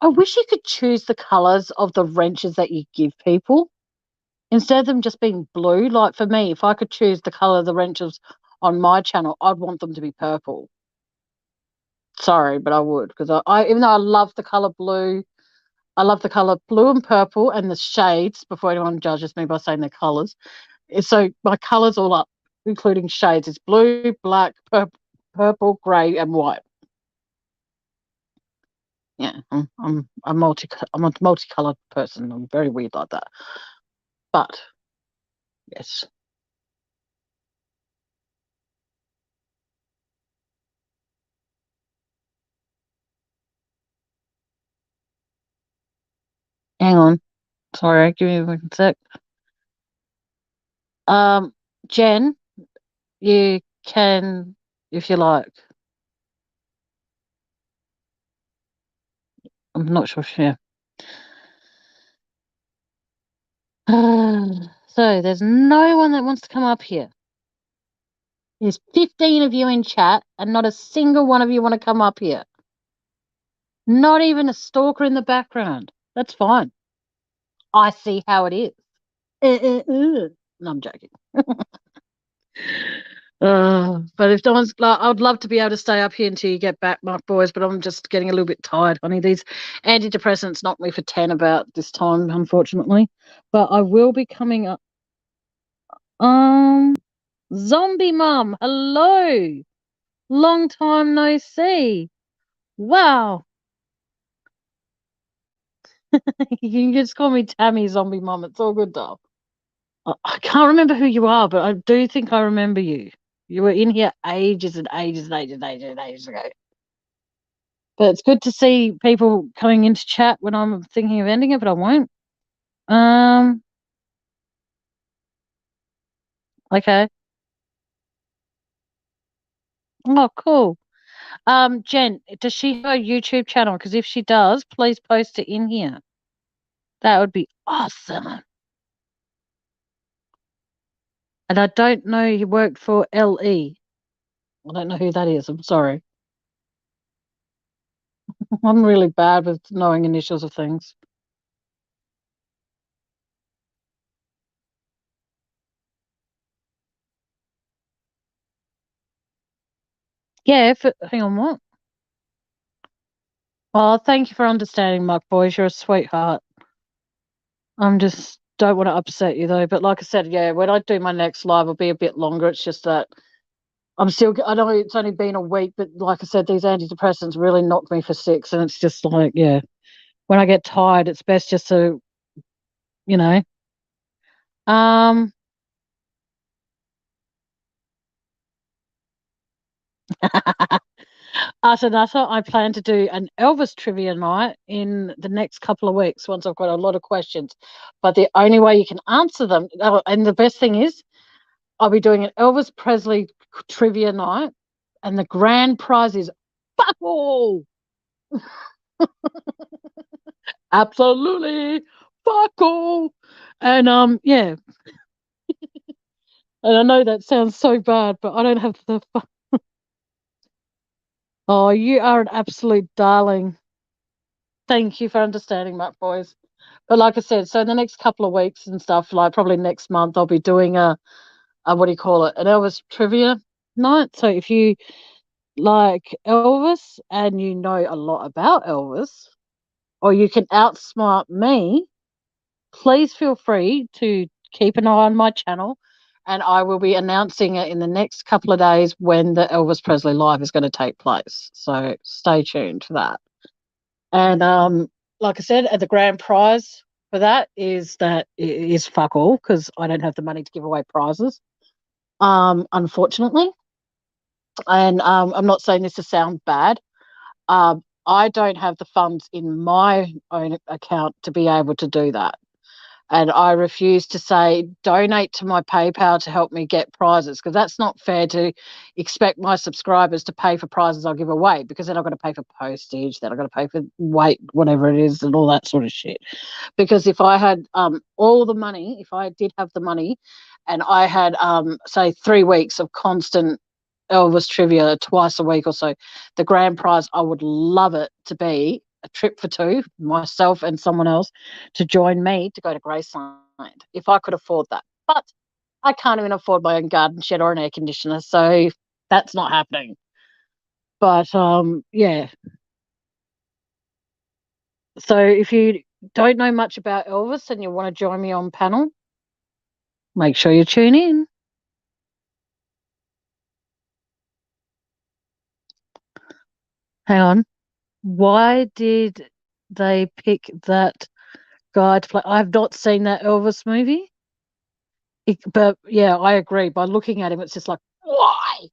wish you could choose the colours of the wrenches that you give people. Instead of them just being blue, like for me, if I could choose the colour of the wrenches on my channel, I'd want them to be purple. Sorry, but I would, because I even though I love the colour blue, I love the colour blue and purple and the shades, before anyone judges me by saying their colours. So my colours all up, including shades, is blue, black, purple, grey and white. Yeah, I'm a multicoloured person. I'm very weird like that. But yes. Hang on. Sorry, give me a sec. Jen, you can, if you like. I'm not sure if you. So there's no one that wants to come up here. There's 15 of you in chat, and not a single one of you want to come up here. Not even a stalker in the background. That's fine. I see how it is. No, I'm joking. But if no one's like, I'd love to be able to stay up here until you get back, Mark Boys, but I'm just getting a little bit tired, honey. These antidepressants knocked me for 10 about this time, unfortunately. But I will be coming up. Zombie Mum, hello. Long time no see. Wow. You can just call me Tammy Zombie Mum. It's all good, doll. I can't remember who you are, but I do think I remember you. You were in here ages and ages and ages and ages and ages ago. But it's good to see people coming into chat when I'm thinking of ending it, but I won't. Okay. Oh, cool. Jen, does she have a YouTube channel? Because if she does, please post it in here. That would be awesome. And I don't know, he worked for LE. I don't know who that is. I'm sorry. I'm really bad with knowing initials of things. Yeah, hang on, what? Oh, thank you for understanding, Mark Boys. You're a sweetheart. I'm just don't want to upset you though. But like I said, yeah, when I do my next live, it'll be a bit longer. It's just that I know it's only been a week, but like I said, these antidepressants really knocked me for 6. And it's just like, yeah, when I get tired, it's best just to, you know. Atanata, I plan to do an Elvis trivia night in the next couple of weeks once I've got a lot of questions. But the only way you can answer them, and the best thing is, I'll be doing an Elvis Presley trivia night, and the grand prize is fuck all. Absolutely fuck all. And yeah. And I know that sounds so bad, but I don't have the. Oh, you are an absolute darling. Thank you for understanding, Matt Boys. But like I said, so in the next couple of weeks and stuff, like probably next month, I'll be doing a what do you call it, an Elvis trivia night. So if you like Elvis and you know a lot about Elvis, or you can outsmart me, please feel free to keep an eye on my channel, and I will be announcing it in the next couple of days when the Elvis Presley Live is going to take place. So stay tuned for that. And like I said, the grand prize for that is fuck all, because I don't have the money to give away prizes, unfortunately. And I'm not saying this to sound bad. I don't have the funds in my own account to be able to do that. And I refuse to say donate to my PayPal to help me get prizes, because that's not fair to expect my subscribers to pay for prizes I'll give away, because then I've got to pay for postage, then I've got to pay for weight, whatever it is, and all that sort of shit. Because if I had all the money, if I did have the money and I had, say, 3 weeks of constant Elvis trivia twice a week or so, the grand prize, I would love it to be a trip for two, myself and someone else, to join me to go to Graceland if I could afford that. But I can't even afford my own garden shed or an air conditioner, so that's not happening. But yeah. So if you don't know much about Elvis and you want to join me on panel, make sure you tune in. Hang on. Why did they pick that guy to play? I've not seen that Elvis movie. But yeah, I agree. By looking at him, it's just like, why?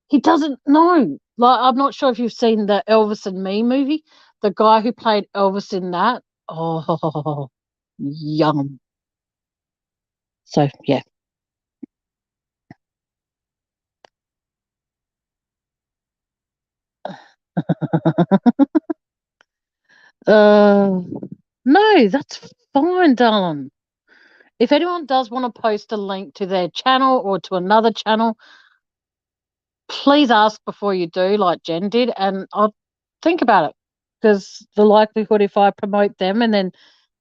He doesn't know. Like, I'm not sure if you've seen the Elvis and Me movie. The guy who played Elvis in that, oh, yum. So yeah. No, that's fine, darling. If anyone does want to post a link to their channel or to another channel, please ask before you do, like Jen did, and I'll think about it. Because the likelihood, if I promote them and then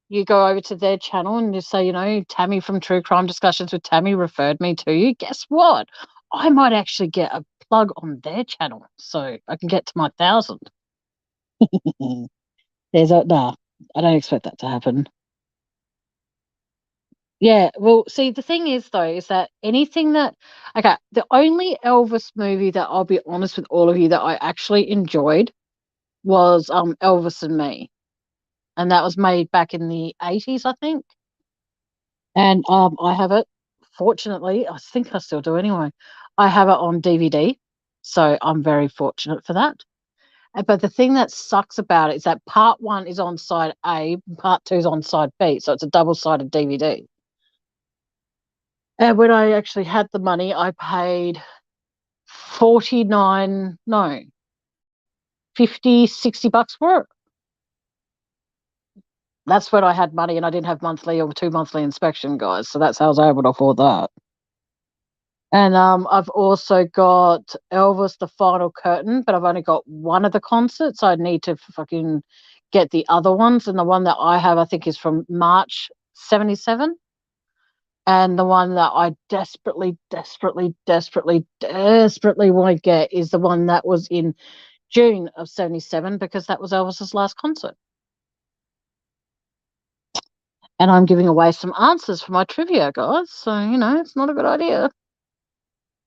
you go over to their channel and you say, you know, Tammy from True Crime Discussions with Tammy referred me to you, guess what? I might actually get a plug on their channel so I can get to my 1,000. Nah, I don't expect that to happen. Yeah, well, see, the thing is, though, is that the only Elvis movie that I'll be honest with all of you that I actually enjoyed was Elvis and Me. And that was made back in the 80s, I think. And I have it, fortunately, I think I still do anyway. I have it on DVD, so I'm very fortunate for that. But the thing that sucks about it is that part 1 is on side A, part 2 is on side B, so it's a double-sided DVD. And when I actually had the money, I paid 50, 60 bucks for it. That's when I had money and I didn't have monthly or 2 monthly inspection, guys. So that's how I was able to afford that. And I've also got Elvis, The Final Curtain, but I've only got one of the concerts. I need to fucking get the other ones. And the one that I have, I think, is from March 77. And the one that I desperately, desperately, desperately, desperately want to get is the one that was in June of 77, because that was Elvis's last concert. And I'm giving away some answers for my trivia, guys. So, you know, it's not a good idea.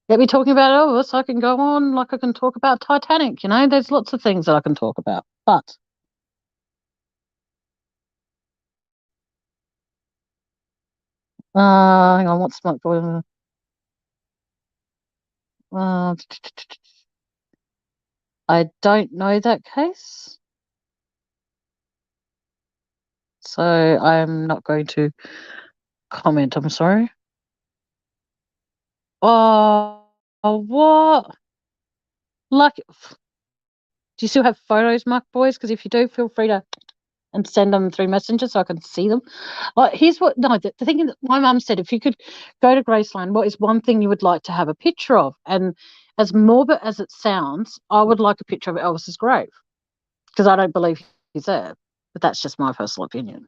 Get me talking about Elvis, I can go on like I can talk about Titanic, you know. There's lots of things that I can talk about. But hang on, what's my going I don't know that case. So I'm not going to comment, I'm sorry. Oh, what? Like, do you still have photos, Mark Boys? Because if you do, feel free to and send them through Messenger so I can see them. Here's what, no, the thing is, my mum said, if you could go to Graceland, what is one thing you would like to have a picture of? And as morbid as it sounds, I would like a picture of Elvis's grave, because I don't believe he's there. But that's just my personal opinion.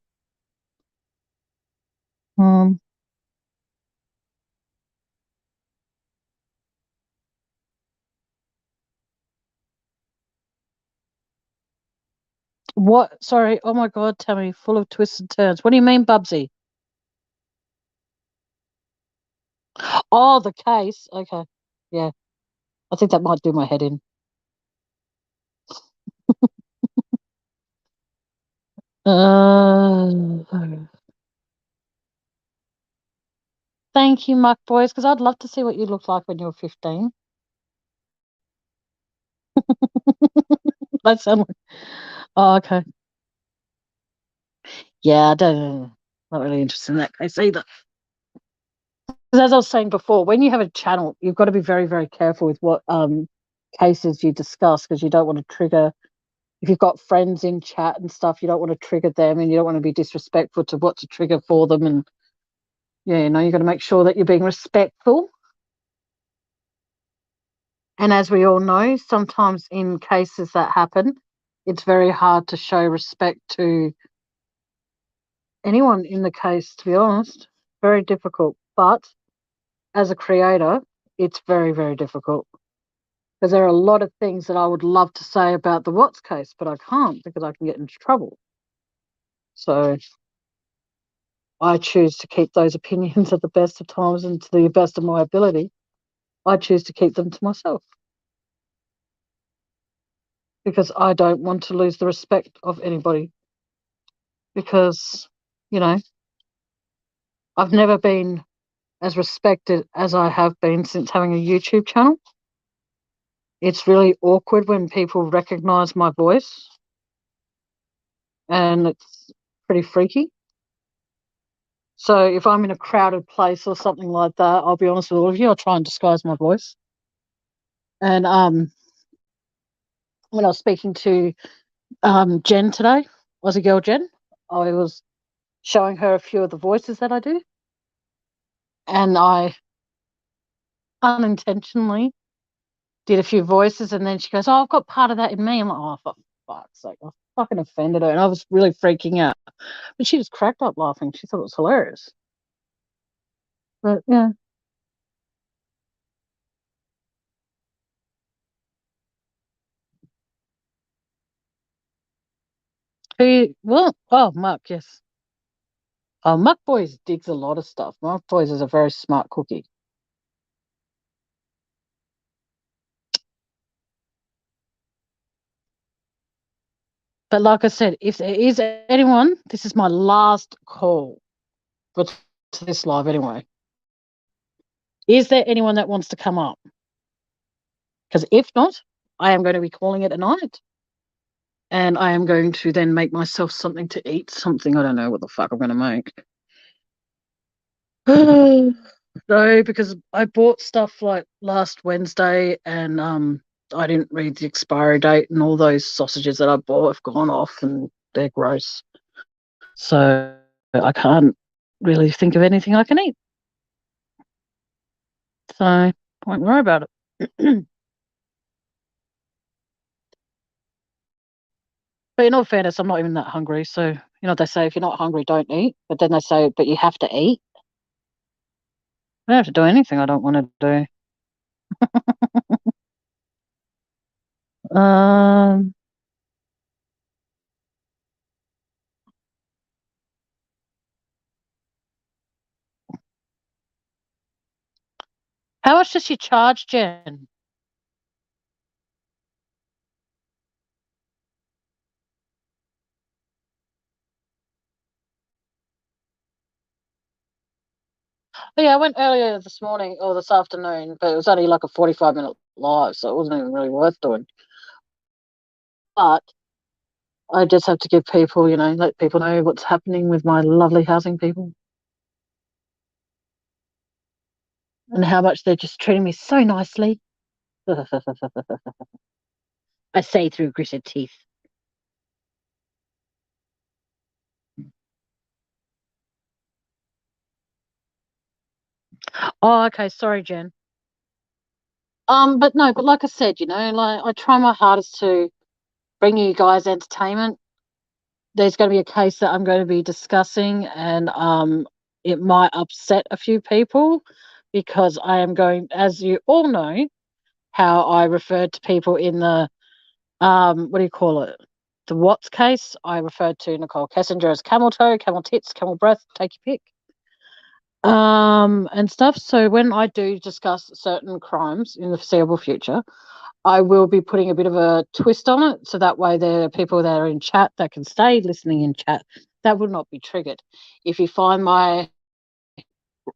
What? Sorry. Oh my God, Tammy, full of twists and turns. What do you mean, Bubsy? Oh, the case. Okay. Yeah. I think that might do my head in. Thank you, Muck Boys, because I'd love to see what you looked like when you were 15. That sound like... Oh, okay. Yeah, I don't. Not really interested in that case either. Because as I was saying before, when you have a channel, you've got to be very, very careful with what cases you discuss, because you don't want to trigger. If you've got friends in chat and stuff, you don't want to trigger them, and you don't want to be disrespectful to what to trigger for them. And yeah, you've got to make sure that you're being respectful. And as we all know, sometimes in cases that happen, it's very hard to show respect to anyone in the case, to be honest. Very difficult. But as a creator, it's very, very difficult. Because there are a lot of things that I would love to say about the Watts case, but I can't because I can get into trouble. So I choose to keep those opinions at the best of times and to the best of my ability. I choose to keep them to myself. Because I don't want to lose the respect of anybody. Because, I've never been as respected as I have been since having a YouTube channel. It's really awkward when people recognize my voice, and it's pretty freaky. So if I'm in a crowded place or something like that, I'll be honest with all of you, I'll try and disguise my voice. And when I was speaking to Jen today, Aussie girl Jen, I was showing her a few of the voices that I do. And I unintentionally did a few voices, and then she goes, "Oh, I've got part of that in me." I'm like, "Oh, for fuck's sake!" I fucking offended her, and I was really freaking out. But she just cracked up laughing. She thought it was hilarious. But yeah. Well, oh, Mark, yes. Muck Boys digs a lot of stuff. Muck Boys is a very smart cookie. But like I said, if there is anyone, this is my last call for this live anyway. Is there anyone that wants to come up? Because if not, I am going to be calling it a night. And I am going to then make myself something to eat. Something, I don't know what the fuck I'm going to make. No, because I bought stuff like last Wednesday, and I didn't read the expiry date, and all those sausages that I bought have gone off and they're gross. So I can't really think of anything I can eat. So I won't worry about it. But in all fairness, I'm not even that hungry. So, they say if you're not hungry, don't eat. But then they say, but you have to eat. I don't have to do anything I don't want to do. How much does she charge, Jen? Oh, yeah, I went earlier this morning or this afternoon, but it was only like a 45-minute live, so it wasn't even really worth doing. But I just have to give people, let people know what's happening with my lovely housing people. And how much they're just treating me so nicely. I say through gritted teeth. Oh, okay. Sorry, Jen. But like I said, like I try my hardest to bring you guys entertainment. There's going to be a case that I'm going to be discussing, and it might upset a few people because I am going, as you all know, how I referred to people in the, what do you call it? The Watts case. I referred to Nicole Kessinger as camel toe, camel tits, camel breath, take your pick. And stuff. So when I do discuss certain crimes in the foreseeable future, I will be putting a bit of a twist on it. So that way there are people that are in chat that can stay listening in chat. That will not be triggered. If you find my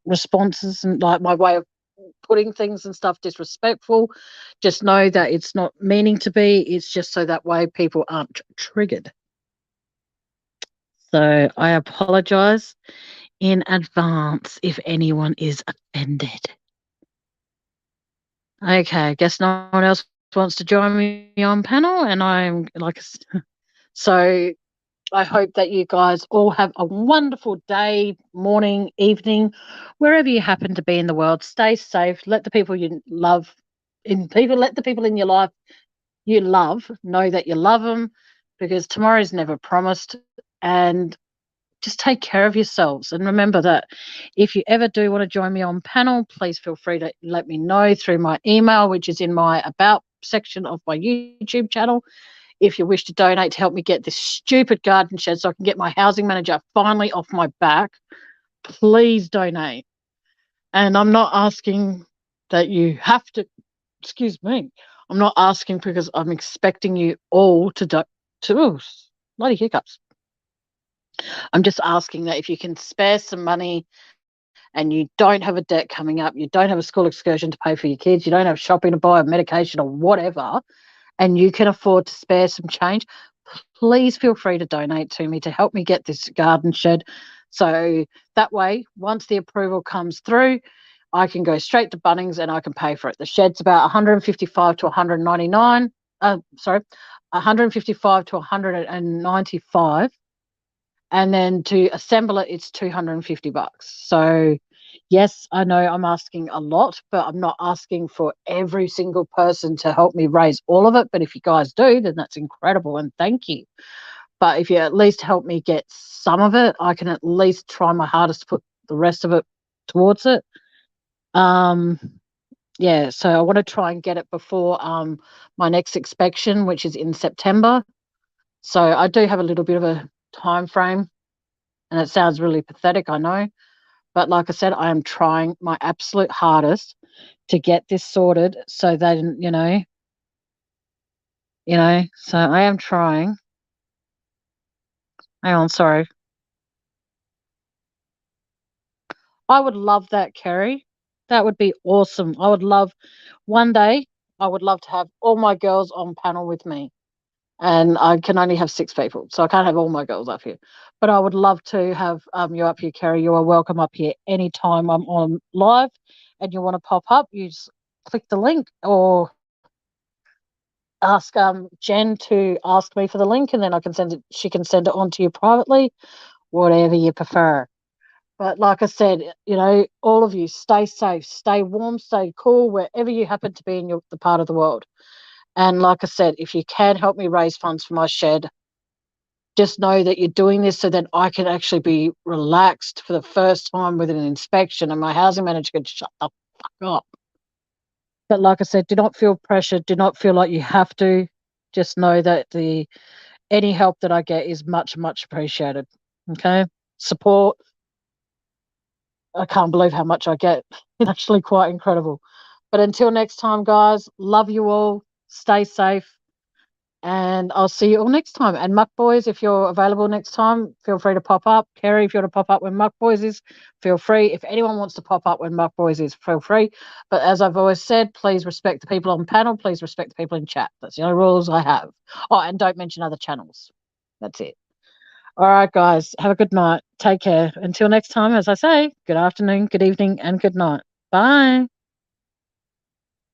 responses and like my way of putting things and stuff disrespectful, just know that it's not meaning to be. It's just so that way people aren't triggered. So I apologize in advance if anyone is offended. Okay, I guess no one else wants to join me on panel, and I'm like, so I hope that you guys all have a wonderful day, morning, evening, wherever you happen to be in the world. Stay safe. Let the people you love let the people in your life you love know that you love them, because tomorrow's never promised. And just take care of yourselves. And remember that if you ever do want to join me on panel, please feel free to let me know through my email, which is in my About section of my YouTube channel. If you wish to donate to help me get this stupid garden shed so I can get my housing manager finally off my back, please donate. And I'm not asking that you have to, excuse me, I'm not asking because I'm expecting you all to bloody hiccups. I'm just asking that if you can spare some money and you don't have a debt coming up, you don't have a school excursion to pay for your kids, you don't have shopping to buy or medication or whatever, and you can afford to spare some change, please feel free to donate to me to help me get this garden shed. So that way, once the approval comes through, I can go straight to Bunnings and I can pay for it. The shed's about 155 to 199. 155 to 195. And then to assemble it, it's $250. So yes, I know I'm asking a lot, but I'm not asking for every single person to help me raise all of it. But if you guys do, then that's incredible, and thank you. But if you at least help me get some of it, I can at least try my hardest to put the rest of it towards it. Yeah, so I want to try and get it before my next inspection, which is in September. So I do have a little bit of a time frame. And it sounds really pathetic, I know. But like I said, I am trying my absolute hardest to get this sorted so that, so I am trying. Hang on, sorry. I would love that, Kerry. That would be awesome. I would love, one day, I would love to have all my girls on panel with me. And I can only have 6 people, so I can't have all my girls up here. But I would love to have you up here, Kerry. You are welcome up here anytime I'm on live and you want to pop up. You just click the link or ask Jen to ask me for the link, and then I can send it. She can send it on to you privately, whatever you prefer. But like I said, all of you, stay safe, stay warm, stay cool, wherever you happen to be in the part of the world. And like I said, if you can help me raise funds for my shed, just know that you're doing this so that I can actually be relaxed for the first time with an inspection and my housing manager can shut the fuck up. But like I said, do not feel pressured. Do not feel like you have to. Just know that any help that I get is much, much appreciated. Okay? Support. I can't believe how much I get. It's actually quite incredible. But until next time, guys, love you all. Stay safe. And I'll see you all next time. And Muck Boys, if you're available next time, feel free to pop up. Kerry, if you want to pop up when Muck Boys is, feel free. If anyone wants to pop up when Muck Boys is, feel free. But as I've always said, please respect the people on panel. Please respect the people in chat. That's the only rules I have. Oh, and don't mention other channels. That's it. All right, guys. Have a good night. Take care. Until next time, as I say, good afternoon, good evening, and good night. Bye.